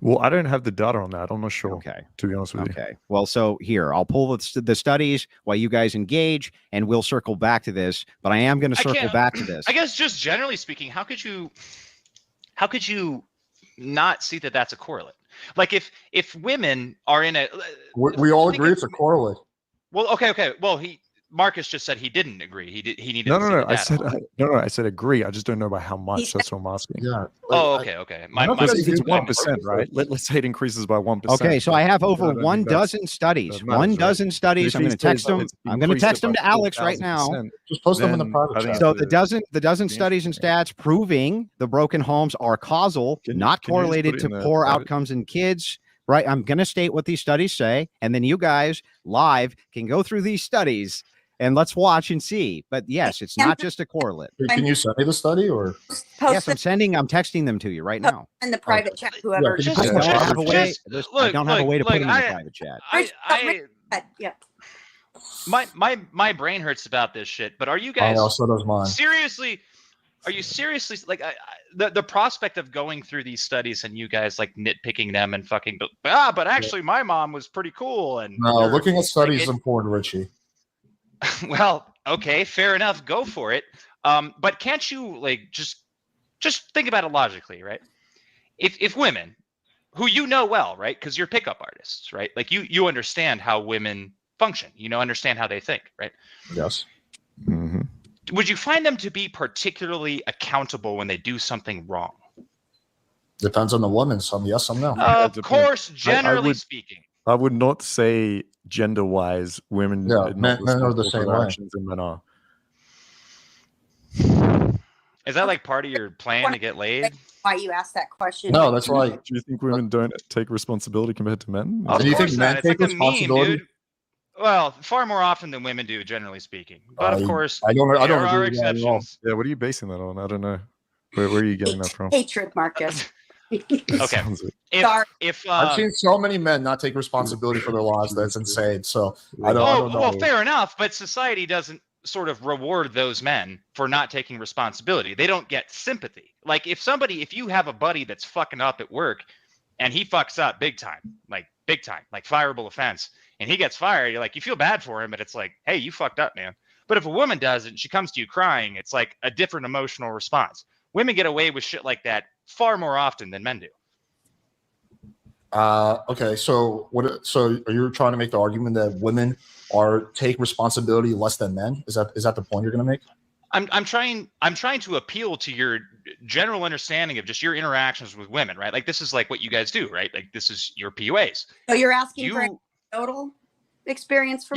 Well, I don't have the data on that. I'm not sure. Okay. To be honest with you. Okay. Well, so here, I'll pull the studies while you guys engage, and we'll circle back to this. But I am going to circle back to this. I guess just generally speaking, how could you not see that that's a correlate? Like if women are in a, we all agree it's a correlate. Well, okay. Well, Marcus just said he didn't agree. He needed. No. I said agree. I just don't know by how much. That's what I'm asking. Yeah. Okay. If it's 1%, right? Let's say it increases by 1%. Okay, so I have over 1,000 studies. 1,000 studies. I'm going to text them. I'm going to text them to Alex right now. Just post them in the private chat. So the dozen studies and stats proving the broken homes are causal, not correlated to poor outcomes in kids. right? I'm going to state what these studies say, and then you guys live can go through these studies and let's watch and see. But yes, it's not just a correlate. Can you send me the study or? Yes, I'm texting them to you right now. In the private chat, Yeah, whoever. could you I put don't them in the have a private way. chat? I don't have a way to put them in the private chat. Yeah. My brain hurts about this shit. But are you I guys know, so does mine. seriously? Are you seriously like the prospect of going through these studies and you guys like nitpicking them and fucking? But actually, my mom was pretty cool. And No, looking at studies is important, Richie. Well, okay, fair enough. Go for it. But can't you like just think about it logically, right? If women, who you know well, right, because you're pickup artists, right? Like you understand how women function. Understand how they think, right? Yes. Mm-hmm. Would you find them to be particularly accountable when they do something wrong? Depends on the woman. Some yes, some no. Of course, generally would- speaking. I would not say gender-wise, women Yeah, are not men are the responsible same for their way. actions and men are. Is that like part of your plan to get laid? Why you asked that question? No, that's why. Do you think women don't take responsibility compared to men? Of Do you think course men not. It's take like a meme, responsibility? dude. Well, far more often than women do, generally speaking. But of course, I don't there agree are with that at all. exceptions. Yeah, what are you basing that on? I don't know. Where are you getting that from? Hatred, Marcus. Okay. Sounds it. Sorry. If I've seen so many men not take responsibility for their lives. That's insane. So I don't know. well, fair enough, but society doesn't sort of reward those men for not taking responsibility. They don't get sympathy. Like if you have a buddy that's fucking up at work and he fucks up big time, like fireable offense, and he gets fired, you're like, you feel bad for him, but it's like, hey, you fucked up, man. But if a woman does it and she comes to you crying, it's like a different emotional response. Women get away with shit like that far more often than men do. Okay, so so are you trying to make the argument that women take responsibility less than men? Is that the point you're going to make? I'm trying to appeal to your general understanding of just your interactions with women, right? Like this is like what you guys do, right? Like this is your PUAs. So you're asking for total experience from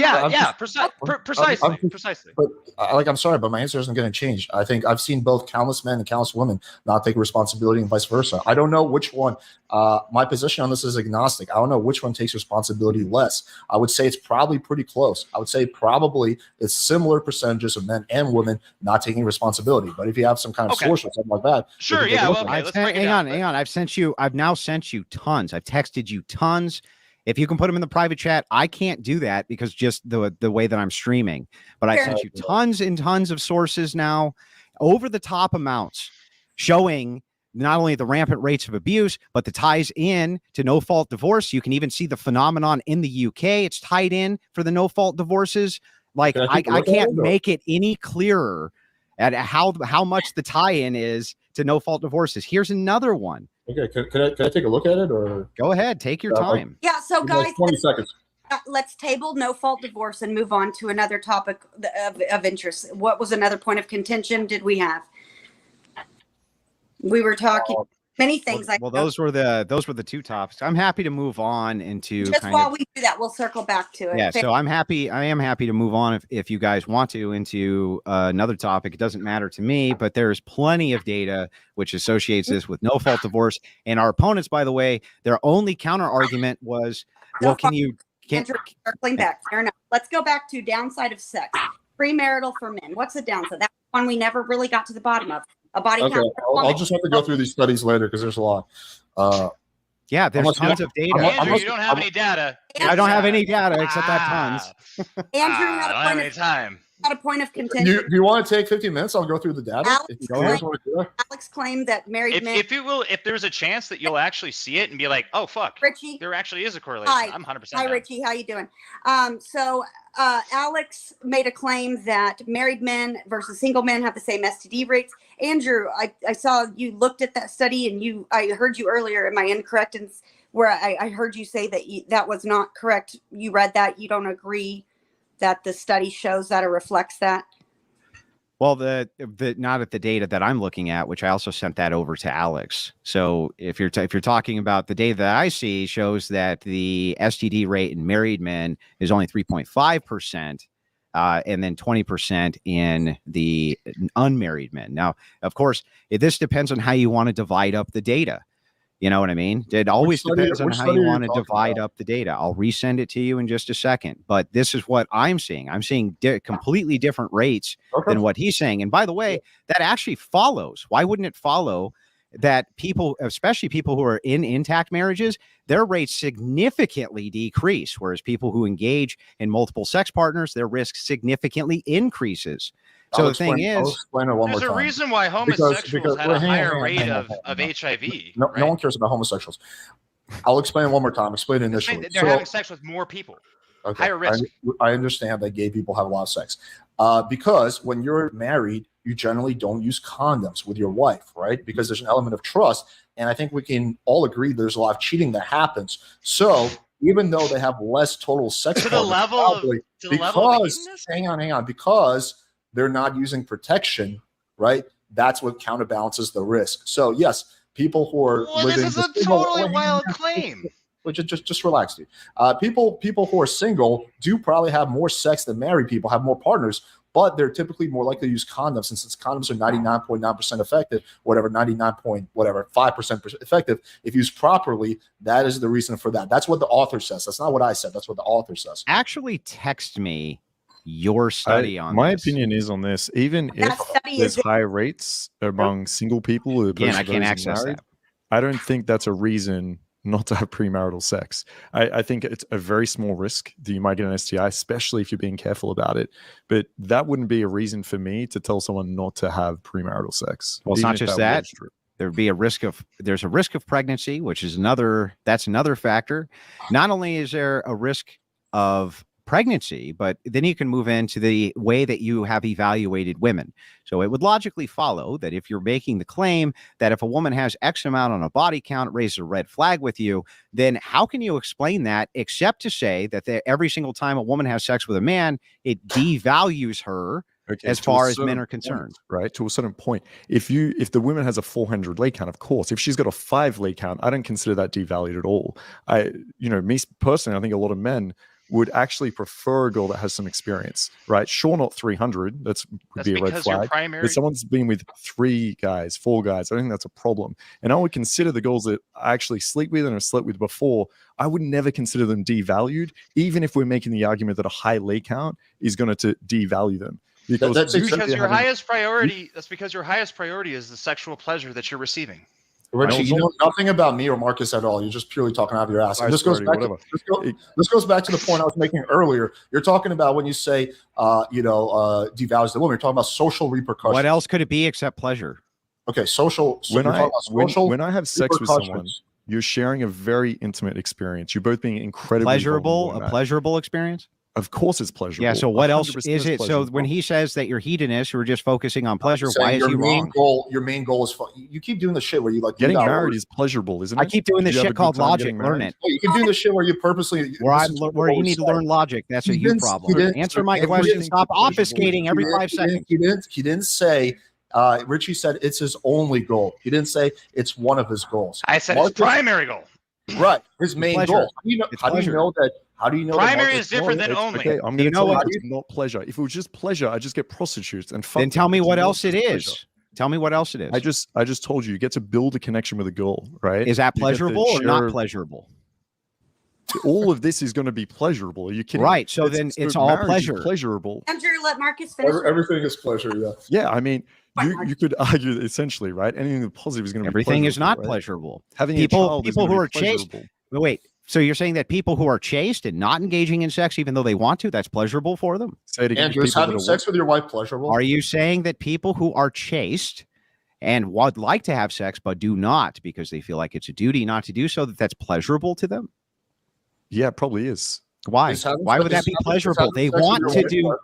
precisely. But I'm sorry, but my answer isn't going to change. I think I've seen both countless men and countless women not take responsibility and vice versa. I don't know which one. My position on this is agnostic. I don't know which one takes responsibility less. I would say it's probably pretty close. I would say probably it's similar percentages of men and women not taking responsibility. But if you have some kind of source or something like that, sure, yeah. Well, okay, hang on. I've now sent you tons. I've texted you tons. If you can put them in the private chat, I can't do that because just the way that I'm streaming. But I sent you tons and tons of sources now, over the top amounts, showing not only the rampant rates of abuse, but the ties in to no-fault divorce. You can even see the phenomenon in the UK. It's tied in for the no-fault divorces. Like I can't make it any clearer at how much the tie-in is to no-fault divorces. Here's another one. Okay, can I take a look at it or go ahead? Take your time. Yeah. So guys, 20 seconds. Let's table no-fault divorce and move on to another topic of interest. What was another point of contention did we have? We were talking many things. Well, those were the two topics. I'm happy to move on into just while we do that, we'll circle back to it. Yeah, so I am happy to move on if you guys want to into another topic. It doesn't matter to me, but there's plenty of data which associates this with no fault divorce. And our opponents, by the way, their only counter argument was, well, circling back. Fair enough. Let's go back to downside of sex. Premarital for men. What's the downside? That's one we never really got to the bottom of. A body count. I'll just have to go through these studies later because there's a lot. Yeah, there's tons of data. Andrew, you don't have any data. I don't have any data except that tons. Andrew I don't have any time. Got a point of contention. Do you want to take 15 minutes? I'll go through the data. Alex claimed that married men. If there's a chance that you'll actually see it and be like, oh fuck, Richy, there actually is a correlation. I'm 100%. Hi, Richy, how you doing? So Alex made a claim that married men versus single men have the same STD rates. Andrew, I saw you looked at that study, and I heard you earlier. Am I incorrect? And where I heard you say that that was not correct. You read that. You don't agree that the study shows that or reflects that? Well, the not at the data that I'm looking at, which I also sent that over to Alex. So if you're talking about the data that I see, shows that the STD rate in married men is only 3.5%, and then 20% in the unmarried men. Now, of course, this depends on how you want to divide up the data. You know what I mean? It always depends on which how study you are you want to talking divide about? up the data. I'll resend it to you in just a second. But this is what I'm seeing. I'm seeing completely different rates Okay. than what he's saying. And by the way, that actually follows. Why wouldn't it follow that people, especially people who are in intact marriages, their rates significantly decrease, whereas people who engage in multiple sex partners, their risk significantly increases. So I'll the thing explain- I'll is, explain it one There's more a time. reason why homosexuals had wait, a hang on, higher hang on, rate hang on, of hang on. HIV. No, right? no one cares about homosexuals. I'll explain it one more time. Explain it They're saying initially. that they're having sex with more people. Okay, higher risk. I understand that gay people have a lot of sex. Because when you're married, you generally don't use condoms with your wife, right? Because there's an element of trust. And I think we can all agree there's a lot of cheating that happens. So even though they have less total sex To the partners, level of probably, to the level of because evenness? hang on, because they're not using protection, right? That's what counterbalances the risk. So yes, people who are Well, living this is a the single- totally hang on, wild hang on. claim. But just relax, dude. People who are single do probably have more sex than married people, have more partners, but they're typically more likely to use condoms, since condoms are 99.9% effective, whatever, 5% effective. If used properly, that is the reason for that. That's what the author says. That's not what I said. That's what the author says. actually text me your study on my this. opinion is on this, even That if study there's is high rates among single people as Again, opposed I to can't those access married, that. I don't think that's a reason not to have premarital sex. I think it's a very small risk that you might get an STI, especially if you're being careful about it. But that wouldn't be a reason for me to tell someone not to have premarital sex. Well, it's even not if just was that. true. There'd be there's a risk of pregnancy, which is another factor. Not only is there a risk of pregnancy, but then you can move into the way that you have evaluated women. So it would logically follow that if you're making the claim that if a woman has X amount on a body count, it raises a red flag with you, then how can you explain that except to say that every single time a woman has sex with a man, it devalues her as far as men are concerned, right? To a certain point, if the woman has a 400 leg count, of course, if she's got a 5 leg count, I don't consider that devalued at all. Me personally, I think a lot of men would actually prefer a girl that has some experience, right? Sure, not 300. That's be a red flag. But someone's been with 3 guys, 4 guys, I think that's a problem. And I would consider the girls that I actually sleep with and have slept with before, I would never consider them devalued, even if we're making the argument that a high leg count is going to devalue them. Because that's because your highest priority is the sexual pleasure that you're receiving. Richie, you know nothing about me or Marcus at all. You're just purely talking out of your ass. And this goes back to the point I was making earlier. You're talking about when you say, devalues the woman. You're talking about social repercussions. What else could it be except pleasure? Okay, social. So when I have sex with someone, you're sharing a very intimate experience. You're both being incredibly a pleasurable experience. Of course it's pleasurable. Yeah, so what else is it? So when he says that you're hedonist, you're just focusing on pleasure, why is he wrong? Your main goal is you keep doing the shit where you like getting married is pleasurable, isn't it? I keep doing this shit called logic. Learn it. You keep doing the shit where you purposely where you need to learn logic. That's a you problem. Answer my question. Stop obfuscating every 5 seconds. He didn't say. Richie said it's his only goal. He didn't say it's one of his goals. I said his primary goal. Right, his main goal. How do you know that? How do you know primary is different than only? Okay, I'm going to tell you it's not pleasure. If it was just pleasure, I just get prostitutes and fuck. Then tell me what else it is. Tell me what else it is. I just told you get to build a connection with a girl, right? Is that pleasurable or not pleasurable? All of this is going to be pleasurable. Are you kidding? Right. So then it's all pleasure. Pleasurable. Andrew, let Marcus finish. Everything is pleasure. Yeah. Yeah. I mean, you could argue essentially, right? Anything that's positive is going to be everything is not pleasurable. Having people who are chaste. Wait. So you're saying that people who are chaste and not engaging in sex, even though they want to, that's pleasurable for them? Say it again. Andrew, is having sex with your wife pleasurable? Are you saying that people who are chaste and would like to have sex but do not because they feel like it's a duty not to do so, that's pleasurable to them? Yeah, it probably is. Why? Why would that be pleasurable? They want to do.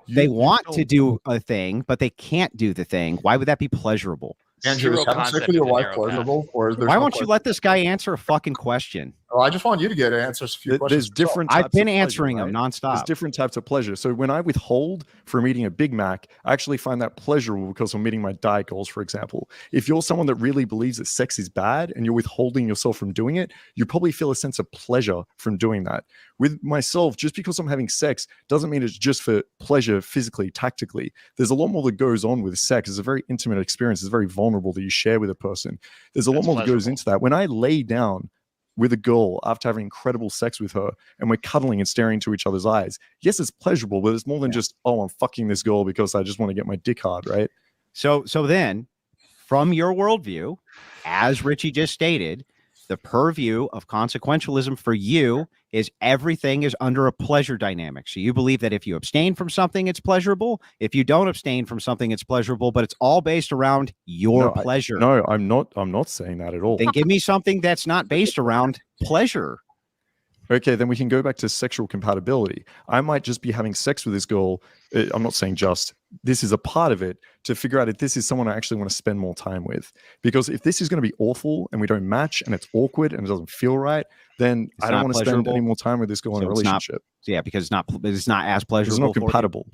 They want to do a thing, but they can't do the thing. Why would that be pleasurable? Andrew, is having sex with your wife pleasurable? Or why won't you let this guy answer a fucking question? Well, I just want you to get answers to a few questions. There's different. I've been answering them nonstop. There's different types of pleasure. So when I withhold from eating a Big Mac, I actually find that pleasurable because I'm meeting my diet goals, for example. If you're someone that really believes that sex is bad and you're withholding yourself from doing it, you probably feel a sense of pleasure from doing that. With myself, just because I'm having sex doesn't mean it's just for pleasure physically, tactically. There's a lot more that goes on with sex. It's a very intimate experience. It's very vulnerable that you share with a person. There's a lot more that goes into that. When I lay down with a girl after having incredible sex with her and we're cuddling and staring into each other's eyes, yes, it's pleasurable, but it's more than just, oh, I'm fucking this girl because I just want to get my dick hard, right? So then, from your worldview, as Richy just stated, the purview of consequentialism for you is everything is under a pleasure dynamic. So you believe that if you abstain from something, it's pleasurable. If you don't abstain from something, it's pleasurable, but it's all based around your pleasure. No, I'm not saying that at all. Then give me something that's not based around pleasure. Okay, then we can go back to sexual compatibility. I might just be having sex with this girl. I'm not saying just. This is a part of it to figure out if this is someone I actually want to spend more time with. Because if this is going to be awful and we don't match and it's awkward and it doesn't feel right, then I don't want to spend any more time with this girl in a relationship. Because it's not as pleasurable. It's not compatible.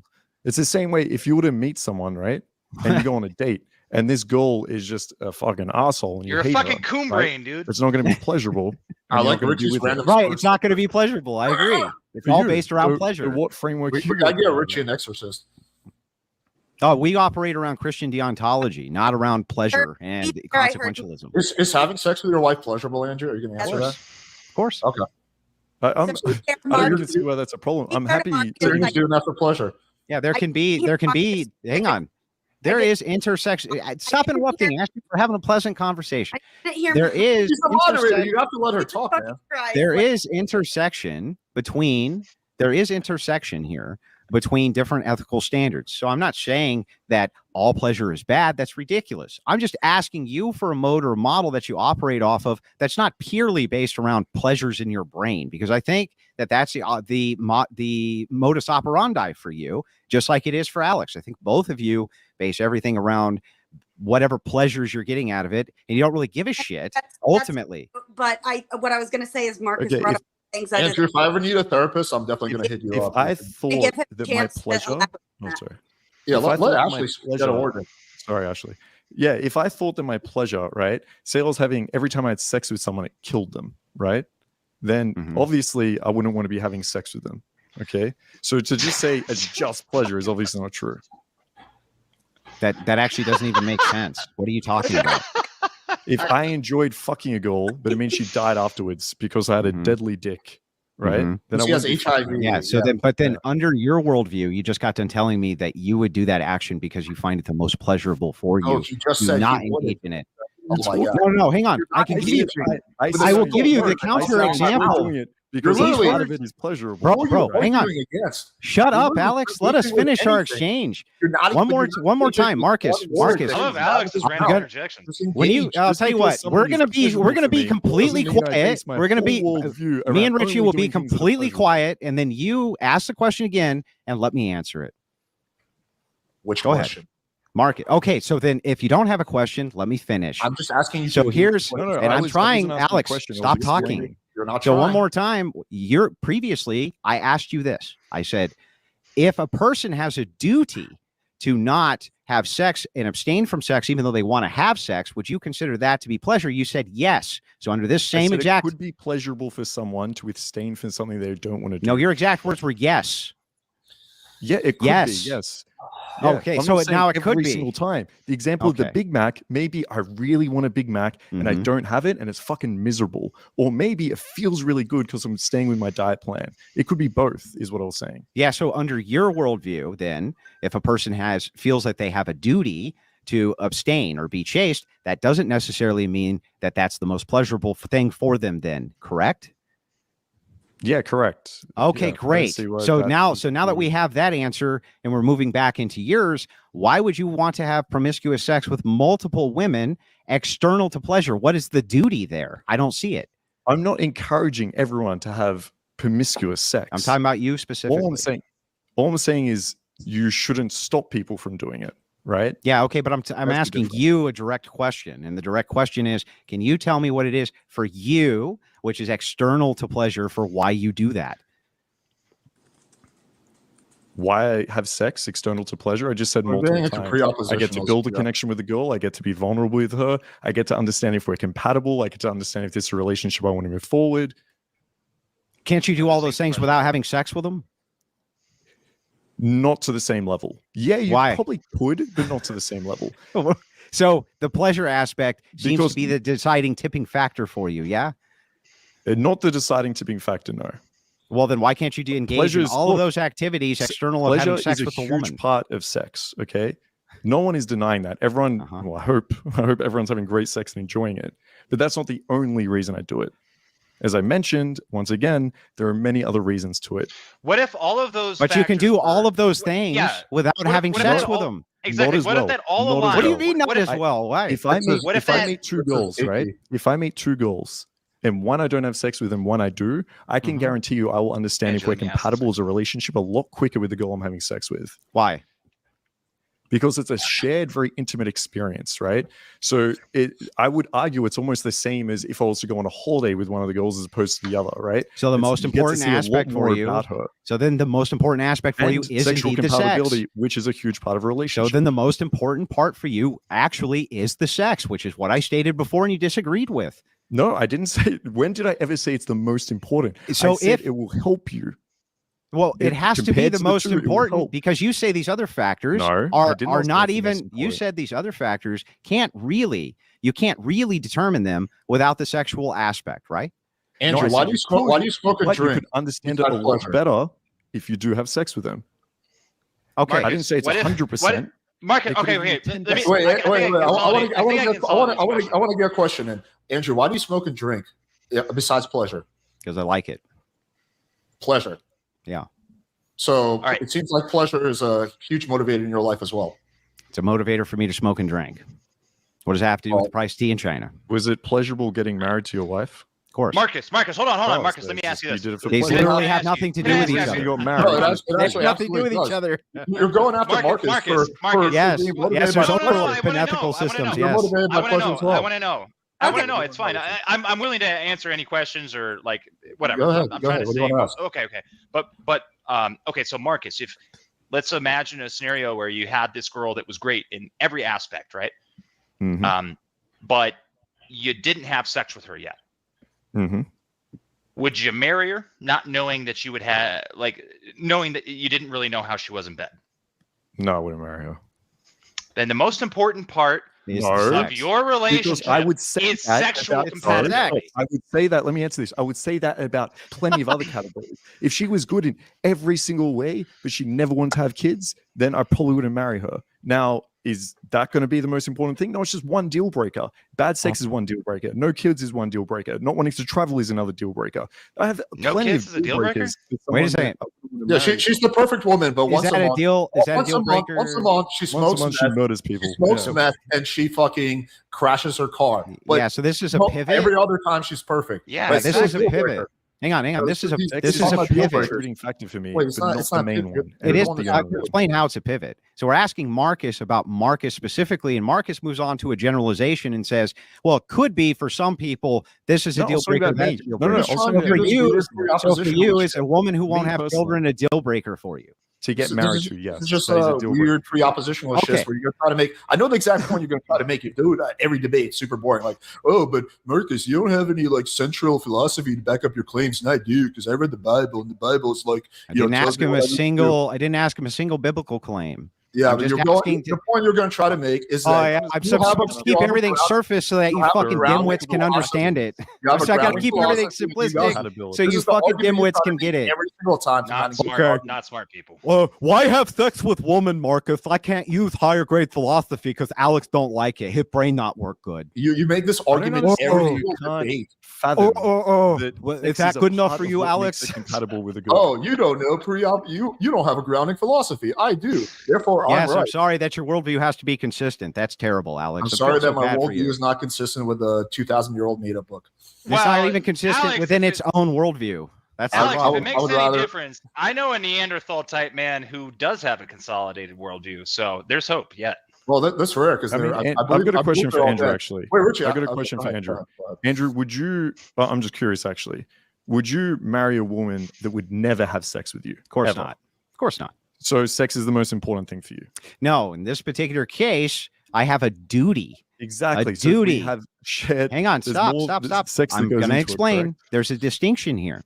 It's the same way if you were to meet someone, right? And you go on a date and this girl is just a fucking asshole. And you're a fucking coon brain, dude. It's not going to be pleasurable. I like Richy's random. Right, it's not going to be pleasurable. I agree. It's all based around pleasure. What framework? We gotta get Richy an exorcist. Oh, we operate around Christian deontology, not around pleasure and consequentialism. Is having sex with your wife pleasurable, Andrew? Are you going to answer that? Of course. Okay. I don't even see why that's a problem. I'm happy. He's doing that for pleasure. Yeah, there can be. Hang on. There is intersection. Stop interrupting, Ashley. We're having a pleasant conversation. There is. She's a moderator. You have to let her talk, man. There is intersection between. There is intersection here between different ethical standards. So I'm not saying that all pleasure is bad. That's ridiculous. I'm just asking you for a mode or a model that you operate off of that's not purely based around pleasures in your brain, because I think that that's the modus operandi for you, just like it is for Alex. I think both of you base everything around whatever pleasures you're getting out of it, and you don't really give a shit ultimately. But what I was going to say is Marcus brought up things. Andrew, if I ever need a therapist, I'm definitely going to hit you up. If I thought that my pleasure, sorry. Yeah, let Ashley get an order. Sorry, Ashley. Yeah, if I thought that my pleasure, right, say I was having, every time I had sex with someone, it killed them, right? Then obviously I wouldn't want to be having sex with them. Okay, so to just say it's just pleasure is obviously not true. That actually doesn't even make sense. What are you talking about? If I enjoyed fucking a girl, but it means she died afterwards because I had a deadly dick, right? Then she has HIV. Yeah. So then, under your worldview, you just got done telling me that you would do that action because you find it the most pleasurable for you. Oh, you just said not engage in it. No, hang on. I can give you. I will give you the counter example. Because part of it is pleasurable. Bro, hang on. Shut up, Alex. Let us finish our exchange. One more time, Marcus. I love Alex's random interjections. I'll tell you what, we're gonna be completely quiet. We're gonna be me and Richy will be completely quiet, and then you ask the question again and let me answer it. Which question? Ahead. Market. Okay, so then if you don't have a question, let me finish. I'm just asking you. So here's, and I'm trying, Alex, stop talking. You're not so one more time, previously I asked you this. I said, if a person has a duty to not have sex and abstain from sex, even though they want to have sex, would you consider that to be pleasure? You said yes. So under this same exact, it could be pleasurable for someone to abstain from something they don't want to do. No, your exact words were yes. Yeah, it could be, yes. Yeah. Okay, so now it could be. Every single time. The example of the Big Mac, maybe I really want a Big Mac and I don't have it and it's fucking miserable. Or maybe it feels really good because I'm staying with my diet plan. It could be both, is what I was saying. Yeah, so under your worldview, then, if a person feels that they have a duty to abstain or be chaste, that doesn't necessarily mean that that's the most pleasurable thing for them then, correct? Yeah, correct. Okay, great. So now that we have that answer and we're moving back into yours, why would you want to have promiscuous sex with multiple women external to pleasure? What is the duty there? I don't see it. I'm not encouraging everyone to have promiscuous sex. I'm talking about you specifically. All I'm saying is you shouldn't stop people from doing it, right? Yeah, okay, but I'm asking you a direct question, and the direct question is, can you tell me what it is for you, which is external to pleasure, for why you do that? Why I have sex external to pleasure? I just said multiple times. I get to build a connection with the girl. I get to be vulnerable with her. I get to understand if we're compatible. I get to understand if this is a relationship I want to move forward. Can't you do all those things without having sex with them? Not to the same level. Yeah, you Why? probably could, but not to the same level. So the pleasure aspect seems Because- to be the deciding tipping factor for you, yeah? Not the deciding tipping factor, no. Well, then why can't you engage Pleasure in is- all of look, those activities external of Pleasure having sex is a with a huge woman? part of sex, okay? No one is denying that. Everyone, well, I hope everyone's having great sex and enjoying it. But that's not the only reason I do it. As I mentioned, once again, there are many other reasons to it. What if all of those? But you can factors do all were- of those things without having what if sex that with all- them. Exactly. Not as What well. if that all Not as aligned? What do you well. mean not What as if, well? Why? If I meet, what if if I that- meet two girls, icky. right? If I meet two girls and one I don't have sex with and one I do, I can guarantee you I will understand if Angela, we're let me ask compatible this. as a relationship a lot quicker with the girl I'm having sex with. Why? Because it's a shared, very intimate experience, right? So I would argue it's almost the same as if I was to go on a holiday with one of the girls as opposed to the other, right? So the It's- most you get to important see a lot aspect for more you. about her. So then the most important aspect for you And is sexual indeed the sex. compatibility, which is a huge part of a So relationship. then the most important part for you actually is the sex, which is what I stated before and you disagreed with. No, I didn't say. When did I ever say it's the most important? So I said if- it will help you. Well, it If has to be compared the to the most two, it will important help. because you say these other factors No, I are did are not say not that's the most even. You important. said these other factors you can't really determine them without the sexual aspect, right? Andrew, I why said do you you smoke? could, Why do you smoke and But you drink? could understand it Without a lot pleasure. better if you do have sex with them. Okay. Marcus, I didn't say it's what if- 100%. Marcus, It could okay, even okay. be 10%. Let me. Wait, I think I want I to can solve this question. get a question in. Andrew, why do you smoke and drink? Besides pleasure, Because I like it. pleasure. Yeah. So right. it seems like pleasure is a huge motivator in your life as well. It's a motivator for me to smoke and drink. What does that have to do with the price of tea in China? Was it pleasurable getting married to your wife? Of course. Marcus, hold on, Oh, Marcus. so Let me it's ask you just this. did it for These pleasure. literally Can I have ask you- nothing to can do I with ask each you other. You got No, married. it They actually have nothing to absolutely do with does. each other. You're going after Marcus, Marcus, for Yes. being motivated Yes, by there's pleasure. overlap in ethical systems. You're Yes. motivated by pleasure as well. I want to know. I want Okay. to know. It's fine. I'm willing to answer any questions or like whatever. Go ahead. I'm Go trying ahead. to What do you say. wanna ask? Okay. But okay. So Marcus, if let's imagine a scenario where you had this girl that was great in every aspect, right? Mhm. But you didn't have sex with her yet. Mhm. Would you marry her, not knowing that you would have, like, knowing that you didn't really know how she was in bed? No, I wouldn't marry her. Then the most important part Is No. the of sex. your Because relationship I would say is that sexual about- compatibility. I would say that. Let me answer this. I would say that about plenty of other categories. If she was good in every single way, but she never wanted to have kids, then I probably wouldn't marry her. Now, is that going to be the most important thing? No, it's just one deal breaker. Bad sex is one deal breaker. No kids is one deal breaker. Not wanting to travel is another deal breaker. I have No plenty kids of is a deal breaker? breakers with Wait a someone second. that I wouldn't Yeah, marry. she's the perfect woman, but Is once that a a month, deal? Is that a once deal breaker? Once a month, she Once smokes a month, she meth. murders people. She smokes Yeah. meth and she fucking crashes her car. But Yeah. So this is a no, pivot. every other time she's perfect. Yeah, But this it's is a deal pivot. breaker. Hang on. So This is a it's- this it's is a not a deal pivot. breaker. contributing factor for me. Wait, it's but not- not it's the not main pivot. one. It is. Only I'll one. explain how it's a pivot. So we're asking Marcus about Marcus specifically, and Marcus moves on to a generalization and says, "Well, it could be for some people. This is a No, deal I'll say breaker. about That's me. a deal No, no, breaker. He's I'll trying say to for do this you, weird so for pre-oppositional you, shit. is a woman who won't Me have personally. children a deal breaker for you? To get So married this to, is- yes. This is just that is a deal breaker. weird pre-oppositional Okay. shit where you're trying to make. I know the exact point you're going to try to make. It, dude. Every debate super boring. Like, oh, but Marcus, you don't have any like central philosophy to back up your claims, and I do because I read the Bible, and the Bible is like. I didn't ask him I didn't ask him a single biblical claim. Yeah, I'm but just you're going. asking The point you're going to try to make is that I'm you supposed have to a- keep you have a everything ground- surface so that you have a fucking grounding dimwits can philosophy. understand it. you have a So I gotta grounding keep everything philosophy, you simplistic. guys- Compatibility. So This you is the fucking argument you dimwits try to can make get it. every single time. to Not get smart. argument. Not smart people. Well, why have sex with woman, Marcus? I can't use higher grade philosophy because Alex don't like it. His brain not work good. You make this I don't argument understand every how single you can't debate. fathom Is sex that a good enough part for of you, what Alex? makes it compatible with a girl. Oh, you don't know pre-op. You don't have a grounding philosophy. I do. Therefore, Yes, I'm I'm right. sorry that your worldview has to be consistent. That's terrible, Alex. I'm I sorry feel so that my bad for worldview you. is not consistent with a 2,000-year-old made-up book. It's not Well, even consistent Alex, within if its own worldview. That's the Alex, if problem. it makes would any rather- difference, I know a Neanderthal type man who does have a consolidated worldview. So there's hope yet. Well, that's rare because I mean, I I've believe- got I a question believe they're for all Andrew, dead. actually. Wait, Richie, I've got a okay, question go for ahead, Andrew. go ahead. Andrew, would you, I'm just curious, actually, would you marry a woman that would never have sex with you? Of course Ever? not. Of course not. So sex is the most important thing for you. No, in this particular case, I have a duty. Exactly. A So if we duty. have shared. Hang on, there's stop, more stop, stop. sex that I'm goes going to into it, explain. correct? There's a distinction here.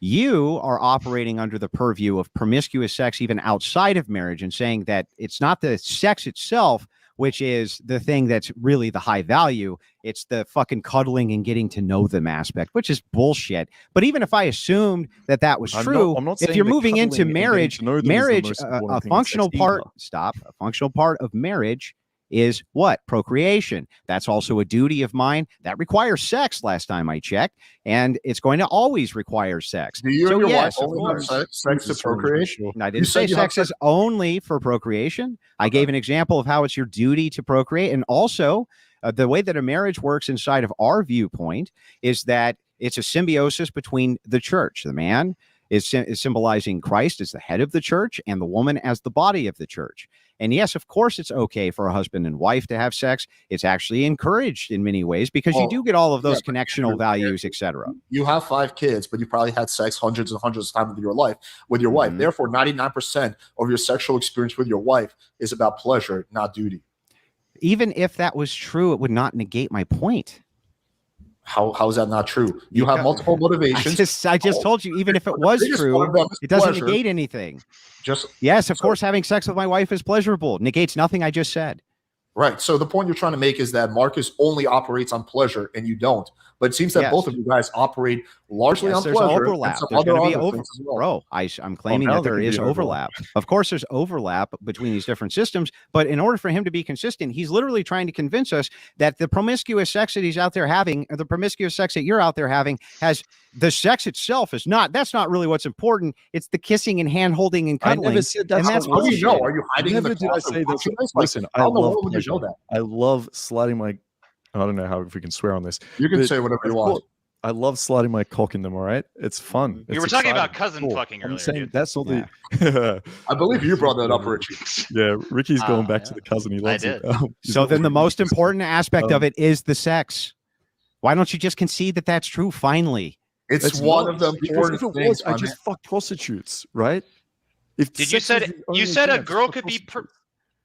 You are operating under the purview of promiscuous sex even outside of marriage and saying that it's not the sex itself, which is the thing that's really the high value. It's the fucking cuddling and getting to know them aspect, which is bullshit. But even if I assumed that that was true, I'm not if saying you're the moving into cuddling and getting marriage, to know them is the marriage, most a important thing in functional sex part, either. a functional part of marriage is what? Procreation. That's also a duty of mine. That requires sex last time I checked, and it's going to always require sex. Do you So and your yes, wife of only have course. sex to procreate? I didn't say sex is only for procreation. I gave an example of how it's your duty to procreate. And also, the way that a marriage works inside of our viewpoint is that it's a symbiosis between the church. The man is symbolizing Christ as the head of the church and the woman as the body of the church. And yes, of course, it's okay for a husband and wife to have sex. It's actually encouraged in many ways because you do get all of those connectional values, etc. You have 5 kids, but you probably had sex hundreds and hundreds of times with your wife. Therefore, 99% of your sexual experience with your wife is about pleasure, not duty. Even if that was true, it would not negate my point. How is that not true? You have multiple motivations. I just told you, even if it was true, it doesn't negate anything. Yes, of course, having sex with my wife is pleasurable. Negates nothing I just said. Right. So the point you're trying to make is that Markus only operates on pleasure and you don't. But it seems that both of you guys operate largely on there's pleasure. Overlap. There's going to be Bro, I'm claiming that there is overlap. Of course, there's overlap between these different systems. But in order for him to be consistent, he's literally trying to convince us that the promiscuous sex that he's out there having, or the promiscuous sex that you're out there having, has the sex itself is not. That's not really what's important. It's the kissing and hand holding and cuddling. I never said that's and that's what you know. Are you hiding in the closet? Listen, I love pleasure. I love sliding my. I don't know if we can swear on this. You can say whatever you want. I love sliding my cock in them. All right, it's fun. You were talking about cousin fucking earlier. I'm saying dude. that's all the. I believe you brought that up, Richy. Yeah, Ricky's going back to the cousin. He loves it. So then, the most important aspect of it is the sex. Why don't you just concede that that's true? Finally, it's one of the important things. I just fuck prostitutes, right? Did you said a girl could be?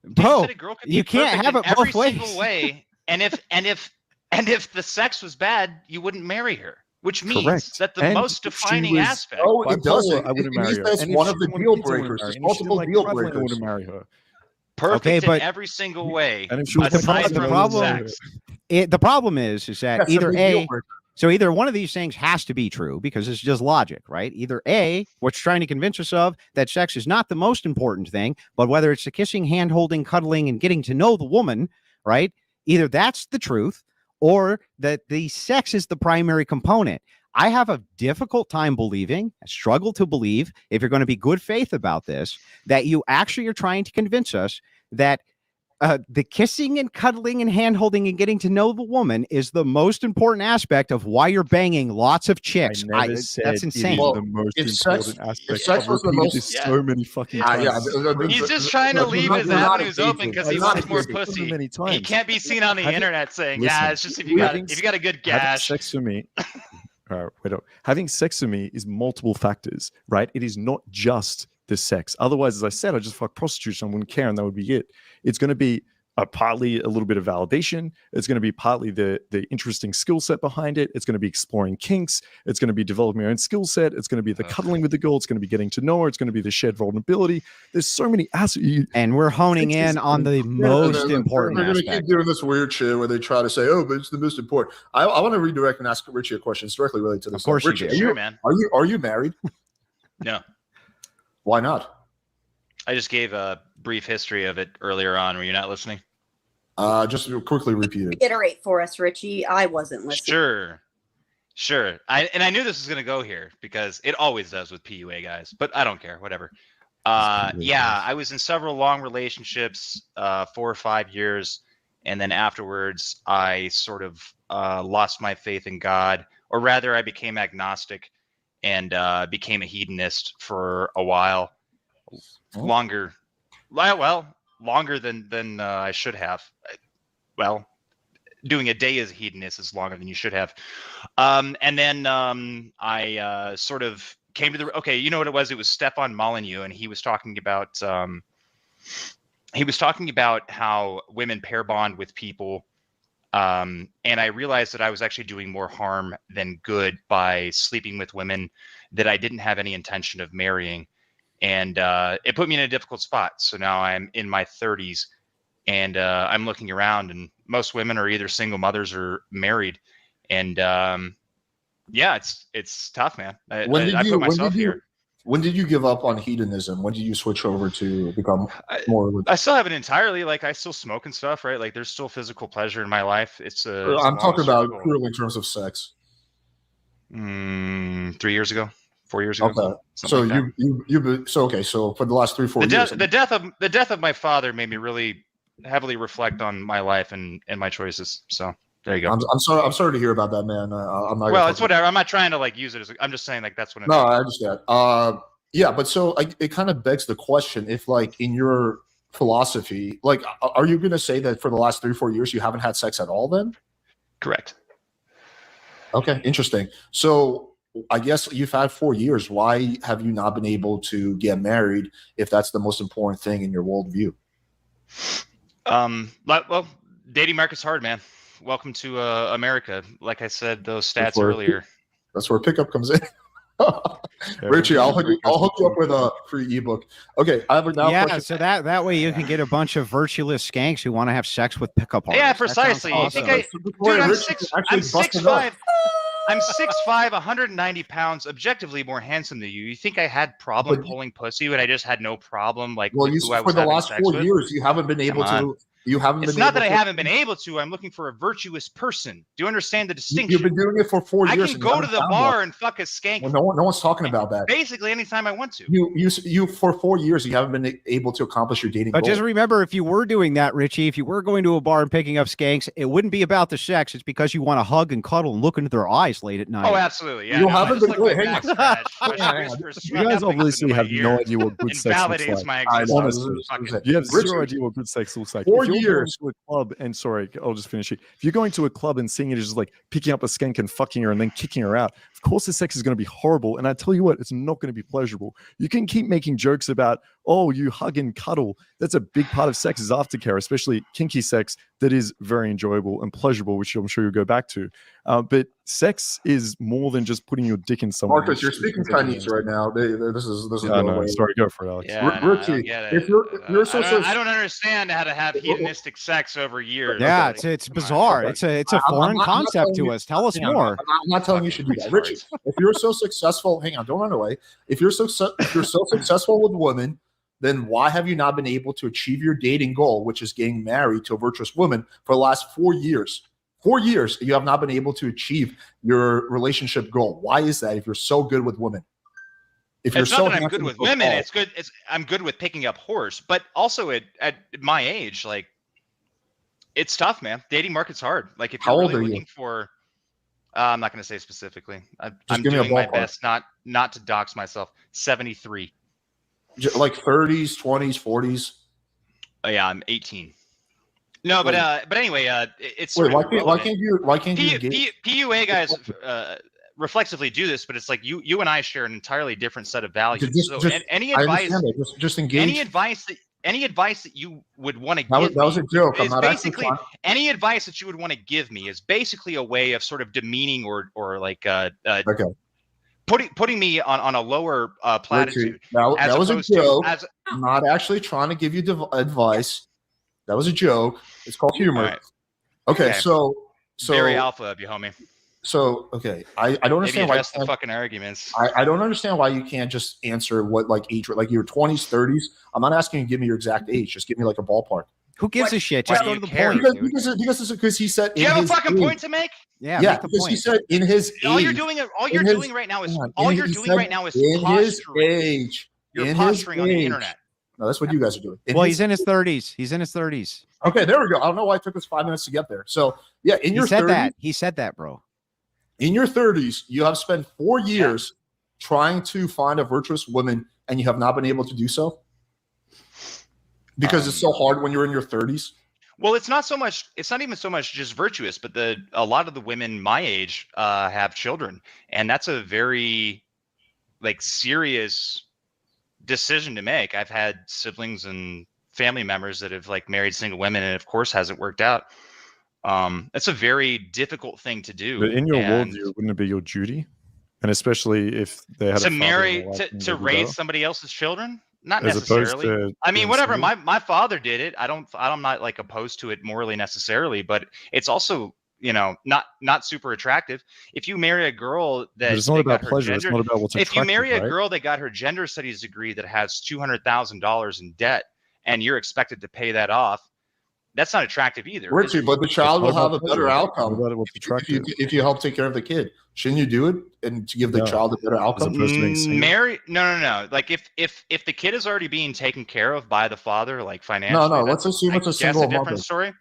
Bro, you can't have it both ways. And if the sex was bad, you wouldn't marry her, which means that the most defining aspect. Oh, it doesn't. I wouldn't marry her. That's one of the deal breakers. There's multiple deal breakers. I wouldn't marry her. Perfect in every single way. And if she was the problem is that either one of these things has to be true because it's just logic, right? Either A, what you're trying to convince us of, that sex is not the most important thing, but whether it's the kissing, hand holding, cuddling, and getting to know the woman, right? Either that's the truth or that the sex is the primary component. I have a difficult time believing, I struggle to believe, if you're going to be good faith about this, that you actually are trying to convince us that the kissing and cuddling and hand holding and getting to know the woman is the most important aspect of why you're banging lots of chicks. That's insane. The most important aspect. Sex was the most. So many fucking times. He's just trying to leave his avenues open because he wants more pussy. He can't be seen on the internet saying, it's just if you got a good gash. Sex for me. Having sex for me is multiple factors, right? It is not just the sex. Otherwise, as I said, I just fuck prostitutes and I wouldn't care, and that would be it. It's going to be partly a little bit of validation. It's going to be partly the interesting skill set behind it. It's going to be exploring kinks. It's going to be developing your own skill set. It's going to be the cuddling with the girl. It's going to be getting to know her. It's going to be the shared vulnerability. There's so many aspects. And we're honing in on the most important aspect. They're going to keep doing this weird shit where they try to say, oh, but it's the most important. I want to redirect and ask Richy a question. It's directly related to this. Of course Richy, you do. Sure, man. Are you married? No. Why not? I just gave a brief history of it earlier on. Were you not listening? Just quickly repeat it. Reiterate for us, Richy. I wasn't listening. Sure. I knew this was going to go here because it always does with PUA guys, but I don't care. Whatever. I was in several long relationships, 4 or 5 years. And then afterwards, I sort of lost my faith in God, or rather I became agnostic and became a hedonist for a while. Longer than I should have. Well, doing a day as a hedonist is longer than you should have. And then I sort of came to the you know what it was? It was Stefan Molyneux, and he was talking about how women pair bond with people And I realized that I was actually doing more harm than good by sleeping with women that I didn't have any intention of marrying. And it put me in a difficult spot. So now I'm in my 30s, and I'm looking around, and most women are either single mothers or married. And yeah, it's tough, man. I put myself here. When did you give up on hedonism? When did you switch over to become more? I still haven't entirely. Like, I still smoke and stuff, right? Like, there's still physical pleasure in my life. I'm talking about purely in terms of sex. 3 years ago, 4 years ago. Okay. So like so for the last 3-4 years, the death of my father made me really heavily reflect on my life and my choices. So there you go. I'm sorry to hear about that, man. I'm not. Well, it's whatever. I'm not trying to like use it as. I'm just saying like that's what. No, I understand. Yeah, but so it kind of begs the question: if like in your philosophy, like, are you going to say that for the last 3-4 years you haven't had sex at all? Then. Correct. Okay, interesting. So I guess you've had 4 years. Why have you not been able to get married if that's the most important thing in your worldview? Well, dating market's hard, man. Welcome to America. Like I said, those stats earlier. That's where pickup comes in. Richie, I'll hook you up with a free ebook. Okay, I have a question. So that way you can get a bunch of virtueless skanks who want to have sex with pickup artists. Yeah, precisely. Awesome. I'm 6'5". I'm 6'5", 190 pounds, objectively more handsome than you. You think I had problem pulling pussy, but I just had no problem? Like, well, for the last 4 years, you haven't been able to. It's not that I haven't been able to. I'm looking for a virtuous person. Do you understand the distinction? You've been doing it for 4 years. I can go to the bar and fuck a skank. Well, no one's talking about that. Basically, anytime I want to. You for 4 years, you haven't been able to accomplish your dating goal. But just remember, if you were doing that, Richie, if you were going to a bar and picking up skanks, it wouldn't be about the sex. It's because you want to hug and cuddle and look into their eyes late at night. Oh, absolutely. Yeah, you haven't been. Hang on. You guys obviously have no idea what good sex looks like. Honestly, you have zero idea what good sex looks like. 4 years. And sorry, I'll just finish it. If you're going to a club and seeing it is just like picking up a skank and fucking her and then kicking her out, of course the sex is going to be horrible. And I tell you what, it's not going to be pleasurable. You can keep making jokes about, oh, you hug and cuddle. That's a big part of sex is aftercare, especially kinky sex that is very enjoyable and pleasurable, which I'm sure you'll go back to. But sex is more than just putting your dick in someone. Markus, you're speaking Chinese right now. This is no, sorry, go for it, Alex. Yeah, Richie, if you're I don't understand how to have hedonistic sex over years. Yeah, it's bizarre. It's a foreign concept to us. Tell us more. I'm not telling you should do that, Richie. If you're so successful, hang on, don't run away. If you're so successful with women, then why have you not been able to achieve your dating goal, which is getting married to a virtuous woman, for the last 4 years? 4 years, you have not been able to achieve your relationship goal. Why is that? If you're so good with women, if you're so I'm good with women, I'm good with picking up whores. But also at my age, like, it's tough, man. Dating market's hard. Like, if you're really looking for, I'm not going to say specifically. I'm doing my best not to dox myself. 73. Like 30s, 20s, 40s. Oh yeah, I'm 18. No, but anyway, it's. Wait, why can't you? PUA guys reflexively do this, but it's like you and I share an entirely different set of values. Any advice? Just engage. Any advice that you would want to give that was a joke. I'm not basically any advice that you would want to give me is basically a way of sort of demeaning or like okay. Putting me on a lower platitude. That was a joke. I'm not actually trying to give you advice. That was a joke. It's called humor. Right. Okay, so very alpha of you, homie. So okay, I don't understand why the fucking arguments. I don't understand why you can't just answer what like age, like your 20s, 30s. I'm not asking you to give me your exact age. Just give me like a ballpark. Who gives a shit? Just go to the point. Because he said. Do you have a fucking point to make? Yeah, because he said in his age. All you're doing right now is posturing. You're posturing on the internet. No, that's what you guys are doing. He's in his 30s. He's in his 30s. Okay, there we go. I don't know why it took us 5 minutes to get there. So yeah, in your 30s, he said that, bro. In your 30s, you have spent 4 years trying to find a virtuous woman, and you have not been able to do so because it's so hard when you're in your 30s. Well, it's not even so much just virtuous, but a lot of the women my age have children, and that's a very like serious decision to make. I've had siblings and family members that have like married single women, and of course hasn't worked out. That's a very difficult thing to do. But in your and worldview, wouldn't it be your duty? And especially if they had to a father marry, in their life, to raise somebody else's children? Not as opposed necessarily. to I mean, being whatever. single? My father did it. I'm not like opposed to it morally necessarily, but it's also, you know, not super attractive. If you marry a girl But that it's not they about got her pleasure. It's gender, not about what's if you attractive, marry a right? girl that got her gender studies degree that has $200,000 in debt, and you're expected to pay that off, that's not attractive either. Richie, but the child will have a better outcome What about what's attractive? if you help take care of the kid. Shouldn't you do it and to give the No. child a better outcome? opposed to being single? Marry? No. Like if the kid is already being taken care of by the father, like financially. No. Let's assume it's a single different mother. story.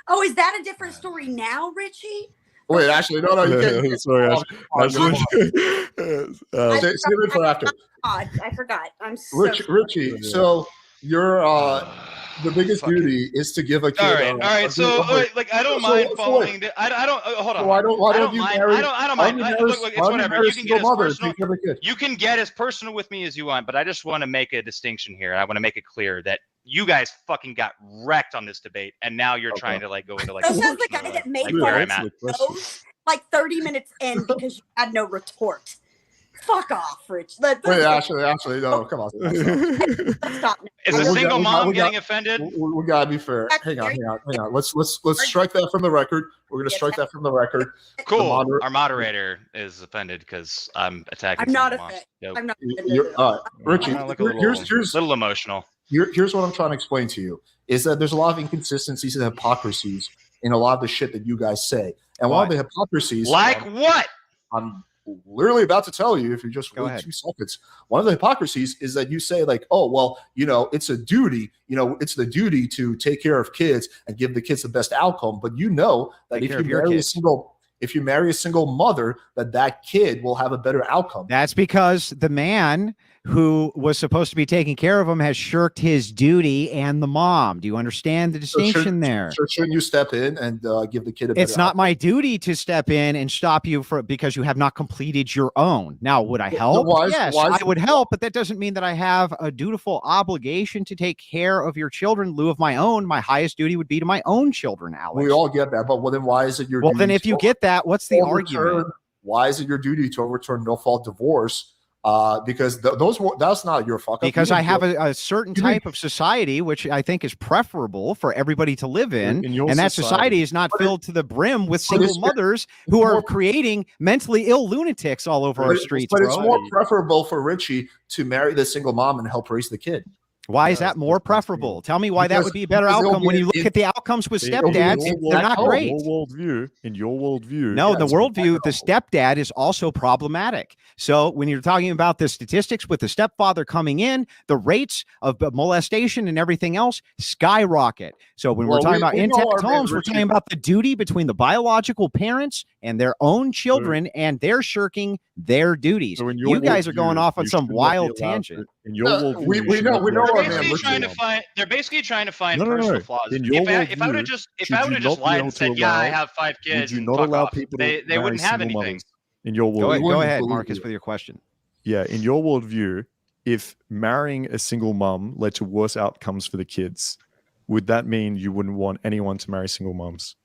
Oh, is that a different story now, Richie? Wait, Ashley, no, you can't. Sorry, Ashley. Save it for after. God, I forgot. I'm so Richie, so you're the biggest duty is to give a kid. All right. So, like, I don't mind following. I don't. Hold on. So why don't you mind. marry? I don't mind. Look, it's whatever. You can get as personal. Take care of the kid. You can get as personal with me as you want, but I just want to make a distinction here. I want to make it clear that you guys fucking got wrecked on this debate, and now you're trying to like go into like. Those sounds the guy that made where fun I'm of at. those, like 30 minutes in because you had no retort. Fuck off, Rich. Wait, Ashley, no, come on. Stop. Is a single mom getting offended? We gotta be fair. Hang on. Let's strike that from the record. We're gonna strike that from the record. Cool. Our moderator is offended because I'm attacking. I'm not offended. I'm not offended. All right, Richie. Here's a little emotional. Here's what I'm trying to explain to you is that there's a lot of inconsistencies and hypocrisies in a lot of the shit that you guys say, and one of the hypocrisies, like what? I'm literally about to tell you if you just wait 2 seconds. One of the hypocrisies is that you say like, oh, well, you know, it's a duty, you know, it's the duty to take care of kids and give the kids the best outcome. But you know that if you marry a single mother, that kid will have a better outcome. That's because the man who was supposed to be taking care of him has shirked his duty and the mom. Do you understand the distinction there? Shouldn't you step in and give the kid a better It's not outcome? my duty to step in and stop you because you have not completed your own. Now, would I help? Yes, I would help, but that doesn't mean that I have a dutiful obligation to take care of your children in lieu of my own. My highest duty would be to my own children, Alex. We all get that, but then why is it your duty? Well, then if you get that, what's the argument? Why is it your duty to overturn no-fault divorce? Because that's not your fuck up. Because I have a certain type of society which I think is preferable for everybody to live in, and that society is not filled to the brim with single mothers who are creating mentally ill lunatics all over our streets. But it's more preferable for Richie to marry the single mom and help raise the kid. Why is that more preferable? Tell me why that would be a better outcome when you look at the outcomes with stepdads. They're not great. In your worldview. No, the worldview, the stepdad is also problematic. So when you're talking about the statistics with the stepfather coming in, the rates of molestation and everything else skyrocket. So when we're talking about intact homes, we're talking about the duty between the biological parents and their own children, and they're shirking their duties. So you guys are going off on some wild tangent. In your worldview, we know. They're basically trying to find personal flaws. If I would have just lied and said, "Yeah, I have 5 kids," would you not allow people to they wouldn't have anything. Mothers? In your worldview, go ahead, Marcus, with your question. Yeah, in your worldview, if marrying a single mum led to worse outcomes for the kids, would that mean you wouldn't want anyone to marry single mums?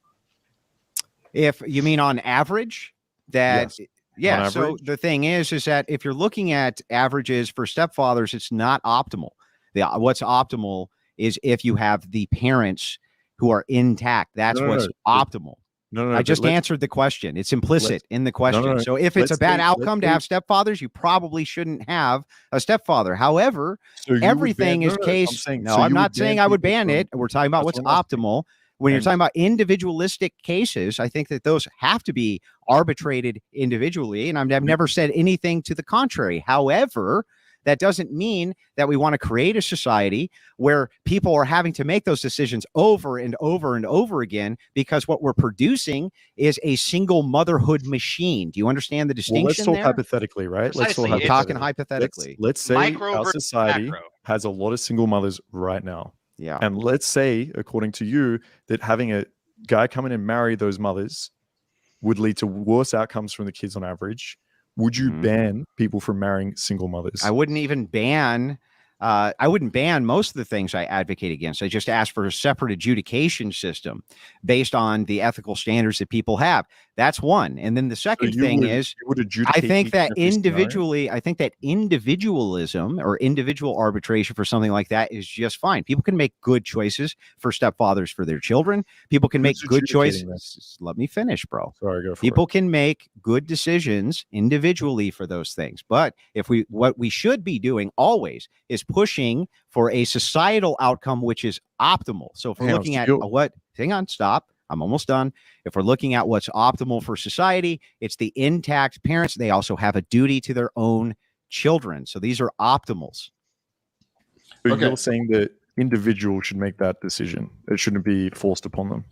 If you mean on average, that. Yes. Yeah. So the thing is that if you're looking at averages for stepfathers, it's not optimal. What's optimal is if you have the parents who are intact. That's what's optimal. No, I just answered the question. It's implicit in the question. So if it's a bad outcome to have stepfathers, you probably shouldn't have a stepfather. However, everything is case. I'm not saying I would ban it. We're talking about what's optimal. When you're talking about individualistic cases, I think that those have to be arbitrated individually. And I've never said anything to the contrary. However, that doesn't mean that we want to create a society where people are having to make those decisions over and over and over again, because what we're producing is a single motherhood machine. Do you understand the distinction? Let's talk hypothetically, right? Let's talk hypothetically. Let's say our society has a lot of single mothers right now. Yeah. And let's say, according to you, that having a guy come in and marry those mothers would lead to worse outcomes from the kids on average. Would you ban people from marrying single mothers? I wouldn't even ban I wouldn't ban most of the things I advocate against. I just ask for a separate adjudication system based on the ethical standards that people have. That's one. And then the second thing is, I think that individualism or individual arbitration for something like that is just fine. People can make good choices for stepfathers for their children. People can make good choices. Let me finish, bro. Sorry, go for People it. can make good decisions individually for those things. But what we should be doing always is pushing for a societal outcome which is optimal. So if we're looking at hang on, stop. I'm almost done. If we're looking at what's optimal for society, it's the intact parents. They also have a duty to their own children. So these are optimals. So you're saying that individuals should make that decision. It shouldn't be forced upon them.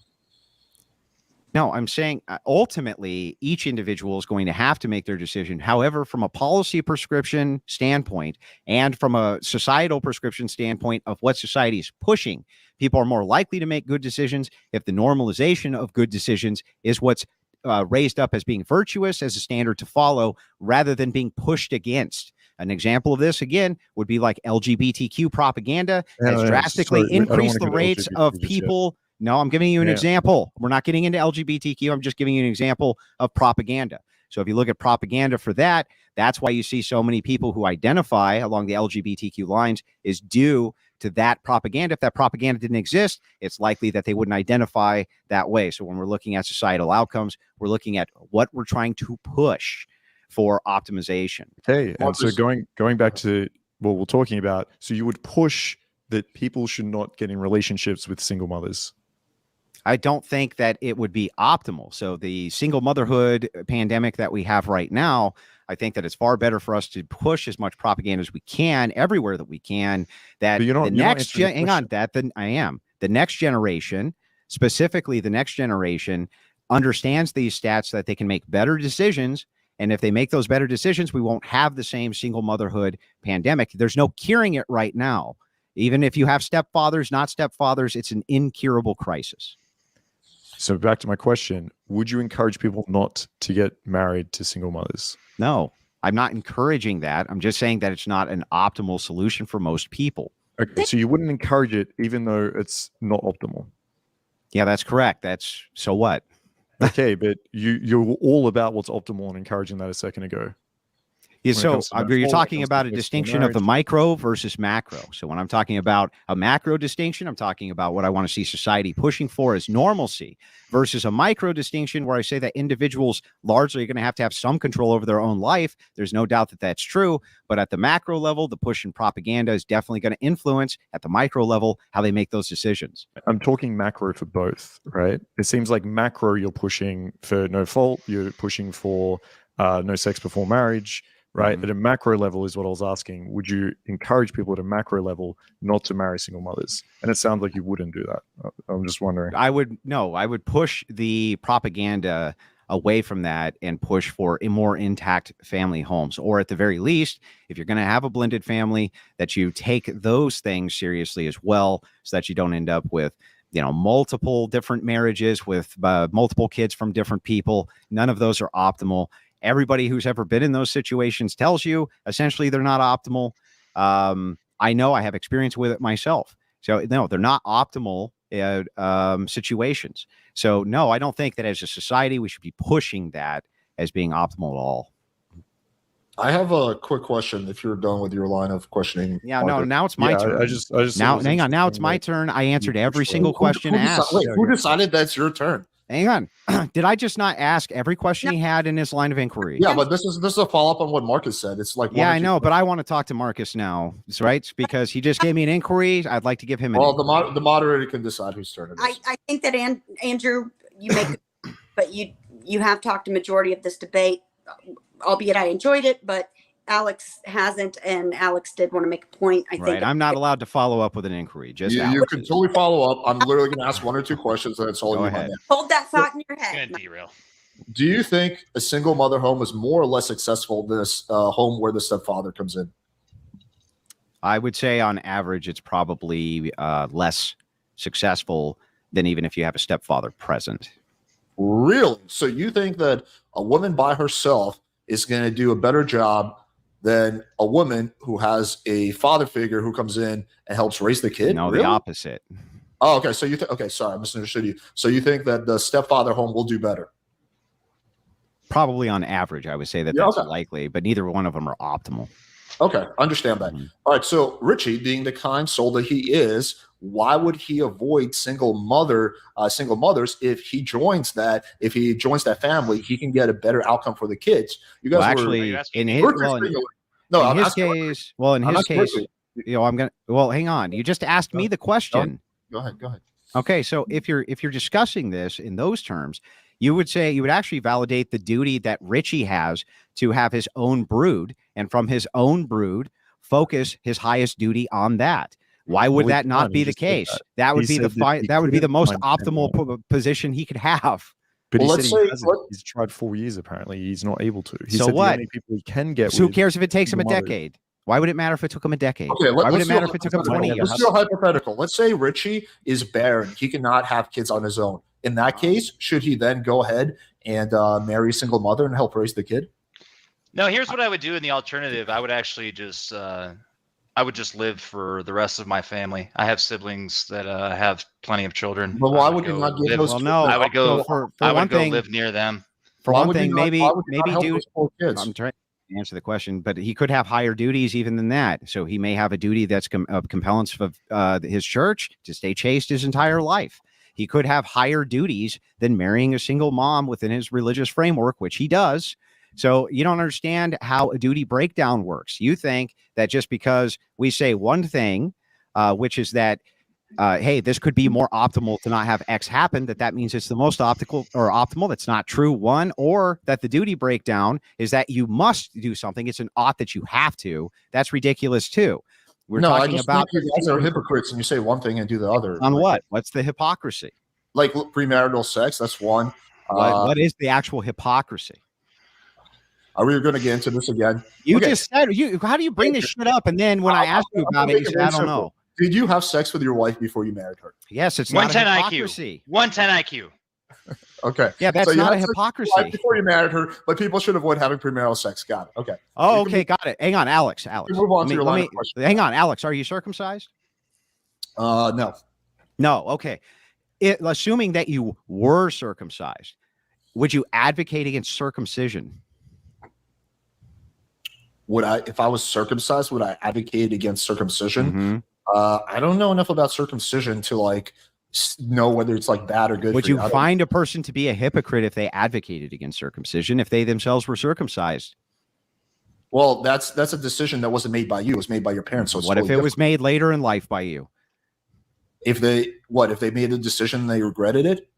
No, I'm saying ultimately each individual is going to have to make their decision. However, from a policy prescription standpoint and from a societal prescription standpoint of what society is pushing, people are more likely to make good decisions if the normalization of good decisions is what's raised up as being virtuous, as a standard to follow, rather than being pushed against. An example of this, again, would be like LGBTQ propaganda has drastically increased the rates of people. No, I'm giving you an example. We're not getting into LGBTQ. I'm just giving you an example of propaganda. So if you look at propaganda for that, that's why you see so many people who identify along the LGBTQ lines is due to that propaganda. If that propaganda didn't exist, it's likely that they wouldn't identify that way. So when we're looking at societal outcomes, we're looking at what we're trying to push for optimization. Okay, and so going back to what we're talking about, so you would push that people should not get in relationships with single mothers. I don't think that it would be optimal. So the single motherhood pandemic that we have right now, I think that it's far better for us to push as much propaganda as we can everywhere that we can. That the next generation, specifically the next generation, understands these stats that they can make better decisions. And if they make those better decisions, we won't have the same single motherhood pandemic. There's no curing it right now. Even if you have stepfathers, not stepfathers, it's an incurable crisis. So back to my question, would you encourage people not to get married to single mothers? No, I'm not encouraging that. I'm just saying that it's not an optimal solution for most people. Okay, so you wouldn't encourage it even though it's not optimal? Yeah, that's correct. So what? Okay, but you're all about what's optimal and encouraging that a second ago. Yeah, so you're talking about a distinction of the micro versus macro. So when I'm talking about a macro distinction, I'm talking about what I want to see society pushing for as normalcy versus a micro distinction where I say that individuals largely are going to have some control over their own life. There's no doubt that that's true. But at the macro level, the push in propaganda is definitely going to influence at the micro level how they make those decisions. I'm talking macro for both, right? It seems like macro, you're pushing for no fault. You're pushing for no sex before marriage. Right. At a macro level is what I was asking. Would you encourage people at a macro level not to marry single mothers? And it sounds like you wouldn't do that. I'm just wondering. I would push the propaganda away from that and push for a more intact family homes, or at the very least, if you're going to have a blended family, that you take those things seriously as well, so that you don't end up with multiple different marriages with multiple kids from different people. None of those are optimal. Everybody who's ever been in those situations tells you essentially they're not optimal. I know, I have experience with it myself. So no, they're not optimal situations. So no, I don't think that as a society we should be pushing that as being optimal at all. I have a quick question. If you're done with your line of questioning, now it's my turn. I just hang on. Now it's my turn. I answered every single question asked. Who decided that's your turn? Hang on. Did I just not ask every question he had in his line of inquiry? Yeah, but this is a follow-up on what Markus said. It's like, I know, but I want to talk to Markus now, right? Because he just gave me an inquiry. I'd like to give him the moderator can decide whose turn it is. I think that Andrew, you make but you have talked a majority of this debate, albeit I enjoyed it, but Alex hasn't, and Alex did want to make a point. I think I'm not allowed to follow up with an inquiry. Just you can totally follow up. I'm literally going to ask one or two questions, and that's all. Go ahead. Hold that thought in your head. Derail. Do you think a single mother home is more or less successful than a home where the stepfather comes in? I would say on average, it's probably less successful than even if you have a stepfather present. Really? So you think that a woman by herself is going to do a better job than a woman who has a father figure who comes in and helps raise the kid? No, really? the opposite. Oh, okay. So okay, sorry, I misunderstood you. So you think that the stepfather home will do better? Probably on average, I would say that that's likely, but neither one of them are optimal. Okay, understand that. All right, so Richy, being the kind soul that he is, why would he avoid single mothers if he joins that? If he joins that family, he can get a better outcome for the kids. You guys in his case, hang on. You just asked me the question. Go ahead. Okay, so if you're discussing this in those terms, you would actually validate the duty that Richy has to have his own brood, and from his own brood, focus his highest duty on that. Why would that not be the case? That would be the most optimal position he could have. But he's tried 4 years. Apparently, he's not able to. He said what? The only people he can get. So who cares if it takes him a decade? Why would it matter if it took him a decade? Okay, why would it matter if it took him 20 years? Let's do a hypothetical. Let's say Richy is barren. He cannot have kids on his own. In that case, should he then go ahead and marry a single mother and help raise the kid? No, here's what I would do in the alternative. I would actually just live for the rest of my family. I have siblings that have plenty of children. But why would you not give those? Well, no, I would go. I would go live near them. For one thing, maybe do. I'm trying to answer the question, but he could have higher duties even than that. So he may have a duty that's of compellence of his church to stay chaste his entire life. He could have higher duties than marrying a single mom within his religious framework, which he does. So you don't understand how a duty breakdown works. You think that just because we say one thing, which is that, hey, this could be more optimal to not have X happen, that means it's the most optimal. That's not true. One, or that the duty breakdown is that you must do something. It's an ought that you have to. That's ridiculous too. We're talking about you guys are hypocrites and you say one thing and do the other. On what? What's the hypocrisy? Like premarital sex, that's one. What is the actual hypocrisy? Are we going to get into this again? You just said how do you bring this shit up? And then when I asked you about it, you said, I don't know. Did you have sex with your wife before you married her? Yes, it's not a hypocrisy. 110 IQ. Okay. Yeah, that's not a hypocrisy. Before you married her, but people should avoid having premarital sex. Got it. Okay. Oh, okay, got it. Hang on, Alex. Move on to your line of question. Hang on, Alex. Are you circumcised? No. No. Okay. Assuming that you were circumcised, would you advocate against circumcision? If I was circumcised, would I advocate against circumcision? Mm-hmm. I don't know enough about circumcision to know whether it's bad or good. Would you find a person to be a hypocrite if they advocated against circumcision, if they themselves were circumcised? Well, that's a decision that wasn't made by you; it was made by your parents. So what if it was made later in life by you? If they made the decision and they regretted it?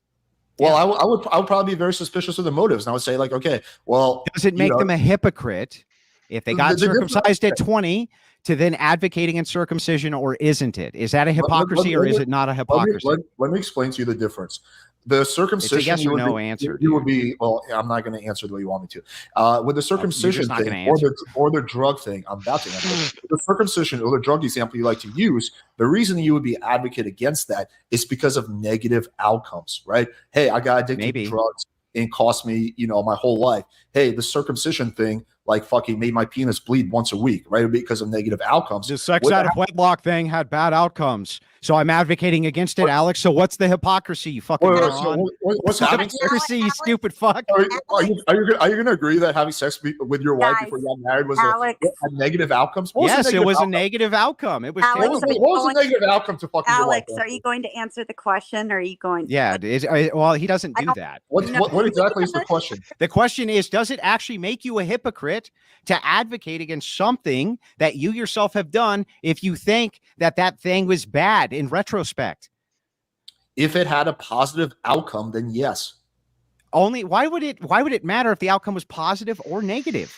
Well, yeah. I would probably be very suspicious of the motives, and I would say okay, well, does it make them a hypocrite if they got circumcised at 20 to then advocating in circumcision, or isn't it? Is that a hypocrisy or is it not a hypocrisy? Let me explain to you the difference. The circumcision, it's a yes or no answer. You would be, well, I'm not going to answer the way you want me to. With the circumcision thing or the drug thing, I'm about to answer. The circumcision or the drug example you like to use, the reason you would be advocate against that is because of negative outcomes, right? Hey, I got addicted to drugs. It cost me, my whole life. Hey, the circumcision thing, fucking made my penis bleed once a week, right? Because of negative outcomes. The sex out of wedlock thing had bad outcomes. So I'm advocating against it, Alex. So what's the hypocrisy, you fucking moron? What's hypocrisy, you stupid fuck? Are you going to agree that having sex with your wife before you got married was a negative outcomes? Yes, it was a negative outcome. It was what was the negative outcome to fucking Alex, are you going to answer the question, or are you going? Yeah, well, he doesn't do that. What exactly is the question? The question is, does it actually make you a hypocrite to advocate against something that you yourself have done if you think that thing was bad in retrospect? If it had a positive outcome, then yes. Why would it matter if the outcome was positive or negative?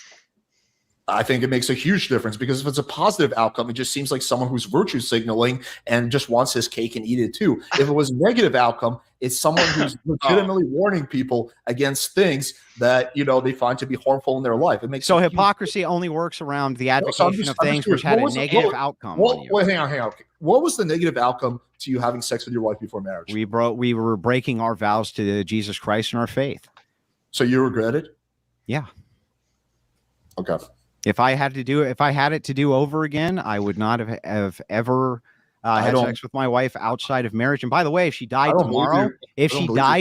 I think it makes a huge difference, because if it's a positive outcome, it just seems like someone who's virtue signaling and just wants his cake and eat it too. If it was a negative outcome, it's someone who's legitimately warning people against things that they find to be harmful in their life. It makes hypocrisy only works around the advocation of things which had a negative outcome. Wait, hang on. What was the negative outcome to you having sex with your wife before marriage? We were breaking our vows to Jesus Christ and our faith. So you regret it? Yeah. Okay. If I had it to do over again, I would not have ever had sex with my wife outside of marriage. And by the way, if she died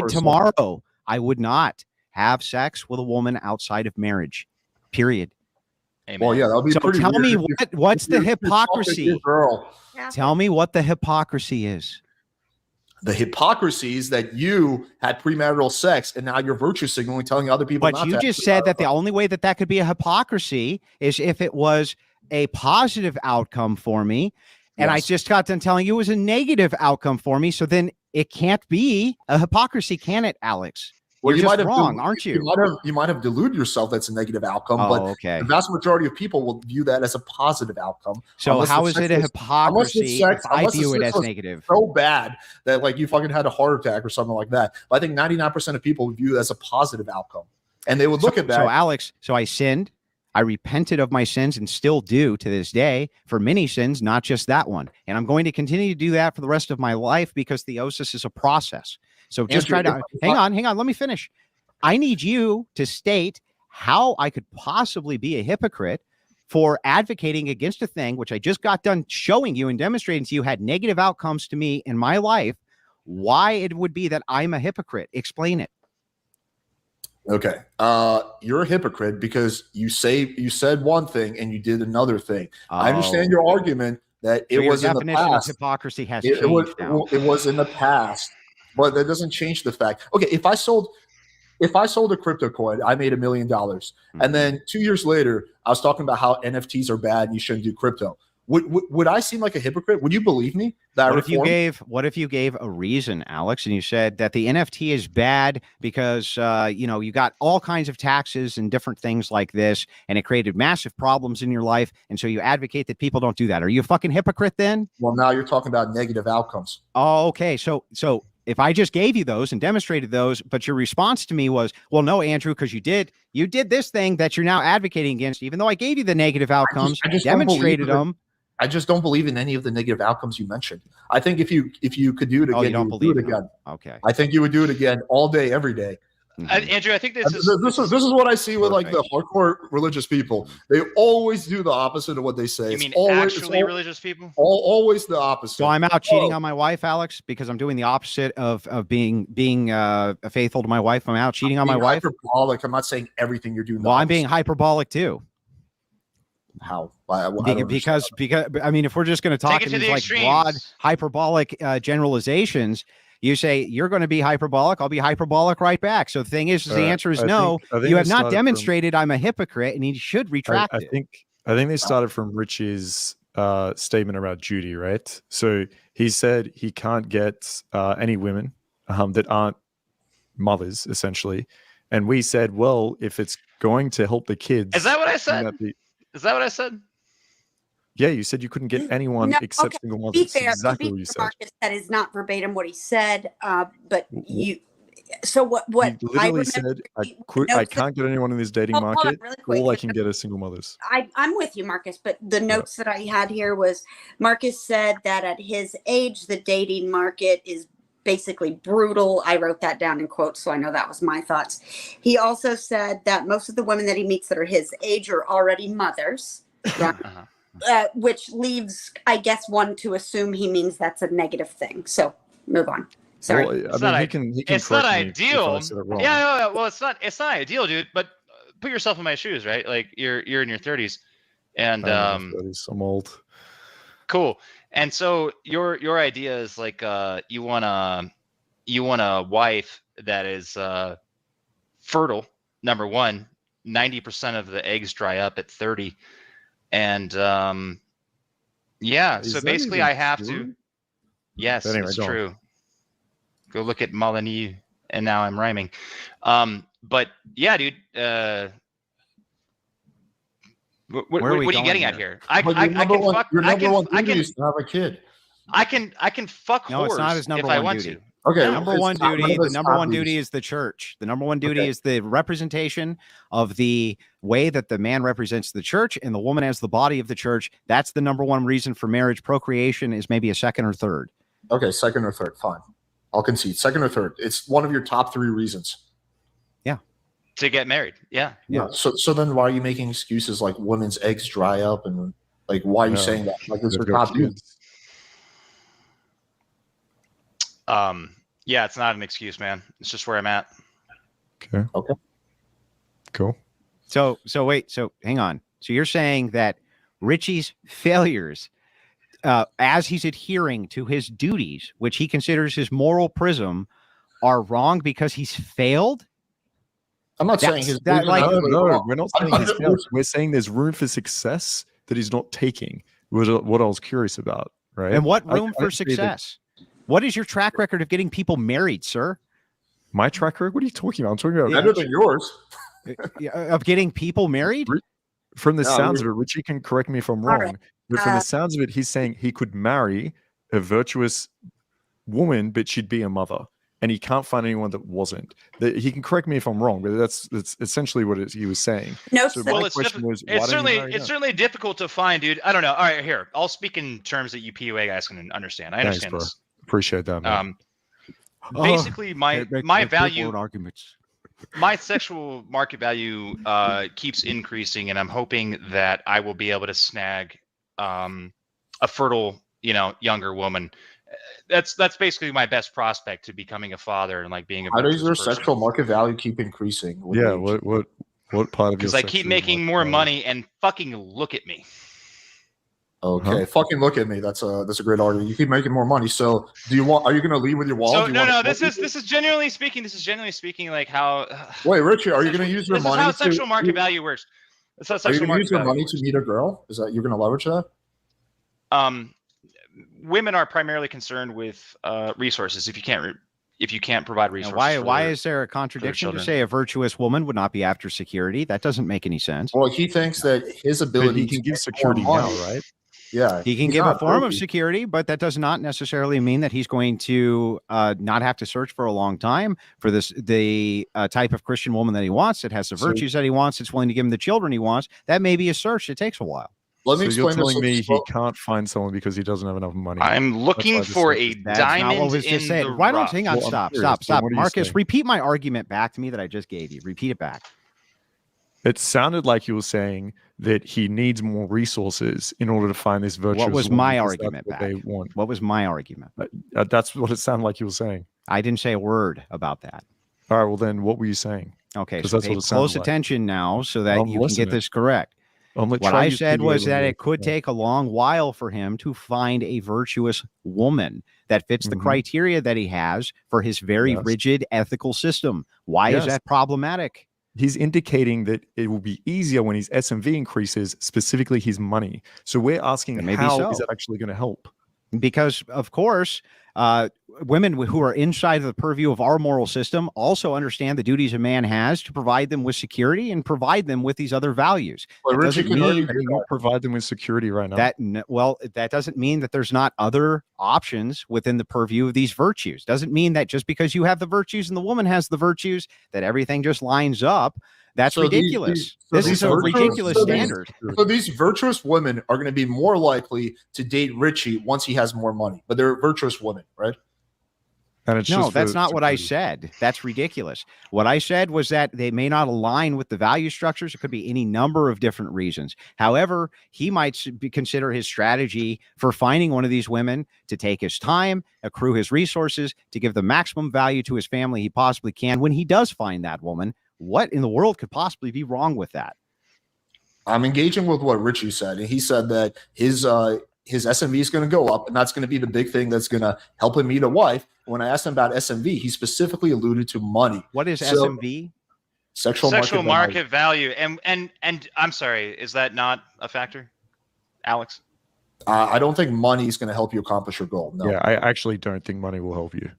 tomorrow, I would not have sex with a woman outside of marriage. Period. Amen. Well, yeah, that'll be So pretty tell me weird what's the hypocrisy? Girl. Tell me what the hypocrisy is. The hypocrisy is that you had premarital sex and now you're virtue signaling, telling other people. But you just said that the only way that could be a hypocrisy is if it was a positive outcome for me. And I just got done telling you it was a negative outcome for me. So then it can't be a hypocrisy, can it, Alex? Well, You're just wrong, aren't you? You might have deluded yourself that's a negative outcome, but okay. The vast majority of people will view that as a positive outcome. So how is it a hypocrisy if I view it as negative? So bad that like you fucking had a heart attack or something like that. But I think 99% of people view it as a positive outcome. And they would look at that. So Alex, I sinned. I repented of my sins and still do to this day for many sins, not just that one. And I'm going to continue to do that for the rest of my life because theosis is a process. So just hang on. Let me finish. I need you to state how I could possibly be a hypocrite for advocating against a thing, which I just got done showing you and demonstrating to you had negative outcomes to me in my life. Why it would be that I'm a hypocrite. Explain it. Okay. You're a hypocrite because you said one thing and you did another thing. I understand your argument that it was in the past. Hypocrisy has changed now. It was in the past. But that doesn't change the fact. Okay, if I sold a crypto coin, I made $1 million. And then 2 years later, I was talking about how NFTs are bad and you shouldn't do crypto. Would I seem like a hypocrite? Would you believe me? What if you gave a reason, Alex, and you said that the NFT is bad because you got all kinds of taxes and different things like this, and it created massive problems in your life, and so you advocate that people don't do that. Are you a fucking hypocrite then? Well, now you're talking about negative outcomes. Oh, okay. So if I just gave you those and demonstrated those, but your response to me was, well, no, Andrew, because you did this thing that you're now advocating against, even though I gave you the negative outcomes, I just demonstrated them. I just don't believe in any of the negative outcomes you mentioned. I think if you could do it again, you would do it again. Okay. I think you would do it again all day, every day. Andrew, I think this is what I see with like the hardcore religious people. They always do the opposite of what they say. You mean actually religious people? Always the opposite. So I'm out cheating on my wife, Alex, because I'm doing the opposite of being faithful to my wife. I'm out cheating on my wife. Hyperbolic. I'm not saying everything you're doing. Well, I'm being hyperbolic too. How? Because I mean, if we're just going to talk in these like broad hyperbolic generalizations, you say you're going to be hyperbolic, I'll be hyperbolic right back. So the thing is, the answer is no. I think you have not demonstrated I'm a hypocrite, and he should retract it. I think they started from Richy's statement about Judy, right? So he said he can't get any women that aren't mothers, essentially, and we said, well, if it's going to help the kids, is that what I said? Is that what I said? Yeah, you said you couldn't get anyone except single mothers. Be fair, exactly what you said. Markus, that is not verbatim what he said, but you. So what? He literally said, I can't get anyone in this dating market. Really all I can get is single mothers. I'm with you, Markus. But the notes that I had here was Markus said that at his age, the dating market is basically brutal. I wrote that down in quotes, so I know that was my thoughts. He also said that most of the women that he meets that are his age are already mothers, right? Which leaves, I guess, one to assume he means that's a negative thing. So move on. Sorry. Well, I mean, he can it's not ideal. Yeah, well, it's not ideal, dude. But put yourself in my shoes, right? Like you're in your 30s, and I'm 30s, I'm old. Cool. And so your idea is like you want a wife that is fertile. Number one, 90% of the eggs dry up at 30, and yeah. So basically, I have to. Yes, it's true. Go look at Malini, and now I'm rhyming. But yeah, dude. What are you getting at here? I can have a kid. I can fuck whores it's not his number if I one want duty. to. Okay. The number one duty is the church. The number one duty is the representation of the way that the man represents the church and the woman as the body of the church. That's the number one reason for marriage. Procreation is maybe a second or third. Okay, second or third. Fine. I'll concede. Second or third. It's one of your top three reasons. Yeah. to get married. Yeah. Yeah. So then why are you making excuses like women's eggs dry up and like why are you saying that? Like it's They've your got top view. kids. Yeah, it's not an excuse, man. It's just where I'm at. Okay. Cool. So wait, so hang on. So you're saying that Richie's failures, as he's adhering to his duties, which he considers his moral prism, are wrong because he's failed? I'm not saying That's- his that, views are like- necessarily No, wrong. we're not I'm saying he's just- failed. We're saying there's room for success that he's not taking. What I was curious about, right? And what I- room I for say that success? What is your track record of getting people married, sir? My track record? What are you talking about? I'm talking about better than yours. Of getting people married? From the No, sounds of it, Richie can correct me if I'm All wrong, right. but from the sounds of it, he's saying he could marry a virtuous woman, but she'd be a mother, and he can't find anyone that wasn't. He can correct me if I'm wrong, but that's essentially what he was saying. No, So sir. my Well, it's question was, why it's don't you certainly marry it's her? certainly difficult to find, dude. I don't know. All right, here, I'll speak in terms that you PUA guys can understand. I Thanks, understand bro. this. Appreciate that, man. Basically, my value, arguments. my sexual market value keeps increasing, and I'm hoping that I will be able to snag a fertile, younger woman. That's basically my best prospect to becoming a father and like being a How does virtuous your person. sexual market value keep increasing? with Yeah, age? what part of your Because I keep sexual making market more value? money and fucking look at me. Okay, fucking look at me. That's a great argument. You keep making more money. So are you going to lead with your wallet? So Do you wanna- this is genuinely speaking like how. Wait, Richie, are you going to use your This is money? how sexual market value works. That's how Are you sexual going to market use your value money works. to meet a girl? Is that you're going to leverage that? Women are primarily concerned with resources. If you can't provide And resources, why for is there a contradiction to children. say a virtuous woman would not be after security? That doesn't make any sense. Well, he thinks that his But ability he can to give make security more now, money- right? Yeah, He can he's give a not form of trophy. security, but that does not necessarily mean that he's going to not have to search for a long time for the type of Christian woman that he wants, that has the So- virtues that he wants, that's willing to give him the children he wants. That may be a search. It takes a while. Let me So you're explain this. telling me he Well, can't find someone because he doesn't have enough money. I'm looking That's why for this a is- That's not what diamond was just in said. the Why don't rough. hang on? Well, I'm Stop. curious, so Stop. what are you Markus, saying? repeat my argument back to me that I just gave you. Repeat it back. It sounded like you were saying that he needs more resources in order to find this virtuous What was woman my because argument that's what back? they want. What was my argument? That's what it sounded like you were saying. I didn't say a word about that. All right, well then, what were you saying? Okay, 'Cause so that's pay what it sounded close like. attention now so that I'm you can listening. get this correct. What Try I use said was PDA that when it could you're- take a long while for him to find a virtuous woman that fits the Mhm. criteria that he has for his very Yes. rigid ethical system. Why is Yes. that problematic? He's indicating that it will be easier when his SMV increases, specifically his money. So we're asking, Maybe how is so. that actually going to help? Because, of course, women who are inside of the purview of our moral system also understand the duties a man has to provide them with security and provide them with these other values. But That Richie doesn't can already mean do Can you not provide them with security right now? that doesn't mean that there's not other options within the purview of these virtues. Doesn't mean that just because you have the virtues and the woman has the virtues that everything just lines up. That's So these- ridiculous. so This these is a virtues- ridiculous so these- standard. So these virtuous women are going to be more likely to date Richie once he has more money. But they're virtuous women, right? And it's No, just that's for not what I security. said. That's ridiculous. What I said was that they may not align with the value structures. It could be any number of different reasons. However, he might consider his strategy for finding one of these women to take his time, accrue his resources, to give the maximum value to his family he possibly can when he does find that woman. What in the world could possibly be wrong with that? I'm engaging with what Richie said. And he said that his SMV is going to go up, and that's going to be the big thing that's going to help him meet a wife. When I asked him about SMV, he specifically alluded to money. What is So- SMV? Sexual market value. And I'm sorry, is that not a factor, Alex? I don't think money is going to help you accomplish your goal. No. Yeah, I actually don't think money will help you.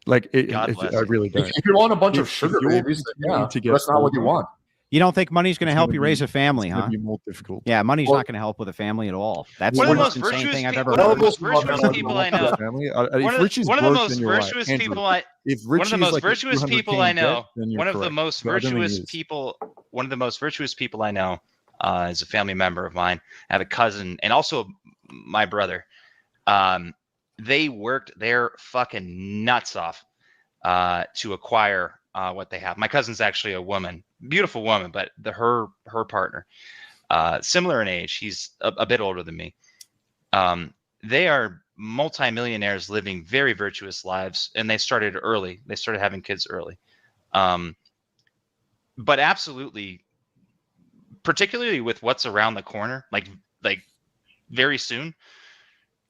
Like, God bless I you. really don't. If you want a bunch of If sugar you're babies, then continuing yeah, to get that's not what you older, want. You don't think money's going to It's help gonna you be- raise a family, It's huh? going to be more difficult. Yeah, money's Well- not going to help with a family at all. That's One the of the most most insane virtuous thing I've people- ever one of heard. the most virtuous people I know. Family. If One of Richie's the broke, most then you're right. virtuous Andrew, people I if one of Richie's the most like a virtuous 200K people I in debt, know. then you're One of the correct. most But I don't think he virtuous is. people. One of the most virtuous people I know is a family member of mine. I have a cousin and also my brother. They worked their fucking nuts off to acquire what they have. My cousin's actually a woman, beautiful woman, but her partner, similar in age, he's a bit older than me. They are multimillionaires living very virtuous lives, and they started early. They started having kids early. But absolutely, particularly with what's around the corner, like very soon,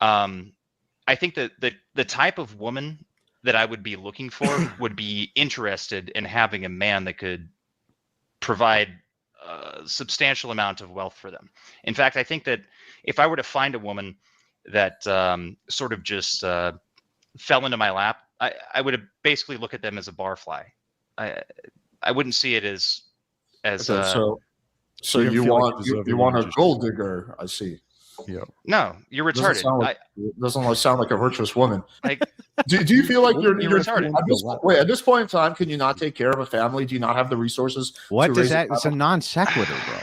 I think that the type of woman that I would be looking for would be interested in having a man that could provide a substantial amount of wealth for them. In fact, I think that if I were to find a woman that sort of just fell into my lap, I would basically look at them as a barfly. I wouldn't see it as okay, so you you feel like want you deserve you it, want you a just- gold digger? I see. Yeah. no, you're retarded. Doesn't sound like a virtuous woman. Like Do you feel like you're retarded. At this point in time, can you not take care of a family? Do you not have the resources? What to does raise that? It's a non sequitur, bro.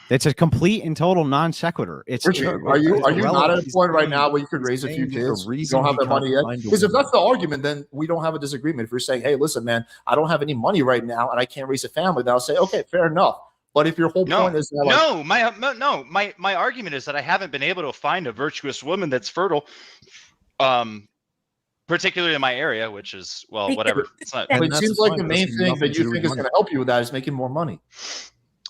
It's a complete and total non sequitur. It's Richie, are you not at a point right now where you could raise a few saying there's a kids? You reason don't have he the can't money yet. find a Because if woman. that's the argument, then we don't have a disagreement. If you're saying, "Hey, listen, man, I don't have any money right now, and I can't raise a family," then I'll say, "Okay, fair enough." But if your whole point is that, my argument is that I haven't been able to find a virtuous woman that's fertile, particularly in my area, which is whatever. It's not. it that's seems like fine. the main Doesn't thing nothing that to you do think with is going to help you with that is making more money.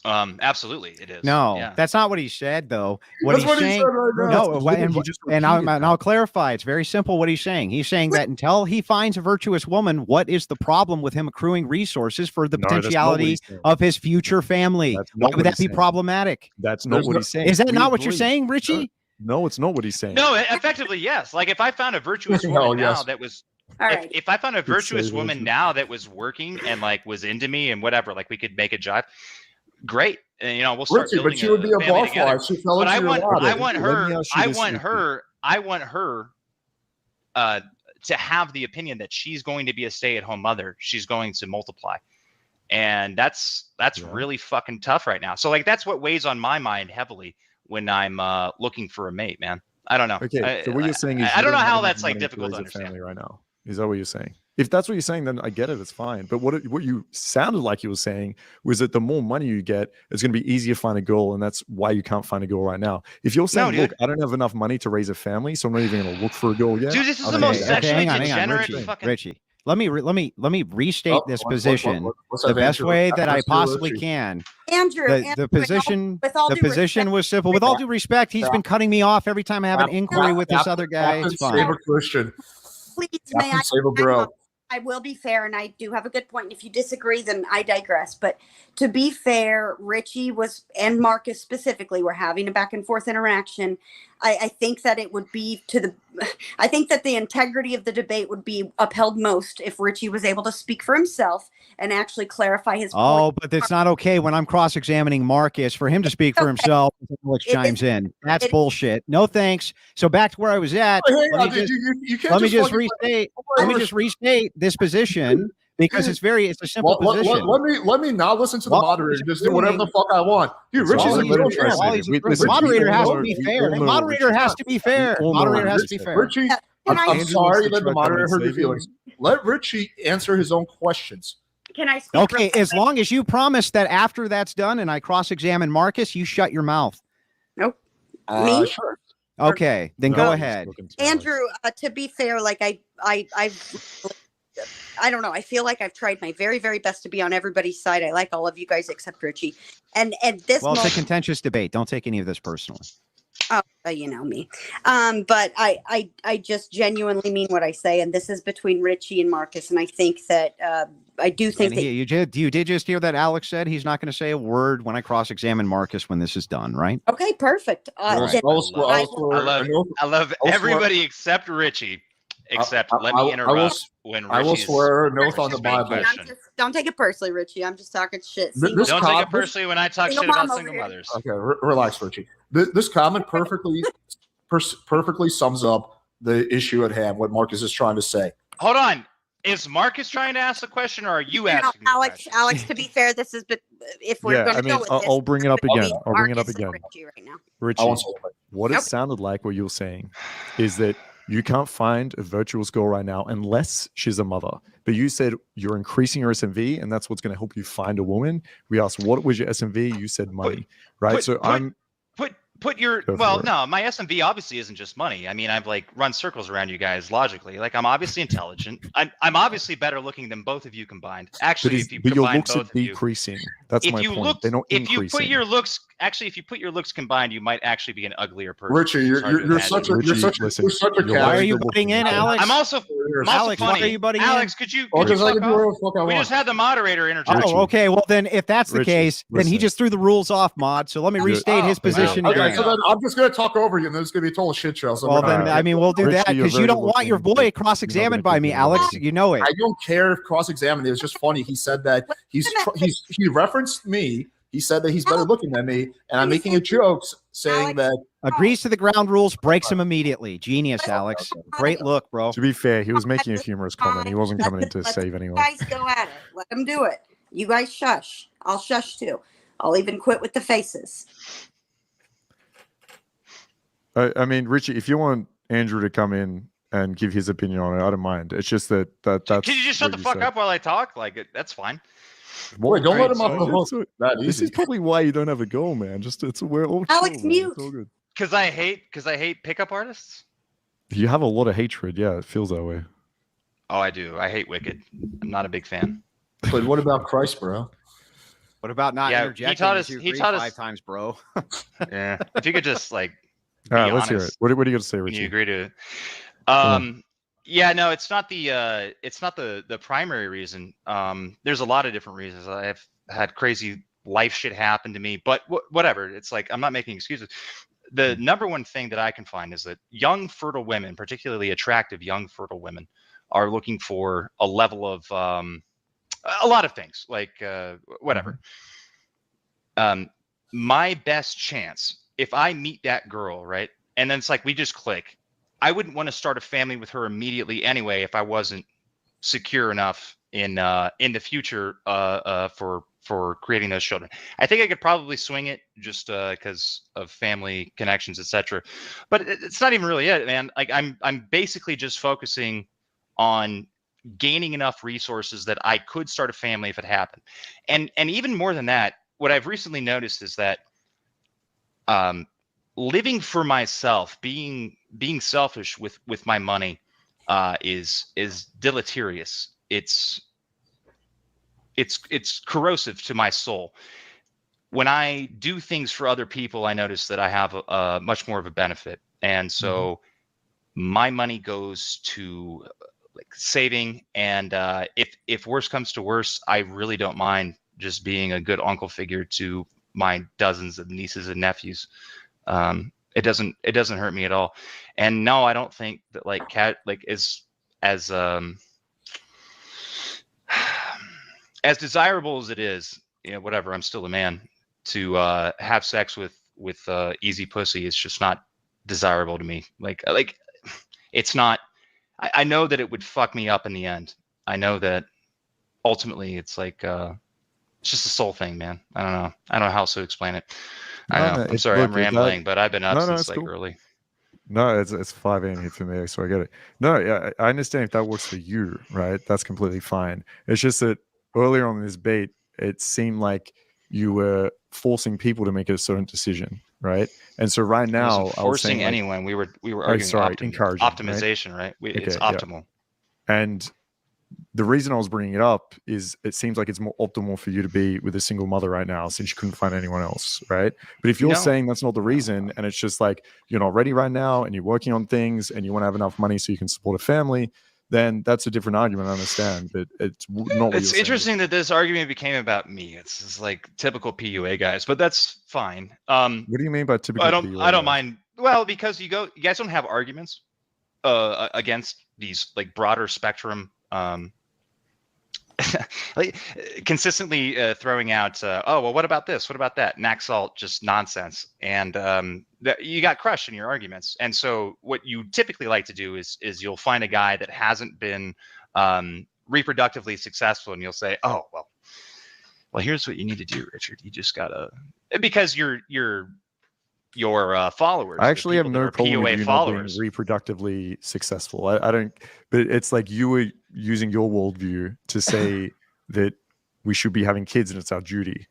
Absolutely, it is. No, Yeah. that's not what he said, though. That's what he said right now. No, He just and repeated I'll clarify. It's very simple what he's saying. He's saying that until he finds a virtuous woman, what is the problem with him accruing resources for the No, that's not what potentiality he's saying. of his future family? That's Why not would what that be he's saying. problematic? That's not There's what no- he's saying. Is that We not what you're agree. saying, Richie? No, it's not what he's saying. No, effectively, yes. Like if I found a virtuous No, woman now yes. that was, All right. if I found a virtuous say woman virtuous. now that was working and like was into me and whatever, like we could make a jive. Great, and we'll start Richie, building but you would be a family together. barfly. She fell But into I your want water. her, I Richie. want her to have the opinion that she's going to be a stay-at-home mother. She's going to multiply, and that's really fucking tough right now. So like that's what weighs on my mind heavily when I'm looking for a mate, man. I don't know. Okay, so what you're saying is I you don't know have how enough that's like money to difficult to raise a understand. family right now. Is that what you're saying? If that's what you're saying, then I get it. It's fine. But what you sounded like you were saying was that the more money you get, it's going to be easier to find a girl, and that's why you can't find a girl right now. If you're saying, dude. "Look, I don't have enough money to raise a family, so I'm not even going to look for a girl yet," Dude, this is the Okay, most okay, sexually hang on, degenerate Richie. fucking. Richie, let me restate Oh, this what- position what's the that best answer? way that I Let's do possibly Richie. can. Andrew, The position with all the due position respect, was simple. With all due respect, he's been cutting me off every time I have an inquiry with this other guy. It's Captain fine. Saber Christian. please, may Captain I? Saber bro. I will be fair, and I do have a good point. And if you disagree, then I digress. But to be fair, Richie and Markus specifically were having a back and forth interaction. I think that it would be I think that the integrity of the debate would be upheld most if Richie was able to speak for himself and actually clarify his point. Oh, but it's not okay when I'm cross-examining Markus for him to speak for himself. Alex chimes in. That's bullshit. No thanks. So back to where I was at. Hang on, Let me dude, just, you can't let me just fucking- restate. Let me just restate this position because it's a simple position. Let me not listen to the Well, moderator. he's Just do whatever the fuck I want. Dude, It's Richie's all a in real literature. man. Well, he's a- Listen, the moderator we has all to be know- fair. we The all know moderator Richie. has to be fair. We all know Moderator has to Richie. be fair. Richie, Can I'm I- Andrew sorry wants to that the try to moderator hurt your save you. feelings. Let Richie answer his own questions. Can I speak? Okay, real as quick? long as you promise that after that's done and I cross-examine Markus, you shut your mouth. Me? Sure. Okay, then No, go he's ahead. looking to Alex. Andrew, to be fair, like I don't know. I feel like I've tried my very, very best to be on everybody's side. I like all of you guys except Richie. And at this Well, it's a moment, contentious debate. Don't take any of this personally. you know me. But I just genuinely mean what I say, and this is between Richie and Markus. And I think that I do think And you did just hear that Alex said he's not going to say a word when I cross-examine Markus when this is done, right? okay, perfect. Right. Then I love everybody except Richie. Except let me interrupt when I will Richie's swear an oath on the Richie's main Bible. question. don't take it personally, Richie. I'm just talking shit. This Single- Don't com- take it personally when I talk Single shit about mom over single here. mothers. Okay, relax, Richie. This comment perfectly sums up the issue at hand. What Markus is trying to say. Hold on. Is Markus trying to ask the question, or are you No, asking? the Alex, question? Alex. To be fair, this is. But if we're Yeah, going I to mean, go with I'll this, bring it up it'll again. be I'll bring it up Markus and again. Richie right now. Richie, I won't say it. what it Nope. sounded like what you're saying is that You can't find a virtuous girl right now unless she's a mother. But you said you're increasing your SMV, and that's what's going to help you find a woman. We asked, what was your SMV? You said money, right? Put your no, my SMV obviously isn't just money. I mean, I've like run circles around you guys logically. Like, I'm obviously intelligent. I'm obviously better looking than both of you combined. Actually, if you your combine looks both are decreasing. That's my point. They're not if you increasing. put your looks, actually, if you put your looks combined, you might actually be an uglier person. Richie, you're such a Why are you butting in, Alex? I'm also Alex, funny. why are you butting Alex, in? could you Because I fuck can do whatever off? the fuck I We want. just had the moderator interject. Oh, okay. Well, then, if that's the case, then he just threw the rules off, Mod. So let me restate his position Okay, again. so then I'm just gonna talk over you, and then it's gonna be a total shit show. So Well, then, I mean, we'll do that Richie, you're because you very don't want your good-looking, boy but cross-examined you're not by me, gonna Alex. do You know it. I don't care if cross-examined. It was just funny. He said that he referenced me. He said that he's better looking than me, and I'm making a joke saying that Agrees to the ground rules, breaks him immediately. Genius, Alex. Great look, bro. To be fair, he was making a humorous comment. He wasn't coming in to save anyone. You guys go at it. Let them do it. You guys shush. I'll shush too. I'll even quit with the faces. I mean, Richie, if you want Andrew to come in and give his opinion on it, I don't mind. It's just that's. Can you just shut the fuck up while I talk? Like, that's fine. Wait, don't let him off the hook. This is probably why you don't have a goal, man. Just we're all Alex, chill, mute. It's all good. Because I hate pickup artists. You have a lot of hatred. Yeah, it feels that way. Oh, I do. I hate Wicked. I'm not a big fan. But what about Christ, bro? What about not interjecting? He taught us 5 times, bro. Yeah. If you could just like. All right, let's honest, hear it. What are you going to say, when Richie? you agree to it. Yeah, no, it's not the primary reason. There's a lot of different reasons. I've had crazy life shit happen to me, but whatever. It's like, I'm not making excuses. The number one thing that I can find is that young, fertile women, particularly attractive young, fertile women, are looking for a level of a lot of things, like whatever. My best chance, if I meet that girl, right, and then it's like we just click, I wouldn't want to start a family with her immediately anyway if I wasn't secure enough in the future for creating those children. I think I could probably swing it just because of family connections, etc. But it's not even really it, man. Like, I'm basically just focusing on gaining enough resources that I could start a family if it happened. And even more than that, what I've recently noticed is that living for myself, being selfish with my money is deleterious. It's corrosive to my soul. When I do things for other people, I notice that I have a much more of a benefit. And so my money goes to like saving. And if worse comes to worse, I really don't mind just being a good uncle figure to my dozens of nieces and nephews. It doesn't hurt me at all. And no, I don't think that as desirable as it is, whatever, I'm still a man. To have sex with easy pussy is just not desirable to me. Like it's not. I know that it would fuck me up in the end. I know that ultimately it's like it's just a soul thing, man. I don't know. I don't know how else to explain it. I know. I'm sorry, I'm rambling, but I've been up since like early. No, it's 5 a.m. here for me, so I get it. No, yeah, I understand if that works for you, right? That's completely fine. It's just that earlier on in this debate, it seemed like you were forcing people to make a certain decision, right? And so right now, I was saying anyone. We were arguing encouraging, optimization, right? It's optimal. Yeah. And the reason I was bringing it up is it seems like it's more optimal for you to be with a single mother right now since you couldn't find anyone else, right? But if you're saying that's not the reason and it's just like you're not ready right now and you're working on things and you want to have enough money so you can support a family, then that's a different argument. I understand, but it's not. It's interesting that this argument became about me. It's like typical PUA guys, but that's fine. What do you mean by typical? I don't mind. Well, because you guys don't have arguments against these like broader spectrum. Like consistently throwing out, oh well, what about this? What about that? Max Salt, just nonsense, and you got crushed in your arguments. And so, what you typically like to do is you'll find a guy that hasn't been reproductively successful, and you'll say, oh well, here's what you need to do, Richard. You just gotta, because you're your followers. I the actually have people that no are problem POA with you followers. not being reproductively successful. I don't, but it's like you were using your worldview to say that we should be having kids and it's our duty.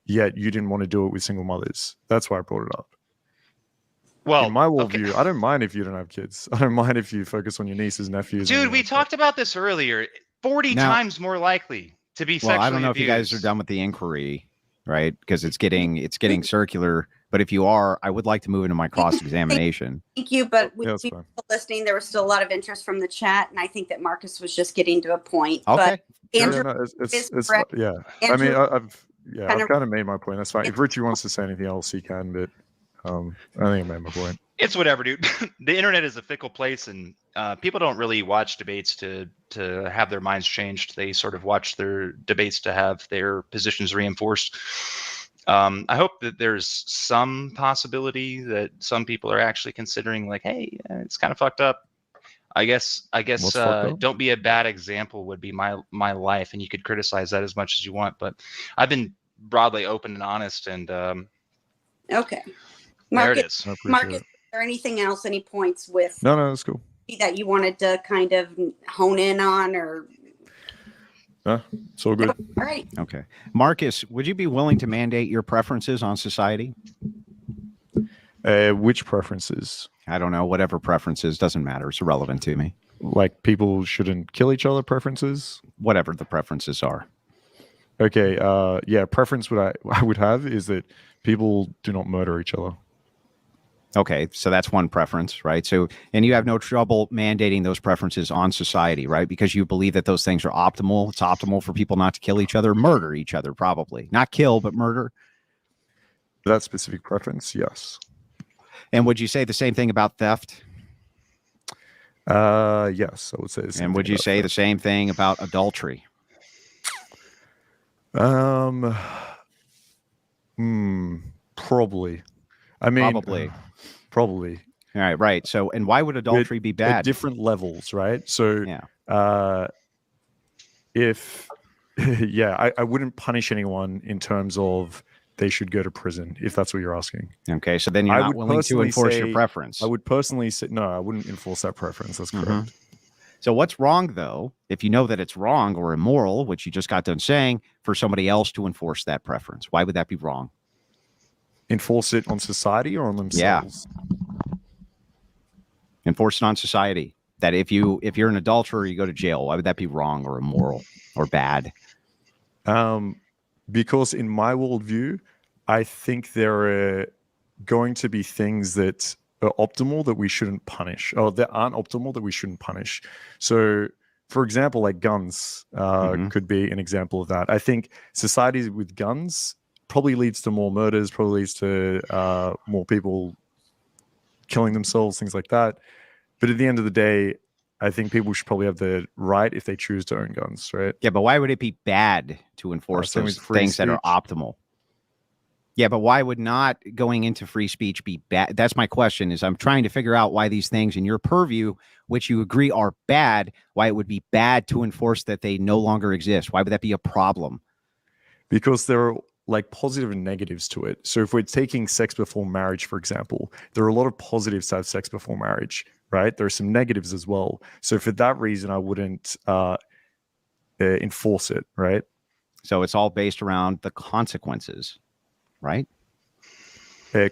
Yet you didn't want to do it with single mothers. That's why I brought it up. Well, in my okay. worldview, I don't mind if you don't have kids. I don't mind if you focus on your nieces, nephews. Dude, and we talked about this earlier. 40 Now- times more likely to be Well, sexually I don't know if you guys are abused. done with the inquiry, right? Because it's getting circular. But if you are, I would like to move into my cross-examination. Thank you, but with Yeah, that's people fine. listening, there was still a lot of interest from the chat, and I think that Marcus was just getting to a point. Okay. But Andrew, No, is it's correct. yeah. Andrew, I've kind of made my point. That's fine. If Richie wants to say anything else, he can. But I think I made my point. It's whatever, dude. The internet is a fickle place, and people don't really watch debates to have their minds changed. They sort of watch their debates to have their positions reinforced. I hope that there's some possibility that some people are actually considering, like, hey, it's kind of fucked up. I guess What's fucked up? don't be a bad example would be my life, and you could criticize that as much as you want. But I've been broadly open and honest, and okay. there it Marcus, is. I appreciate Marcus, it. is there anything else, any points with No, that's cool. that you wanted to kind of hone in on, or? No, it's all good. All right. Okay. Marcus, would you be willing to mandate your preferences on society? Which preferences? I don't know. Whatever preferences, doesn't matter. It's irrelevant to me. Like people shouldn't kill each other preferences? Whatever the preferences are. Okay, yeah, preference what I would have is that people do not murder each other. Okay, so that's one preference, right? So, and you have no trouble mandating those preferences on society, right? Because you believe that those things are optimal. It's optimal for people not to kill each other, murder each other, probably. Not kill, but murder. That specific preference, yes. And would you say the same thing about theft? Yes, I would say the same And would thing you about say that. the same thing about adultery? Probably. I mean, Probably. probably. All right, right. So, and why would adultery be At bad? different levels, right? So, Yeah. if, yeah, I wouldn't punish anyone in terms of they should go to prison, if that's what you're asking. Okay, so then you're I not would willing to personally enforce your say- preference. I would personally say, no, I wouldn't enforce that preference. That's correct. So what's wrong, though, if you know that it's wrong or immoral, which you just got done saying, for somebody else to enforce that preference? Why would that be wrong? Enforce it on society or on themselves? Enforce it on society. That if you're an adulterer, you go to jail. Why would that be wrong or immoral or bad? Because in my worldview, I think there are going to be things that are optimal that we shouldn't punish, or that aren't optimal that we shouldn't punish. So, for example, like guns could be an example of that. I think societies with guns probably leads to more murders, probably leads to more people killing themselves, things like that. But at the end of the day, I think people should probably have the right if they choose to own guns, right? Yeah, but why would it be bad to enforce same those with free things that are speech. optimal? Yeah, but why would not going into free speech be bad? That's my question, is I'm trying to figure out why these things in your purview, which you agree are bad, why it would be bad to enforce that they no longer exist. Why would that be a problem? Because there are like positive and negatives to it. So if we're taking sex before marriage, for example, there are a lot of positives to have sex before marriage, right? There are some negatives as well. So for that reason, I wouldn't enforce it, right? So it's all based around the consequences, right?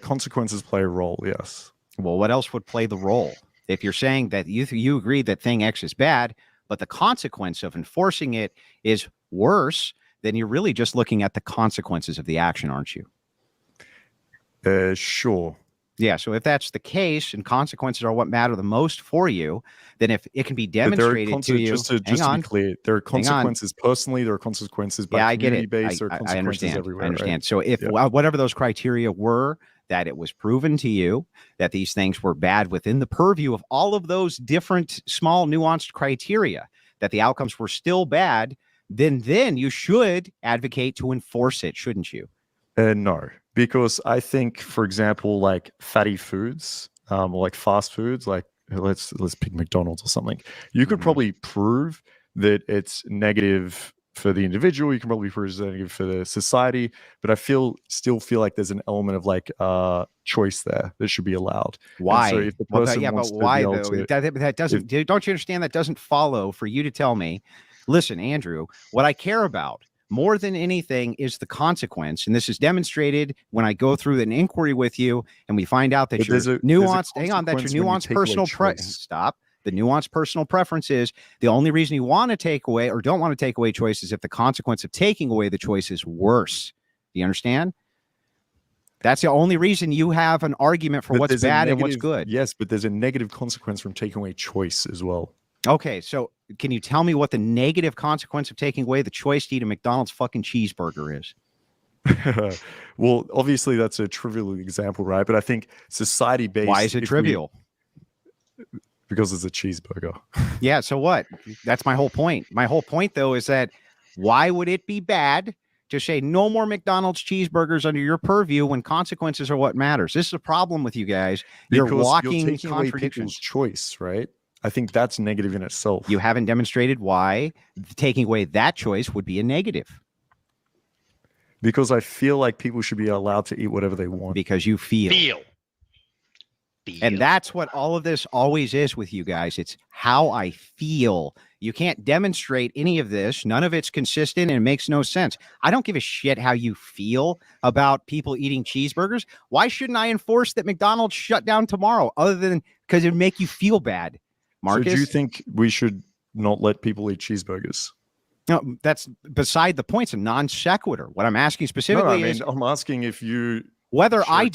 Consequences play a role, yes. Well, what else would play the role? If you're saying that you agree that thing X is bad, but the consequence of enforcing it is worse, then you're really just looking at the consequences of the action, aren't you? Sure. Yeah. So if that's the case and consequences are what matter the most for you, then if it can be But there are demonstrated to you, just to be clear, there are consequences personally, there are consequences by yeah, I get it. community-based, there are I consequences understand. everywhere. I understand. Right? So if whatever those criteria were, that it was proven to you that these things were bad within the purview of all of those different small nuanced criteria, that the outcomes were still bad, then you should advocate to enforce it, shouldn't you? No, because I think, for example, like fatty foods, or like fast foods, like let's pick McDonald's or something. You could probably prove that it's negative for the individual, you can probably be representative for the society, but I still feel like there's an element of like choice there that should be allowed. Why? So if the person wants but why to be able though? to, That doesn't. Don't you understand? That doesn't follow for you to tell me. Listen, Andrew, what I care about more than anything is the consequence, and this is demonstrated when I go through an inquiry with you, and we find out that your nuanced. Hang on, that your nuanced personal stop. The nuanced personal preference is the only reason you want to take away or don't want to take away choices if the consequence of taking away the choice is worse. Do you understand? That's the only reason you have an argument for what's bad and what's good. Yes, but there's a negative consequence from taking away choice as well. Okay, so can you tell me what the negative consequence of taking away the choice to eat a McDonald's fucking cheeseburger is? Well, obviously that's a trivial example, right? But I think society-based. Why is it trivial? Because it's a cheeseburger. Yeah, so what? That's my whole point. My whole point, though, is that why would it be bad to say no more McDonald's cheeseburgers under your purview when consequences are what matters? This is a problem with you guys. You're walking taking away people's choice, right? I think that's negative in itself. You haven't demonstrated why taking away that choice would be a negative. Because I feel like people should be allowed to eat whatever they want. Because you feel. And that's what all of this always is with you guys. It's how I feel. You can't demonstrate any of this. None of it's consistent and it makes no sense. I don't give a shit how you feel about people eating cheeseburgers. Why shouldn't I enforce that McDonald's shut down tomorrow other than because it would make you feel bad? Marcus? So do you think we should not let people eat cheeseburgers? No, that's beside the point. It's a non sequitur. What I'm asking specifically is I'm asking if you whether I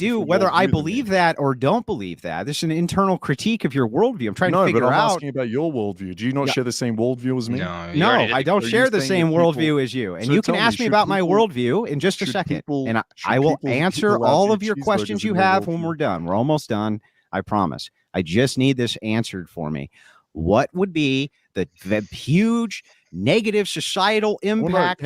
believe that or don't believe that. This is an internal critique of your worldview. I'm trying to figure out. I'm asking about your worldview. Do you not share the same worldview as me? No, I don't share the same worldview as you. And you can ask me about my worldview in just a second. And I will answer all of your questions you have when we're done. We're almost done. I promise. I just need this answered for me. What would be the huge negative societal impact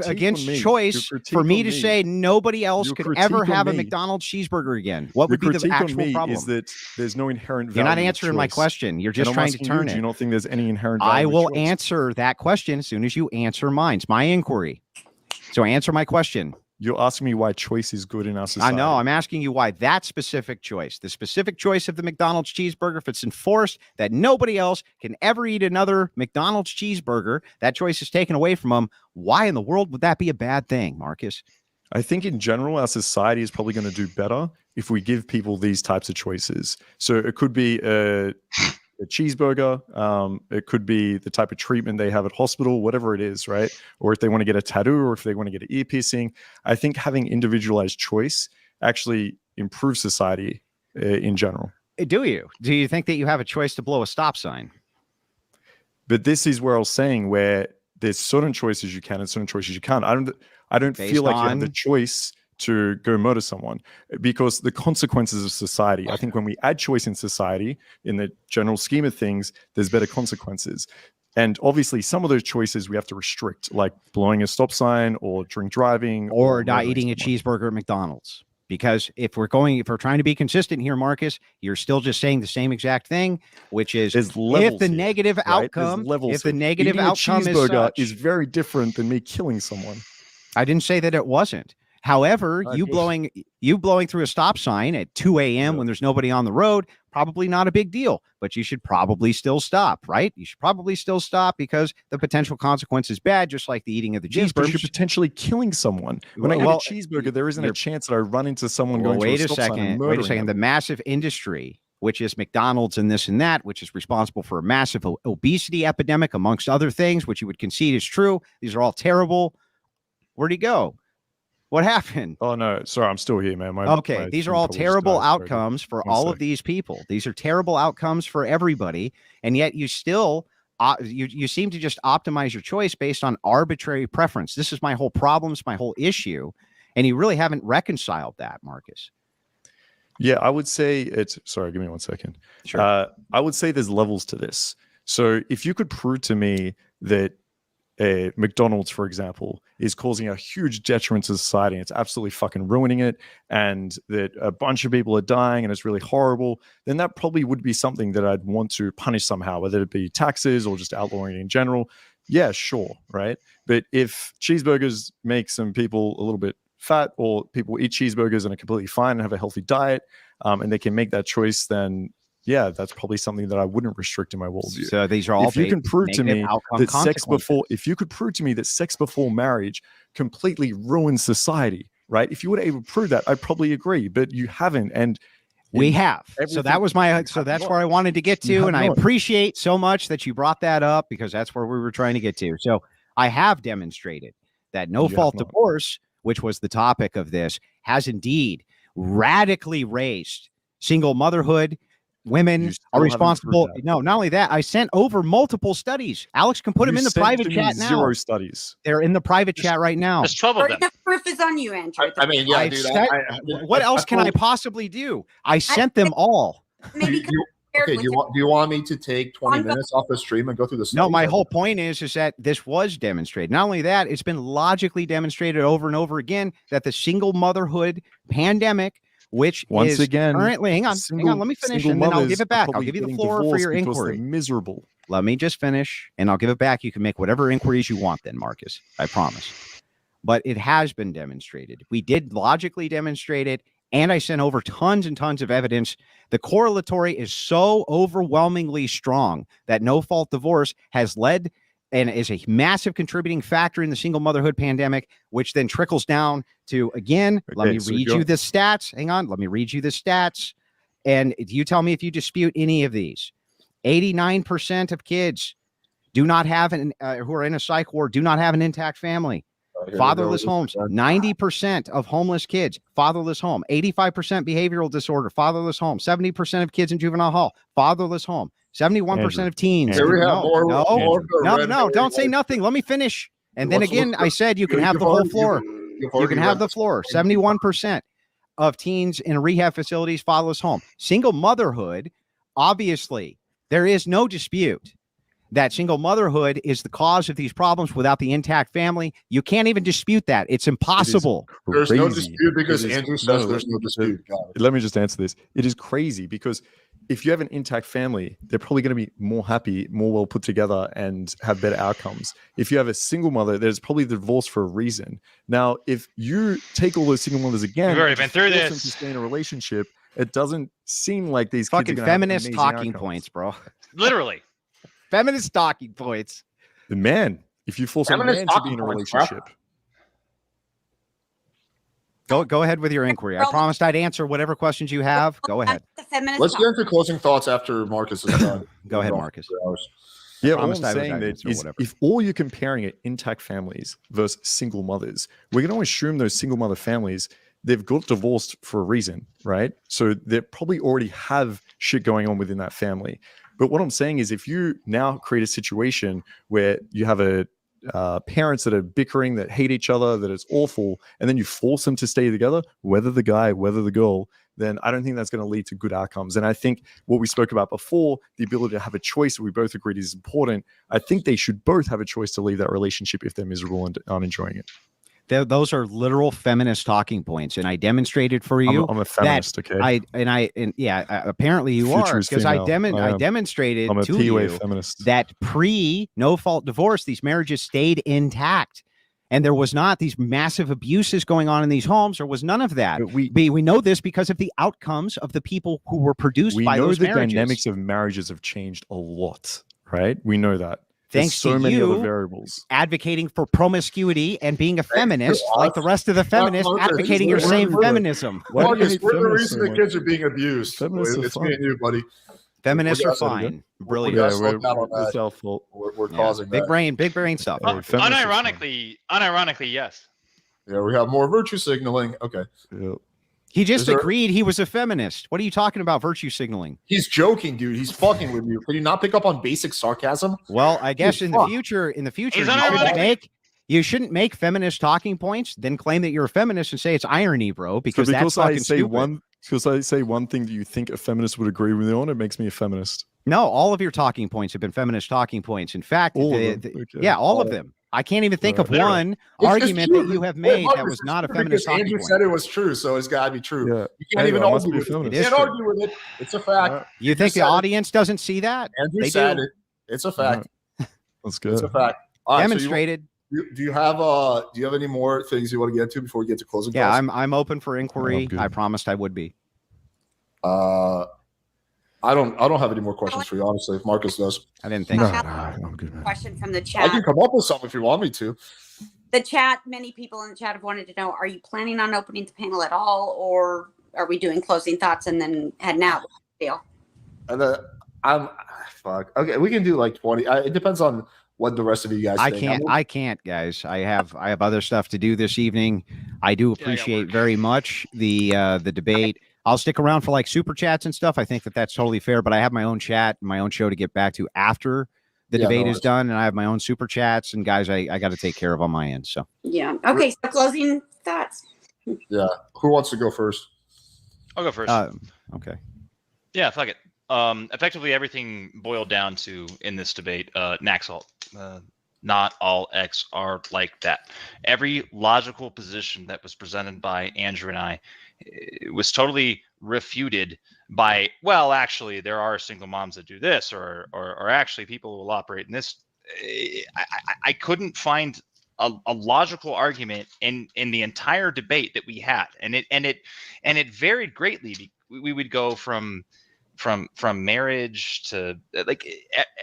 against choice for me to say nobody else could ever have a McDonald's cheeseburger again? What would be the actual problem? Is that there's no inherent value. You're not answering my question. You're just trying to turn it. You don't think there's any inherent value? I will answer that question as soon as you answer mine. It's my inquiry. So answer my question. You're asking me why choice is good in our society. I know. I'm asking you why that specific choice, the specific choice of the McDonald's cheeseburger, if it's enforced that nobody else can ever eat another McDonald's cheeseburger, that choice is taken away from them. Why in the world would that be a bad thing, Marcus? I think in general, our society is probably going to do better if we give people these types of choices. So it could be a cheeseburger, it could be the type of treatment they have at hospital, whatever it is, right? Or if they want to get a tattoo or if they want to get an ear piercing. I think having individualized choice actually improves society in general. Do you think that you have a choice to blow a stop sign? But this is where I was saying where there's certain choices you can and certain choices you can't. I don't feel like you have the choice to go murder someone because the consequences of society. I think when we add choice in society, in the general scheme of things, there's better consequences. And obviously some of those choices we have to restrict, like blowing a stop sign or drink driving or not eating a cheeseburger at McDonald's. Because if we're trying to be consistent here, Marcus, you're still just saying the same exact thing, which is if the negative outcome, if the negative outcome is very different than me killing someone. I didn't say that it wasn't. However, you blowing through a stop sign at 2 a.m. when there's nobody on the road, probably not a big deal, but you should probably still stop, right? You should probably still stop because the potential consequence is bad, just like the eating of the cheeseburger. But you're potentially killing someone. When I eat a cheeseburger, there isn't a chance that I run into someone going through a stop sign and murdering Wait a second. The massive industry, which is McDonald's and this and that, which is responsible for a massive obesity epidemic, amongst other things, which you would concede is true. These are all terrible. Where'd he go? What happened? Oh, no. Sorry, I'm still here, man. These are all terrible outcomes for all of these people. These are terrible outcomes for everybody. And yet you still, you seem to just optimize your choice based on arbitrary preference. This is my whole problem. It's my whole issue. And you really haven't reconciled that, Marcus. Yeah, I would say sorry, give me 1 second. Sure. I would say there's levels to this. So if you could prove to me that McDonald's, for example, is causing a huge detriment to society and it's absolutely fucking ruining it, and that a bunch of people are dying and it's really horrible, then that probably would be something that I'd want to punish somehow, whether it be taxes or just outlawing it in general. yeah, sure, right? But if cheeseburgers make some people a little bit fat, or people eat cheeseburgers and are completely fine and have a healthy diet, and they can make that choice, then yeah, that's probably something that I wouldn't restrict in my worldview. So these are all if you can prove to me that if you could prove to me that sex before marriage completely ruins society, right? If you were able to prove that, I'd probably agree, but you haven't. And we have. So that was that's where I wanted to get to. And I appreciate so much that you brought that up, because that's where we were trying to get to. So I have demonstrated that no-fault divorce, which was the topic of this, has indeed radically raised single motherhood. Women are responsible. No, not only that, I sent over multiple studies. Alex can put them in the private chat now. 0 studies. They're in the private chat right now. There's 12 of them. The proof is on you, Andrew. I mean, yeah, dude. What else can I possibly do? I sent them all. Do you want me to take 20 minutes off the stream and go through the studies? No, my whole point is that this was demonstrated. Not only that, it's been logically demonstrated over and over again that the single motherhood pandemic, which is currently, hang on, let me finish, and then I'll give it back. I'll give you the floor for your inquiry. Miserable. Let me just finish, and I'll give it back. You can make whatever inquiries you want then, Marcus. I promise. But it has been demonstrated. We did logically demonstrate it, and I sent over tons and tons of evidence. The correlatory is so overwhelmingly strong that no-fault divorce has led and is a massive contributing factor in the single motherhood pandemic, which then trickles down to, again, let me read you the stats. Hang on. Let me read you the stats. And you tell me if you dispute any of these. 89% of kids do not have who are in a psych ward do not have an intact family. Fatherless homes. 90% of homeless kids, fatherless home. 85% behavioral disorder, fatherless home. 70% of kids in juvenile hall, fatherless home. 71% of teens. No, don't say nothing. Let me finish. And then again, I said you can have the whole floor. You can have the floor. 71% of teens in rehab facilities, fatherless home. Single motherhood, obviously, there is no dispute that single motherhood is the cause of these problems without the intact family. You can't even dispute that. It's impossible. There's no dispute because Andrew says there's no dispute. Let me just answer this. It is crazy because if you have an intact family, they're probably going to be more happy, more well put together, and have better outcomes. If you have a single mother, there's probably divorce for a reason. Now, if you take all those single mothers again, we've already been through this, to stay in a relationship, it doesn't seem like these fucking kids are feminist talking points, bro. Literally. Feminist talking points. The man, if you force a man to be in a relationship. Go ahead with your inquiry. I promised I'd answer whatever questions you have. Go ahead. Let's get into closing thoughts after Marcus is done. Go ahead, Marcus. Yeah, all I'm saying that is if all you're comparing are intact families versus single mothers, we're going to assume those single mother families, they've got divorced for a reason, right? So they probably already have shit going on within that family. But what I'm saying is if you now create a situation where you have parents that are bickering, that hate each other, that it's awful, and then you force them to stay together, whether the guy, whether the girl, then I don't think that's going to lead to good outcomes. And I think what we spoke about before, the ability to have a choice that we both agreed is important. I think they should both have a choice to leave that relationship if they're miserable and aren't enjoying it. Those are literal feminist talking points, and I demonstrated for you. I'm a feminist, okay? Apparently you are, because I demonstrated to you feminist. That pre-no-fault divorce, these marriages stayed intact, and there was not these massive abuses going on in these homes. There was none of that. We know this because of the outcomes of the people who were produced by those marriages. We know the dynamics of marriages have changed a lot, right? We know that. Thanks to many you other variables. Advocating for promiscuity and being a feminist, like the rest of the feminists, advocating your same feminism. Marcus, we're the reason the kids are being abused. It's me and you, buddy. Feminists are fine. Brilliant. Yeah, we're causing big brain stuff. Unironically, yes. Yeah, we have more virtue signaling. Okay. Yep. He just agreed he was a feminist. What are you talking about, virtue signaling? He's joking, dude. He's fucking with you. Can you not pick up on basic sarcasm? Well, I guess in the future, you shouldn't make feminist talking points, then claim that you're a feminist and say it's irony, bro, because that's fucking stupid. Because I say one thing that you think a feminist would agree with me on, it makes me a feminist. No, all of your talking points have been feminist talking points. In fact, all of them. I can't even think of one argument that you have made that was not a feminist talking point. Andrew said it was true, so it's got to be true. Yeah. You can't even argue with it. You can't argue with it. It's a fact. You think the audience doesn't see that? Andrew said it. It's a fact. That's good. It's a fact. All right, so Demonstrated. do you have any more things you want to get into before we get to closing? Yeah, calls? I'm open for inquiry. good. I promised I would be. I don't have any more questions for you, honestly. If Marcus does, I didn't think No, so. I'm good, man. Question from the I chat. can come up with some if you want me to. The chat, many people in the chat have wanted to know, are you planning on opening the panel at all, or are we doing closing thoughts and then heading out? Deal. And I'm fuck. Okay, we can do like 20. It depends on what the rest of you guys think. I can't, guys. I have other stuff to do this evening. I do appreciate very much the debate. I'll stick around for like super chats and stuff. I think that's totally fair, but I have my own chat, my own show to get back to after the debate is done, and I have my own super chats, and guys, I got to take care of on my end. So yeah. Okay. So closing thoughts. Yeah. Who wants to go first? I'll go first. Okay. Yeah, fuck it. Effectively, everything boiled down to in this debate, Naxalt. Not all X are like that. Every logical position that was presented by Andrew and I was totally refuted by, well, actually, there are single moms that do this, or actually, people will operate in this. I couldn't find a logical argument in the entire debate that we had, and it varied greatly. We would go from marriage to like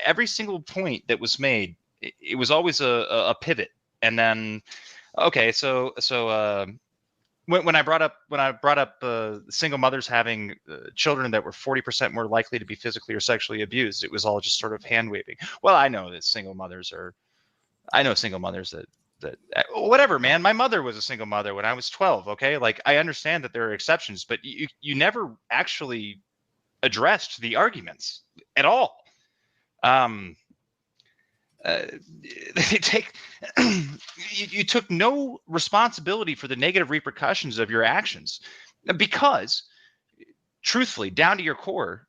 every single point that was made. It was always a pivot, and then okay, so when I brought up single mothers having children that were 40% more likely to be physically or sexually abused, it was all just sort of hand waving. Well, I know single mothers that whatever, man. My mother was a single mother when I was 12. Okay, like I understand that there are exceptions, but you never actually addressed the arguments at all. You took no responsibility for the negative repercussions of your actions, because truthfully, down to your core,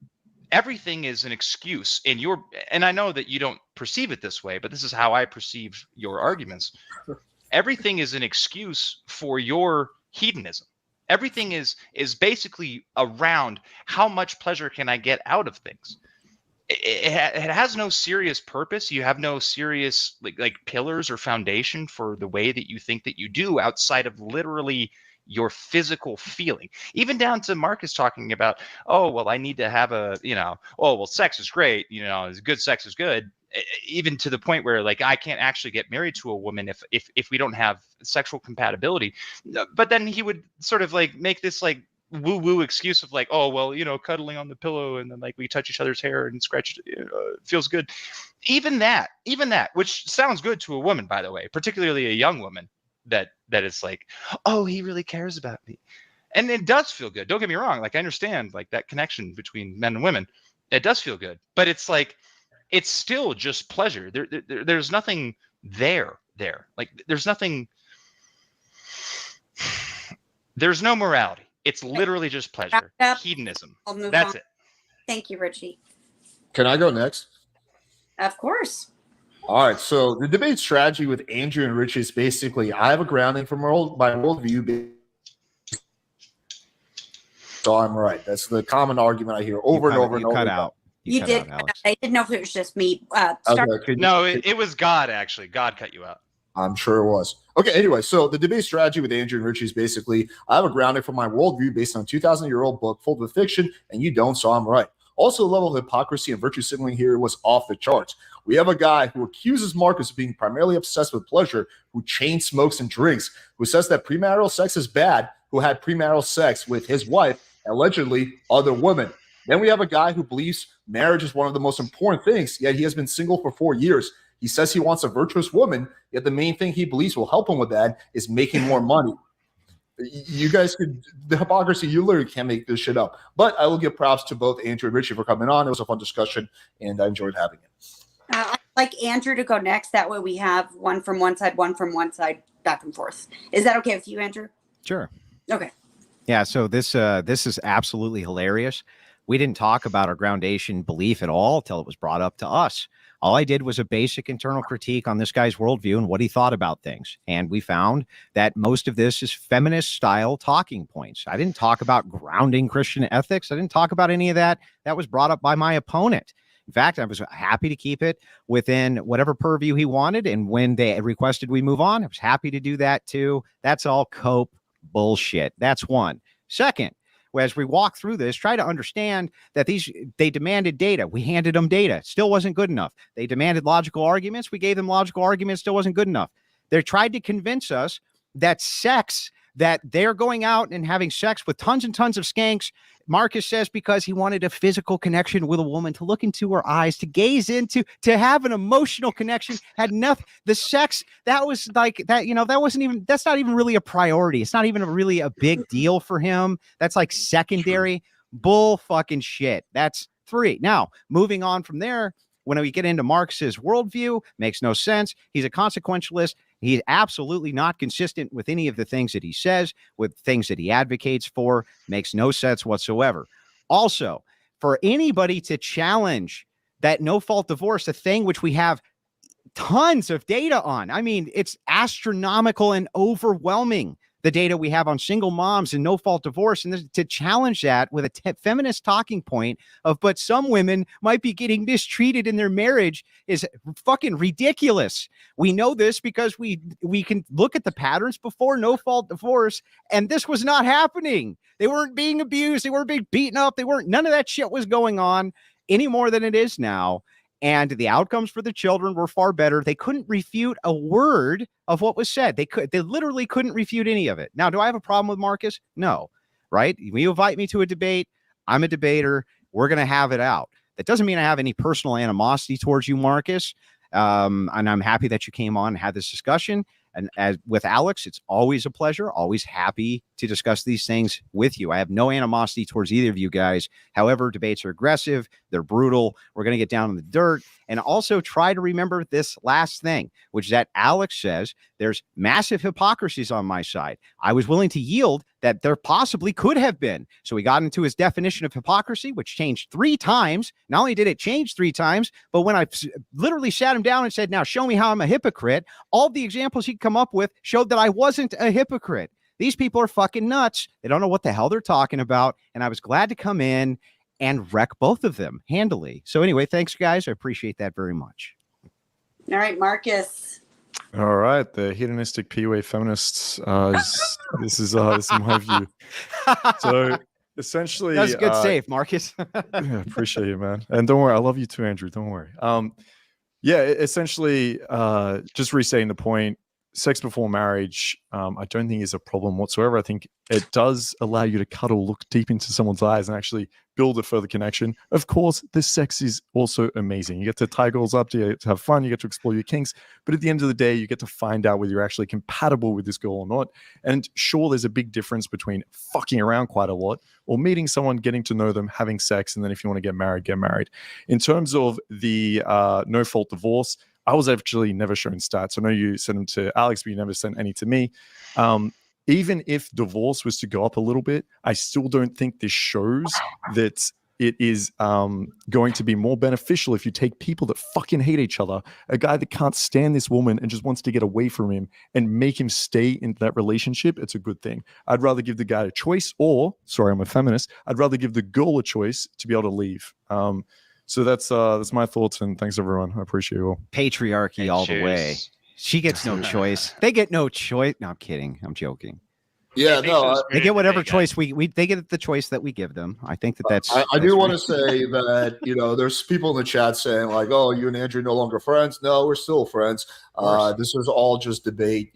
everything is an excuse and I know that you don't perceive it this way, but this is how I perceive your arguments. Everything is an excuse for your hedonism. Everything is basically around how much pleasure can I get out of things. It has no serious purpose. You have no serious like pillars or foundation for the way that you think that you do outside of literally your physical feeling. Even down to Marcus talking about, oh, well, I need to have oh, well, sex is great. Good sex is good. Even to the point where like I can't actually get married to a woman if we don't have sexual compatibility. But then he would sort of like make this like woo excuse of like, oh, well, cuddling on the pillow and then like we touch each other's hair and scratch it feels good. Even that, which sounds good to a woman, by the way, particularly a young woman, that is like, oh, he really cares about me. And it does feel good. Don't get me wrong. Like I understand like that connection between men and women. It does feel good, but it's like, it's still just pleasure. There's nothing there. Like there's nothing. There's no morality. It's literally just pleasure, hedonism. That's it. Thank you, Richy. Can I go next? Of course. All right. So the debate strategy with Andrew and Richy is basically, I have a grounding from my worldview. So I'm right. That's the common argument I hear over and over and over. Cut out. You did. I didn't know if it was just me. No, it was God, actually. God cut you out. I'm sure it was. Okay, anyway, so the debate strategy with Andrew and Richy is basically, I have a grounding from my worldview based on a 2,000-year-old book filled with fiction, and you don't, so I'm right. Also, the level of hypocrisy and virtue signaling here was off the charts. We have a guy who accuses Markus of being primarily obsessed with pleasure, who chain smokes and drinks, who says that premarital sex is bad, who had premarital sex with his wife, allegedly other women. Then we have a guy who believes marriage is one of the most important things, yet he has been single for 4 years. He says he wants a virtuous woman, yet the main thing he believes will help him with that is making more money. You guys the hypocrisy, you literally can't make this shit up. But I will give props to both Andrew and Richy for coming on. It was a fun discussion, and I enjoyed having it. I'd like Andrew to go next. That way we have one from one side, back and forth. Is that okay with you, Andrew? Sure. Okay. Yeah, so this is absolutely hilarious. We didn't talk about our groundation belief at all till it was brought up to us. All I did was a basic internal critique on this guy's worldview and what he thought about things. And we found that most of this is feminist style talking points. I didn't talk about grounding Christian ethics. I didn't talk about any of that. That was brought up by my opponent. In fact, I was happy to keep it within whatever purview he wanted. And when they requested we move on, I was happy to do that too. That's all cope bullshit. That's one. Second, as we walk through this, try to understand that they demanded data. We handed them data. Still wasn't good enough. They demanded logical arguments. We gave them logical arguments. Still wasn't good enough. They tried to convince us that that they're going out and having sex with tons and tons of skanks. Markus says because he wanted a physical connection with a woman, to look into her eyes, to gaze into, to have an emotional connection, had nothing. The sex, that was like that, that's not even really a priority. It's not even really a big deal for him. That's like secondary bull fucking shit. That's three. Now, moving on from there, when we get into Marx's worldview, makes no sense. He's a consequentialist. He's absolutely not consistent with any of the things that he says, with things that he advocates for. Makes no sense whatsoever. Also, for anybody to challenge that no-fault divorce, a thing which we have tons of data on. I mean, it's astronomical and overwhelming, the data we have on single moms and no-fault divorce, and to challenge that with a feminist talking point of, but some women might be getting mistreated in their marriage, is fucking ridiculous. We know this because we can look at the patterns before no-fault divorce, and this was not happening. They weren't being abused. They weren't being beaten up. None of that shit was going on any more than it is now. And the outcomes for the children were far better. They couldn't refute a word of what was said. They literally couldn't refute any of it. Now, do I have a problem with Markus? No, right? You invite me to a debate. I'm a debater. We're going to have it out. That doesn't mean I have any personal animosity towards you, Markus. And I'm happy that you came on and had this discussion. And as with Alex, it's always a pleasure, always happy to discuss these things with you. I have no animosity towards either of you guys. However, debates are aggressive. They're brutal. We're going to get down in the dirt. And also try to remember this last thing, which is that Alex says there's massive hypocrisies on my side. I was willing to yield that there possibly could have been. So we got into his definition of hypocrisy, which changed 3 times. Not only did it change 3 times, but when I literally sat him down and said, now show me how I'm a hypocrite, all the examples he'd come up with showed that I wasn't a hypocrite. These people are fucking nuts. They don't know what the hell they're talking about. And I was glad to come in and wreck both of them handily. So anyway, thanks, guys. I appreciate that very much. All right, Markus. All right, the hedonistic PUA feminists. This is my view. So essentially, that was a good save, Markus. Yeah, appreciate you, man. And don't worry, I love you too, Andrew. Don't worry. Yeah, essentially, just restating the point. Sex before marriage, I don't think is a problem whatsoever. I think it does allow you to cuddle, look deep into someone's eyes, and actually build a further connection. Of course, the sex is also amazing. You get to tie girls up, you get to have fun, you get to explore your kinks. But at the end of the day, you get to find out whether you're actually compatible with this girl or not. And sure, there's a big difference between fucking around quite a lot or meeting someone, getting to know them, having sex, and then if you want to get married, get married. In terms of the no-fault divorce, I was actually never shown stats. I know you sent them to Alex, but you never sent any to me. Even if divorce was to go up a little bit, I still don't think this shows that it is going to be more beneficial if you take people that fucking hate each other, a guy that can't stand this woman and just wants to get away from him, and make him stay in that relationship. It's a good thing. I'd rather give the guy a choice, or, sorry, I'm a feminist, I'd rather give the girl a choice to be able to leave. So that's my thoughts, and thanks everyone. I appreciate you all. Patriarchy all the way. She gets no choice. They get no choice. No, I'm kidding. I'm joking. Yeah, no, they get whatever choice they get the choice that we give them. I think that's. I do want to say that there's people in the chat saying like, "Oh, you and Andrew no longer friends." No, we're still friends. This is all just debate.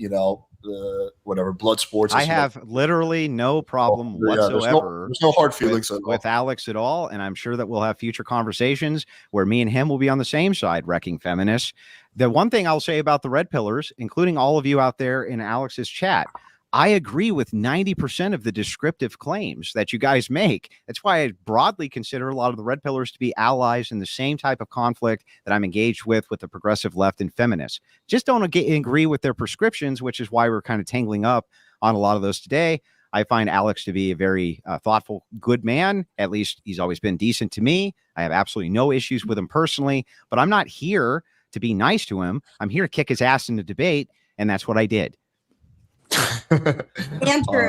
Whatever blood sports. I have literally no problem whatsoever. There's no hard feelings with Alex at all, and I'm sure that we'll have future conversations where me and him will be on the same side, wrecking feminists. The one thing I'll say about the red pillars, including all of you out there in Alex's chat, I agree with 90% of the descriptive claims that you guys make. That's why I broadly consider a lot of the red pillars to be allies in the same type of conflict that I'm engaged with the progressive left and feminists. Just don't agree with their prescriptions, which is why we're kind of tangling up on a lot of those today. I find Alex to be a very thoughtful, good man. At least he's always been decent to me. I have absolutely no issues with him personally, but I'm not here to be nice to him. I'm here to kick his ass in the debate, and that's what I did. Andrew,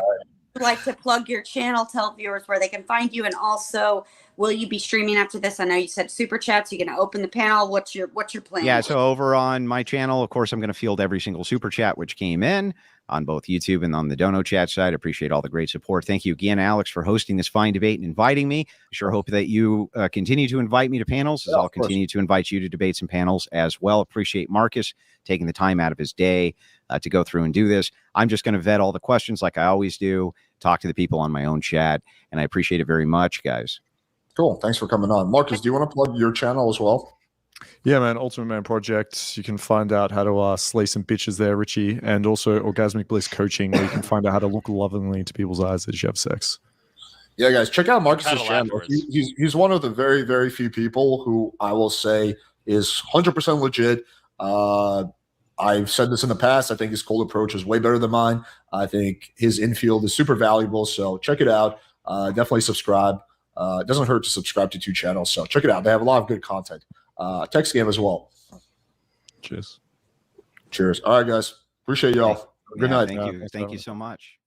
like to plug your channel, tell viewers where they can find you, and also, will you be streaming after this? I know you said super chats. You're going to open the panel. What's your plan? Yeah, so over on my channel, of course, I'm going to field every single super chat which came in on both YouTube and on the Dono chat side. Appreciate all the great support. Thank you again, Alex, for hosting this fine debate and inviting me. I sure hope that you continue to invite me to panels, as I'll continue to invite you to debates and panels as well. Appreciate Markus taking the time out of his day to go through and do this. I'm just going to vet all the questions like I always do, talk to the people on my own chat, and I appreciate it very much, guys. Cool. Thanks for coming on. Markus, do you want to plug your channel as well? Yeah, man. Ultimate Man Project. You can find out how to slay some bitches there, Richy, and also Orgasmic Bliss Coaching, where you can find out how to look lovingly into people's eyes as you have sex. Yeah, guys, check out Markus's Title channel. afterwards. He's one of the very, very few people who I will say is 100% legit. I've said this in the past. I think his cold approach is way better than mine. I think his infield is super valuable. So check it out. Definitely subscribe. It doesn't hurt to subscribe to 2 channels. So check it out. They have a lot of good content. Text game as well. Cheers. Cheers. All right, guys. Appreciate y'all. Good night. Thank you. Thank you so much.